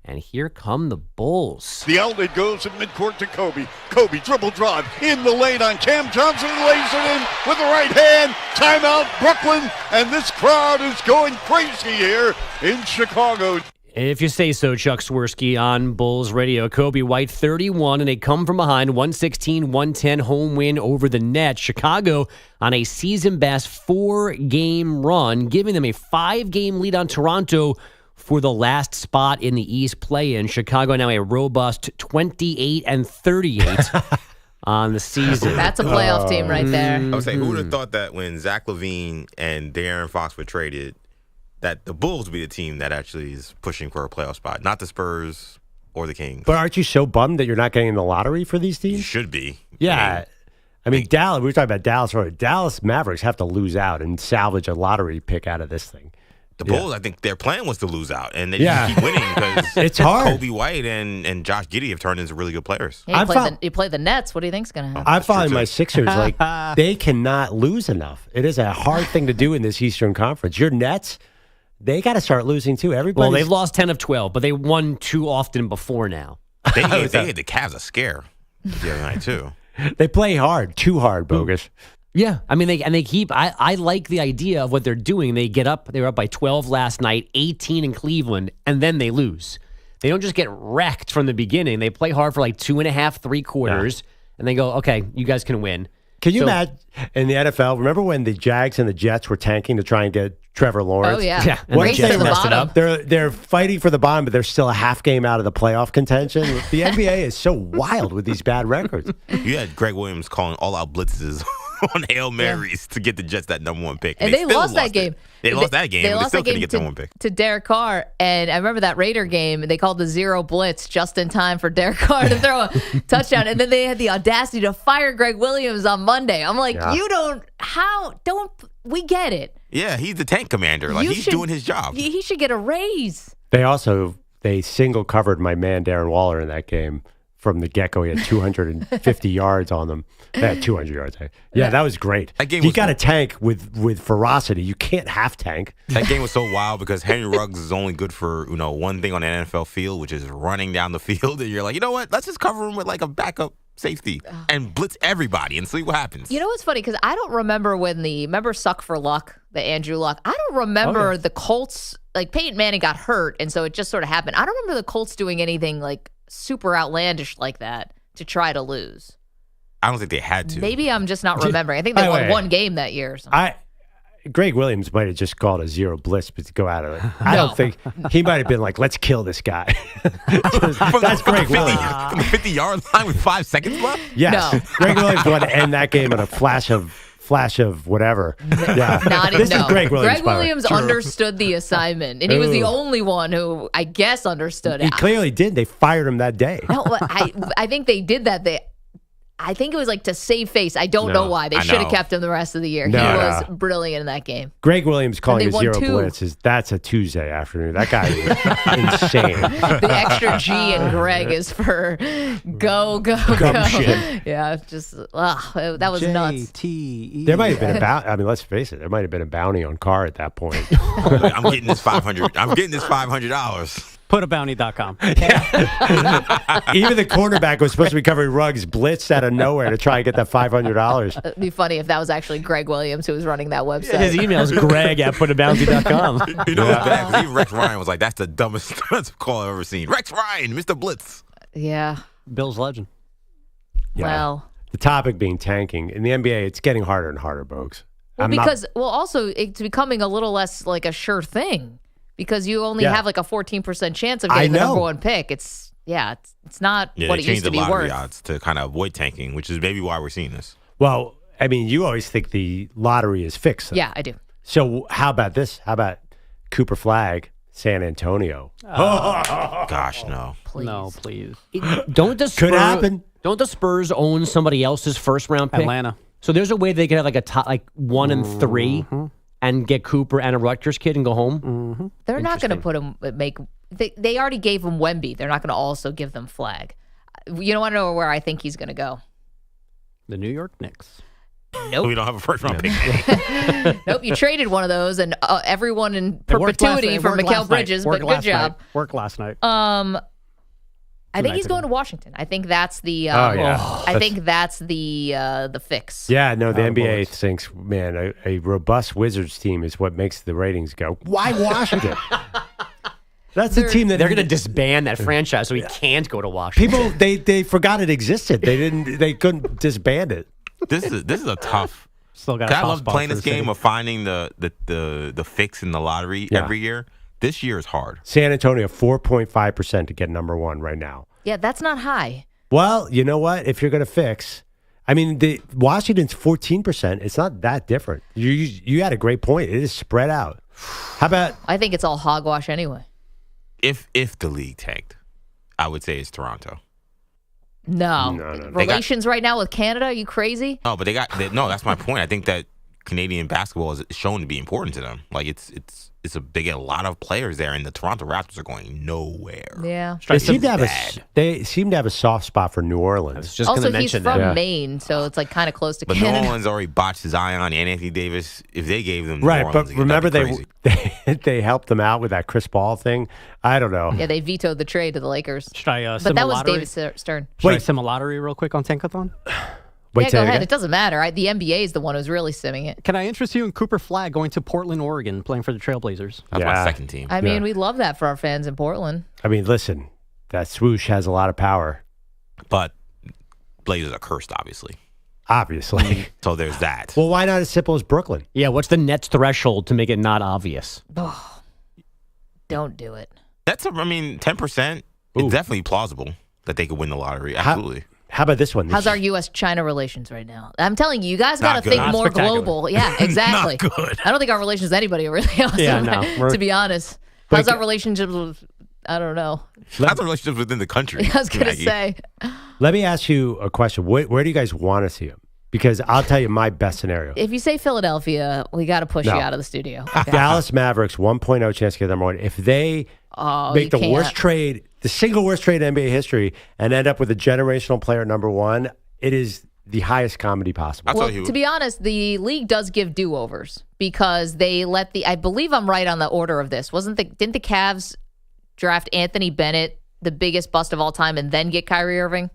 S7: And here come the Bulls.
S12: The outlet goes at midcourt to Kobe. Kobe dribble drive in the lane on Cam Johnson, lays it in with the right hand. Timeout, Brooklyn, and this crowd is going crazy here in Chicago.
S7: If you say so, Chuck Swirsky on Bulls Radio. Kobe White 31, and they come from behind, 116-110 home win over the Nets. Chicago on a season-best 4-game run, giving them a 5-game lead on Toronto for the last spot in the East play-in. Chicago now a robust 28-38 on the season.
S2: That's a playoff team right there.
S6: I would say, who would have thought that when Zach LaVine and De'Aaron Fox were traded, that the Bulls would be the team that actually is pushing for a playoff spot, not the Spurs or the Kings.
S3: But aren't you so bummed that you're not getting in the lottery for these teams?
S6: You should be.
S3: Yeah. I mean, Dallas, we were talking about Dallas earlier. Dallas Mavericks have to lose out and salvage a lottery pick out of this thing.
S6: The Bulls, I think their plan was to lose out, and they just keep winning because
S3: it's hard.
S6: Kobe White and Josh Giddey have turned into really good players.
S2: Yeah, you play the Nets. What do you think's going to happen?
S3: I'm following my Sixers. They cannot lose enough. It is a hard thing to do in this Eastern Conference. Your Nets, they got to start losing too.
S7: Well, they've lost 10 of 12, but they won too often before now.
S6: They gave the Cavs a scare the other night too.
S3: They play hard, too hard, Bogusch.
S7: Yeah, I mean, they keep. I like the idea of what they're doing. They get up. They were up by 12 last night, 18 in Cleveland, and then they lose. They don't just get wrecked from the beginning. They play hard for like 2.5, 3 quarters, and they go, okay, you guys can win.
S3: Can you imagine in the NFL? Remember when the Jags and the Jets were tanking to try and get Trevor Lawrence?
S2: Oh yeah.
S7: And the Jets messed it up.
S3: They're fighting for the bottom, but they're still a half game out of the playoff contention. The NBA is so wild with these bad records.
S6: You had Greg Williams calling all-out blitzes on Hail Marys to get the Jets that number 1 pick.
S2: And they lost that game.
S6: They lost that game. They still couldn't get the number 1 pick.
S2: To Derek Carr. And I remember that Raider game, they called the 0 blitz just in time for Derek Carr to throw a touchdown. And then they had the audacity to fire Greg Williams on Monday. I'm like, we get it.
S6: Yeah, he's the tank commander. Like, he's doing his job.
S2: He should get a raise.
S3: They single covered my man Darren Waller in that game from the get-go. He had 250 yards on them. They had 200 yards. Yeah, that was great.
S6: That game
S3: you got to tank with ferocity. You can't half tank.
S6: That game was so wild because Henry Ruggs is only good for one thing on an NFL field, which is running down the field. And you're like, you know what? Let's just cover him with like a backup safety and blitz everybody and see what happens.
S2: You know what's funny? Because I don't remember remember Suck for Luck, the Andrew Luck. I don't remember the Colts, like Peyton Manning got hurt, and so it just sort of happened. I don't remember the Colts doing anything like super outlandish like that to try to lose.
S6: I don't think they had to.
S2: Maybe I'm just not remembering. I think they won one game that year or something.
S3: Greg Williams might have just called a 0 blitz to go out of it. I don't think he might have been like, let's kill this guy. That's Greg Williams.
S6: From the 50-yard line with 5 seconds left?
S3: Yes. No. Greg Williams wanted to end that game in a flash of whatever. Yeah. This is Greg Williams.
S2: Greg Williams understood the assignment, and he was the only one who, I guess, understood it.
S3: He clearly did. They fired him that day.
S2: No, I think they did that. I think it was like to save face. I don't know why. They should have kept him the rest of the year. He was brilliant in that game.
S3: Greg Williams calling a 0 blitz that's a Tuesday afternoon. That guy is insane.
S2: The extra G in Greg is for go.
S3: Shit.
S2: Yeah, just that was nuts.
S3: J-T-E. There might have been let's face it, there might have been a bounty on Carr at that point.
S6: I'm getting this $500. I'm getting this $500.
S11: Putabounty.com.
S3: Even the quarterback was supposed to be covering Ruggs, blitzed out of nowhere to try and get that $500.
S2: It'd be funny if that was actually Greg Williams who was running that website.
S7: His email is greg@putabounty.com.
S6: You know what's bad? Because even Rex Ryan was like, that's the dumbest call I've ever seen. Rex Ryan, Mr. Blitz.
S2: Yeah.
S11: Bill's legend.
S3: Yeah.
S2: Well.
S3: The topic being tanking. In the NBA, it's getting harder and harder, Bogusch.
S2: Also, it's becoming a little less like a sure thing. Because you only have like a 14% chance of getting the number 1 pick. It's not what it used to be worth.
S6: They changed the lottery odds to kind of avoid tanking, which is maybe why we're seeing this.
S3: Well, I mean, you always think the lottery is fixed.
S2: Yeah, I do.
S3: So how about this? How about Cooper Flagg, San Antonio?
S6: Gosh, no.
S2: Please.
S11: No, please.
S7: Could happen. Don't the Spurs own somebody else's first round pick?
S11: Atlanta.
S7: So there's a way they could have like a top, like 1 and 3. And get Cooper and a Rutgers kid and go home?
S11: Mm-hmm.
S2: They're not going to put him, they already gave him Wemby. They're not going to also give them Flagg. You don't want to know where I think he's going to go.
S11: The New York Knicks.
S2: Nope.
S6: We don't have a first round pick.
S2: Nope, you traded one of those and everyone in perpetuity for Mikal Bridges, but good job.
S11: Worked last night.
S2: I think he's going to Washington. I think that's the. That's the fix.
S3: Yeah, no, the NBA thinks, man, a robust Wizards team is what makes the ratings go. Why Washington? That's the team that
S7: they're going to disband that franchise, so he can't go to Washington.
S3: People they forgot it existed. They couldn't disband it.
S6: This is a tough.
S11: Still got.
S6: I love playing this game of finding the fix in the lottery every year. This year is hard.
S3: San Antonio 4.5% to get number 1 right now.
S2: Yeah, that's not high.
S3: Well, you know what? If you're going to fix, I mean, Washington's 14%. It's not that different. You had a great point. It is spread out. How about?
S2: I think it's all hogwash anyway.
S6: If the league tanked, I would say it's Toronto.
S2: No. Relations right now with Canada? Are you crazy?
S6: No, but that's my point. I think that Canadian basketball is shown to be important to them. Like they get a lot of players there, and the Toronto Raptors are going nowhere.
S2: Yeah,
S3: they seem to have a soft spot for New Orleans. I was
S2: just going to mention that. Also, he's from Maine, so it's like kind of close to Canada.
S6: But New Orleans already botched Zion and Anthony Davis. If they gave them
S3: New Orleans, but remember they helped them out with that Chris Paul thing. I don't know.
S2: Yeah, they vetoed the trade to the Lakers.
S11: Should I?
S2: But that was David Stern.
S11: Should I sim a lottery real quick on Tankathon?
S2: Go ahead. It doesn't matter. The NBA is the one who's really simming it.
S11: Can I interest you in Cooper Flagg going to Portland, Oregon, playing for the Trailblazers?
S6: That's my second team.
S2: I mean, we love that for our fans in Portland.
S3: I mean, listen, that swoosh has a lot of power.
S6: But Blazers are cursed, obviously.
S3: Obviously.
S6: So there's that.
S3: Well, why not as simple as Brooklyn?
S7: Yeah, what's the Nets threshold to make it not obvious?
S2: Oh, don't do it.
S6: That's 10%. It's definitely plausible that they could win the lottery. Absolutely.
S3: How about this one?
S2: How's our U.S.-China relations right now? I'm telling you, you guys got to think
S3: Not
S2: more
S3: spectacular.
S2: global. Yeah, exactly.
S3: Not good.
S2: I don't think our relations with anybody are really awesome, to be honest. How's our relationship with, I don't know.
S6: How's the relationships within the country?
S2: I was going to
S6: Maggie?
S2: say.
S3: Let me ask you a question. Where do you guys want to see him? Because I'll tell you my best scenario.
S2: If you say Philadelphia, we got to push you out of the studio. Okay.
S3: Dallas Mavericks, 1.0 chance to get number one. If they make the worst trade, the single worst trade in NBA history, and end up with a generational player at number one, it is the highest comedy possible.
S2: Well, to be honest, the league does give do-overs because they let I believe I'm right on the order of this. Didn't the Cavs draft Anthony Bennett, the biggest bust of all time, and then get Kyrie Irving?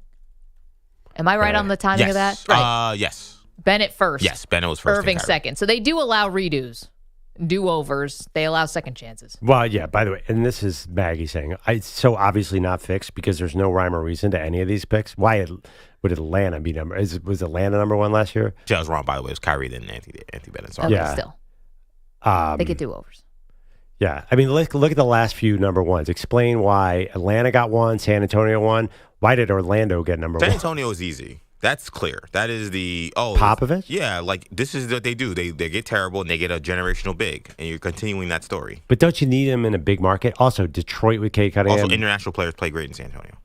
S2: Am I right on the timing of that? Right.
S6: Yes.
S2: Bennett first.
S6: Yes, Bennett was first.
S2: Irving second. So they do allow redos, do-overs. They allow second chances.
S3: Well, yeah, by the way, and this is Maggie saying, it's so obviously not fixed because there's no rhyme or reason to any of these picks. Why would Atlanta be was Atlanta number one last year?
S6: Yeah, I was wrong, by the way. It was Kyrie then Anthony Bennett. Sorry.
S2: Okay, still. They get do-overs.
S3: Yeah. I mean, look at the last few number ones. Explain why Atlanta got one, San Antonio won. Why did Orlando get number one?
S6: San Antonio is easy. That's clear. That is the
S3: Popovich?
S6: Yeah, like this is what they do. They get terrible and they get a generational big, and you're continuing that story.
S3: But don't you need him in a big market? Also, Detroit with Kate Cunningham.
S6: Also, international players play great in San Antonio.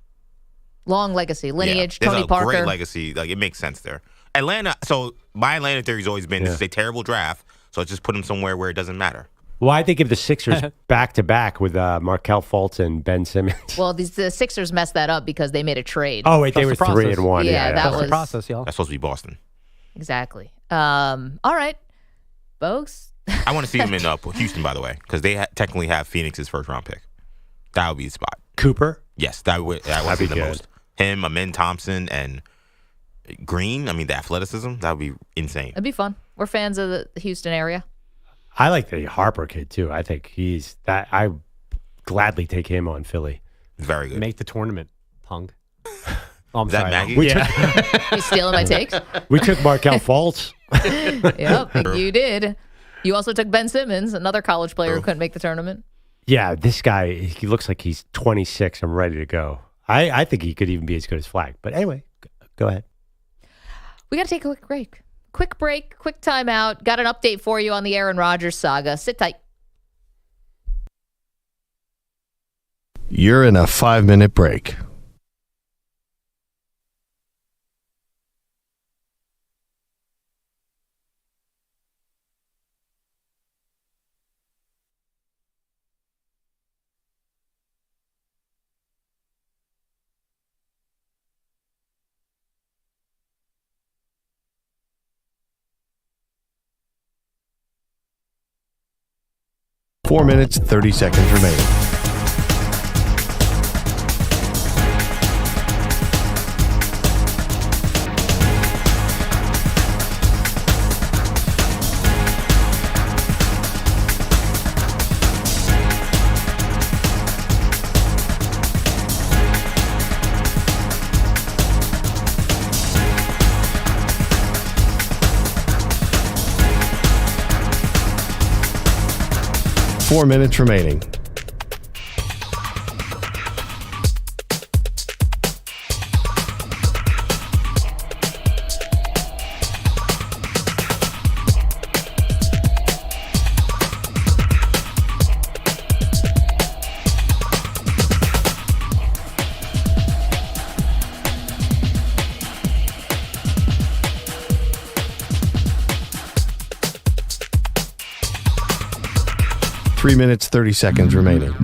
S2: Long legacy, lineage,
S6: There's
S2: Tony
S6: a
S2: Parker.
S6: great legacy. Like it makes sense there. Atlanta. So my Atlanta theory's always been this is a terrible draft. So let's just put them somewhere where it doesn't matter.
S3: Well, I think if the Sixers back-to-back with Markelle Fultz and Ben Simmons.
S2: Well, the Sixers messed that up because they made a trade.
S3: Oh, wait, they were 3-1.
S2: Yeah, that was
S11: the process, y'all.
S6: That's supposed to be Boston.
S2: Exactly. All right. Bogusch?
S6: I want to see him in Houston, by the way, because they technically have Phoenix's first-round pick. That would be the spot.
S3: Cooper?
S6: Yes, that would be the most. Him, Amin Thompson, and Green. I mean, the athleticism, that would be insane.
S2: It'd be fun. We're fans of the Houston area.
S3: I like the Harper kid, too. I think I gladly take him on Philly.
S6: Very good.
S7: Make the tournament, punk.
S3: Oh, I'm
S6: Is that
S3: sorry.
S6: Maggie?
S2: You stealing my takes?
S3: We took Markelle Fultz.
S2: Yep, you did. You also took Ben Simmons, another college player who couldn't make the tournament.
S3: Yeah, this guy, he looks like he's 26. I'm ready to go. I think he could even be as good as Flagg. But anyway, go ahead.
S2: We got to take a quick break. Quick break, quick timeout. Got an update for you on the Aaron Rodgers saga. Sit tight.
S8: You're in a 5-minute break. Four minutes, 30 seconds remaining. Four minutes remaining. Three minutes, 30 seconds remaining.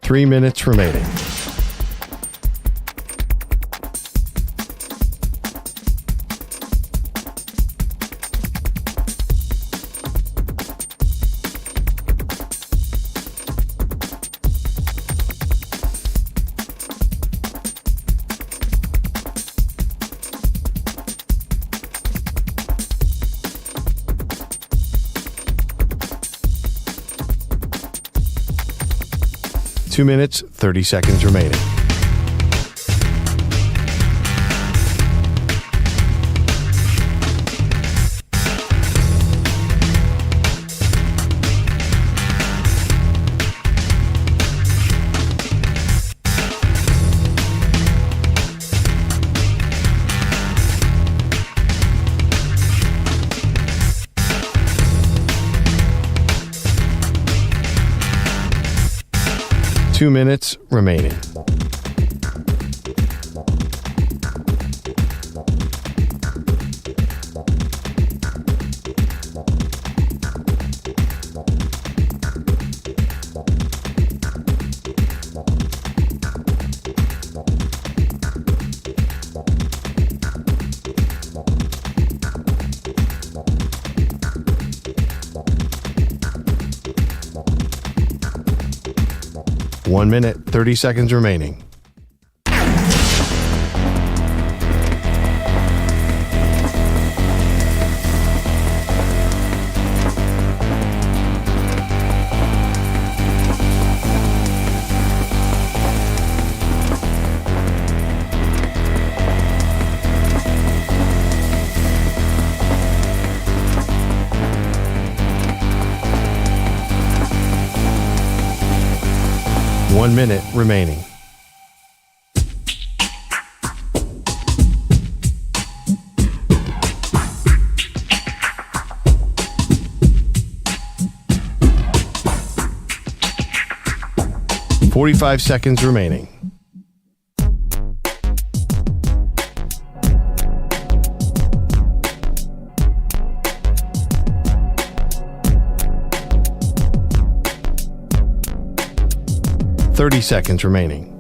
S8: Three minutes remaining. 2 minutes, 30 seconds remaining. Two minutes remaining. One minute, 30 seconds remaining. One minute remaining. $45 seconds remaining. $30 seconds remaining.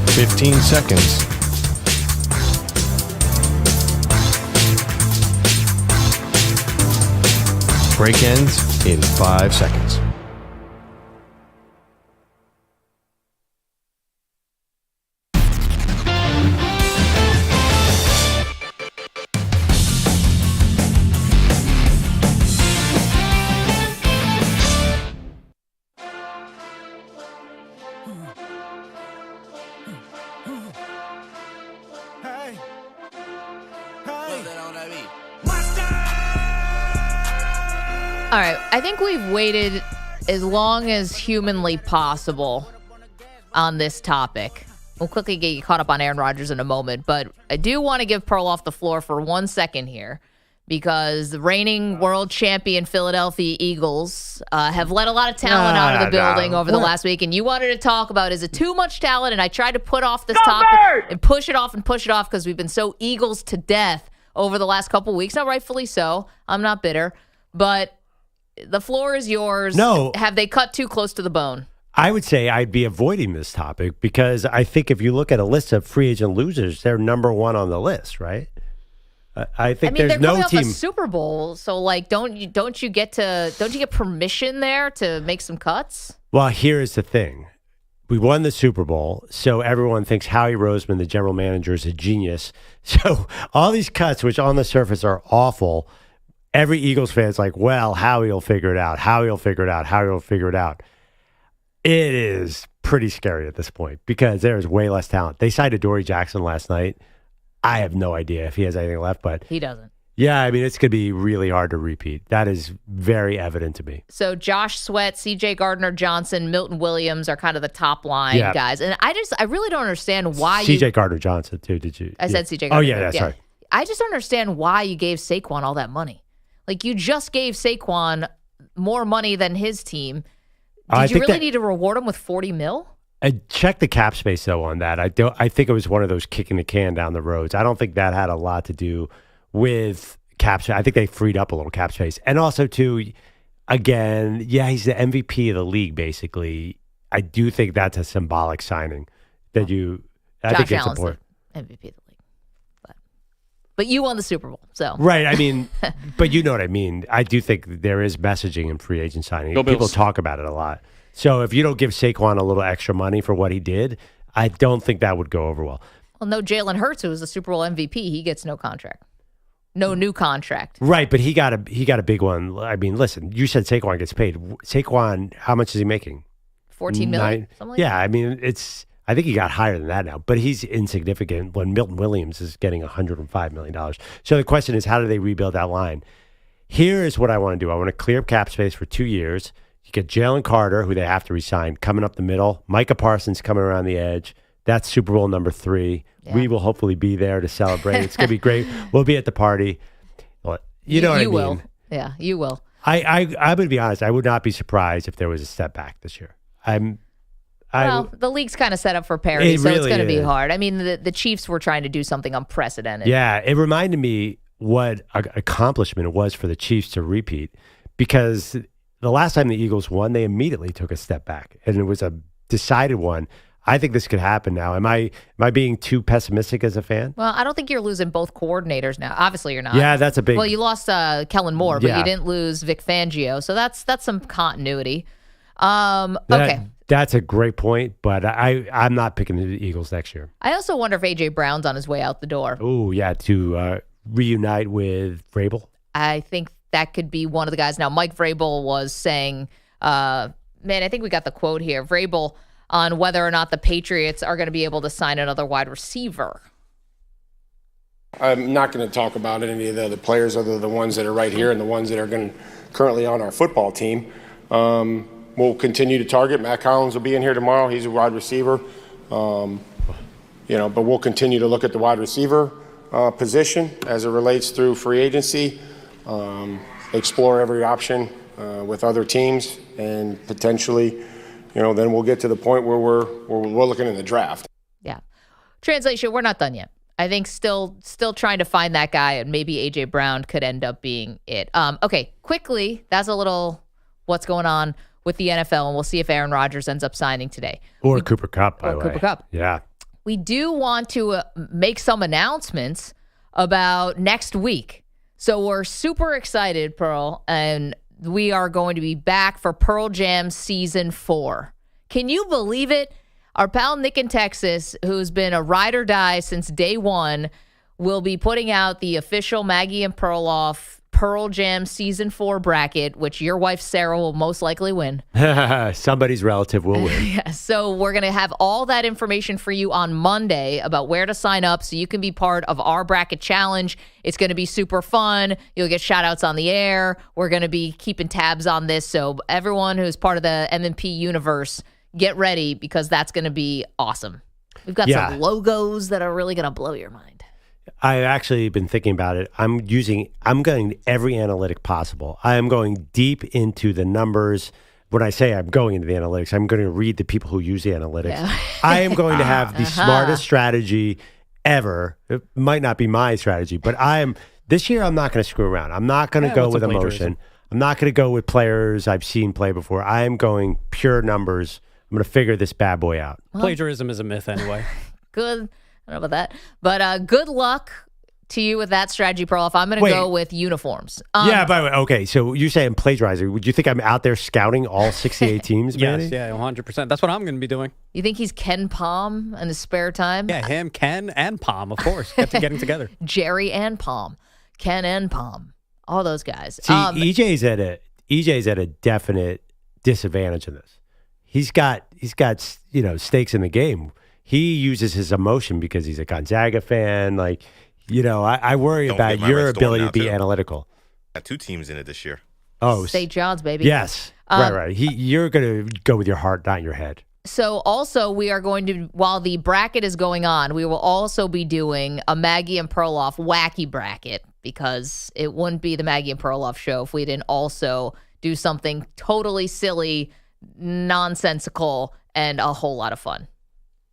S8: $15 seconds. Break ends in 5 seconds.
S2: All right, I think we've waited as long as humanly possible on this topic. We'll quickly get you caught up on Aaron Rodgers in a moment, but I do want to give Perloff the floor for 1 second here because the reigning world champion Philadelphia Eagles have let a lot of talent out of the building over the last week, and you wanted to talk about, is it too much talent? And I tried to put off this topic and push it off because we've been so Eagles to death over the last couple weeks. Now, rightfully so. I'm not bitter, but the floor is yours.
S3: No.
S2: Have they cut too close to the bone?
S3: I would say I'd be avoiding this topic because I think if you look at a list of free agent losers, they're number one on the list, right? I think there's
S2: they're
S3: no
S2: coming
S3: team.
S2: off a Super Bowl, so like, don't you get permission there to make some cuts?
S3: Well, here's the thing: we won the Super Bowl, so everyone thinks Howie Roseman, the general manager, is a genius. So all these cuts, which on the surface are awful. Every Eagles fan is like, well, Howie will figure it out. Howie will figure it out. Howie will figure it out. It is pretty scary at this point because there is way less talent. They signed Adoree Jackson last night. I have no idea if he has anything left, but
S2: he doesn't. Yeah,
S3: I mean, it's going to be really hard to repeat. That is very evident to me.
S2: So Josh Sweat, CJ Gardner-Johnson, Milton Williams are kind of the top line guys. And I really don't understand why
S3: CJ Gardner-Johnson, too, did you?
S2: I said CJ Gardner.
S3: Oh, yeah, sorry.
S2: I just don't understand why you gave Saquon all that money. Like, you just gave Saquon more money than his team. Did you really need to reward him with $40 million?
S3: Check the cap space, though, on that. I think it was one of those kicking the can down the roads. I don't think that had a lot to do with cap space. I think they freed up a little cap space. And also, too, again, he's the MVP of the league, basically. I do think that's a symbolic signing that I think it's important.
S2: MVP of the league. But you won the Super Bowl, so.
S3: Right, I mean, but you know what I mean. I do think there is messaging in free agent signing. People talk about it a lot. So if you don't give Saquon a little extra money for what he did, I don't think that would go over well.
S2: Well, no Jalen Hurts, who was the Super Bowl MVP. He gets no contract. No new contract.
S3: Right, but he got a big one. I mean, listen, you said Saquon gets paid. Saquon, how much is he making?
S2: $14 million? Something like that?
S3: I mean, I think he got higher than that now, but he's insignificant when Milton Williams is getting $105 million. So the question is, how do they rebuild that line? Here is what I want to do. I want to clear up cap space for 2 years. You get Jalen Carter, who they have to resign, coming up the middle. Micah Parsons coming around the edge. That's Super Bowl number 3. Yeah. We will hopefully be there to celebrate. It's going to be great. We'll be at the party. You know what I mean?
S2: Will. Yeah, you will.
S3: I'm going to be honest. I would not be surprised if there was a step back this year.
S2: Well, the league's kind of set up for parity, so it's going to be hard. I mean, the Chiefs were trying to do something unprecedented.
S3: Yeah, it reminded me what an accomplishment it was for the Chiefs to repeat, because the last time the Eagles won, they immediately took a step back, and it was a decided one. I think this could happen now. Am I being too pessimistic as a fan?
S2: Well, I don't think you're losing both coordinators now. Obviously, you're not.
S3: Yeah, that's a big.
S2: Well, you lost Kellen Moore, but you didn't lose Vic Fangio, so that's some continuity. Okay.
S3: That's a great point, but I'm not picking the Eagles next year.
S2: I also wonder if A.J. Brown's on his way out the door.
S3: Oh, yeah, to reunite with Vrabel.
S2: I think that could be one of the guys. Now, Mike Vrabel was saying, I think we got the quote here, Vrabel on whether or not the Patriots are going to be able to sign another wide receiver.
S4: I'm not going to talk about any of the other players other than the ones that are right here and the ones that are currently on our football team. We'll continue to target. Matt Collins will be in here tomorrow. He's a wide receiver. But we'll continue to look at the wide receiver position as it relates through free agency, explore every option with other teams, and potentially, then we'll get to the point where we're looking in the draft.
S2: Yeah. Translation, we're not done yet. I think still trying to find that guy, and maybe A.J. Brown could end up being it. Okay, quickly, that's a little what's going on with the NFL, and we'll see if Aaron Rodgers ends up signing today.
S3: Or Cooper Kupp, by the way.
S2: Cooper Kupp.
S3: Yeah.
S2: We do want to make some announcements about next week. So we're super excited, Pearl, and we are going to be back for Pearl Jam Season 4. Can you believe it? Our pal Nick in Texas, who's been a ride or die since day one, will be putting out the official Maggie and Perloff Pearl Jam Season 4 bracket, which your wife Sarah will most likely win.
S3: Somebody's relative will win.
S2: Yeah, so we're going to have all that information for you on Monday about where to sign up so you can be part of our bracket challenge. It's going to be super fun. You'll get shout outs on the air. We're going to be keeping tabs on this. So everyone who's part of the M&P universe, get ready, because that's going to be awesome. We've got some logos that are really going to blow your mind.
S3: I've actually been thinking about it. I'm going every analytic possible. I am going deep into the numbers. When I say I'm going into the analytics, I'm going to read the people who use the analytics. Yeah. I am going to have the smartest strategy ever. It might not be my strategy, but this year I'm not going to screw around. I'm not going to go with emotion. I'm not going to go with players I've seen play before. I am going pure numbers. I'm going to figure this bad boy out.
S11: Plagiarism is a myth anyway.
S2: Good. I don't know about that. But good luck to you with that strategy, Perloff. I'm going to go with uniforms.
S3: Yeah, by the way, okay, so you're saying plagiarizing. Would you think I'm out there scouting all 68 teams,
S11: Yes, yeah, 100%. That's what I'm going to be doing.
S2: You think he's Ken Palm in his spare time?
S11: Yeah, him, Ken, and Palm, of course. Getting together.
S2: Jerry and Palm. Ken and Palm. All those guys.
S3: See, EJ's at a definite disadvantage in this. He's got stakes in the game. He uses his emotion because he's a Gonzaga fan. I worry about your ability to be analytical.
S6: Got 2 teams in it this year.
S3: Oh,
S2: St. John's, baby.
S3: Yes, right. You're going to go with your heart, not your head.
S2: So also we are going to, while the bracket is going on, we will also be doing a Maggie and Perloff wacky bracket, because it wouldn't be the Maggie and Perloff show if we didn't also do something totally silly, nonsensical, and a whole lot of fun.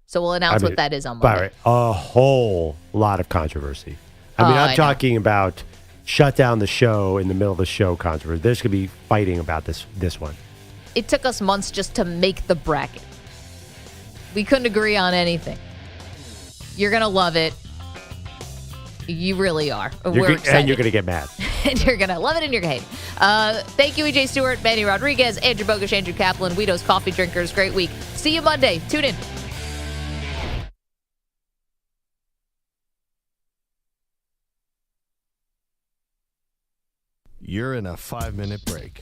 S2: So we'll announce what that is on Monday.
S3: Right, a whole lot of controversy. I'm talking about shut down the show in the middle of the show controversy. There's going to be fighting about this one.
S2: It took us months just to make the bracket. We couldn't agree on anything. You're going to love it. You really are. We're excited.
S3: And you're going to get mad.
S2: And you're going to love it and you're going to hate it. Thank you, EJ Stewart, Manny Rodriguez, Andrew Bogusch, Andrew Kaplan, Weedo's Coffee Drinkers. Great week. See you Monday. Tune in.
S8: You're in a 5-minute break.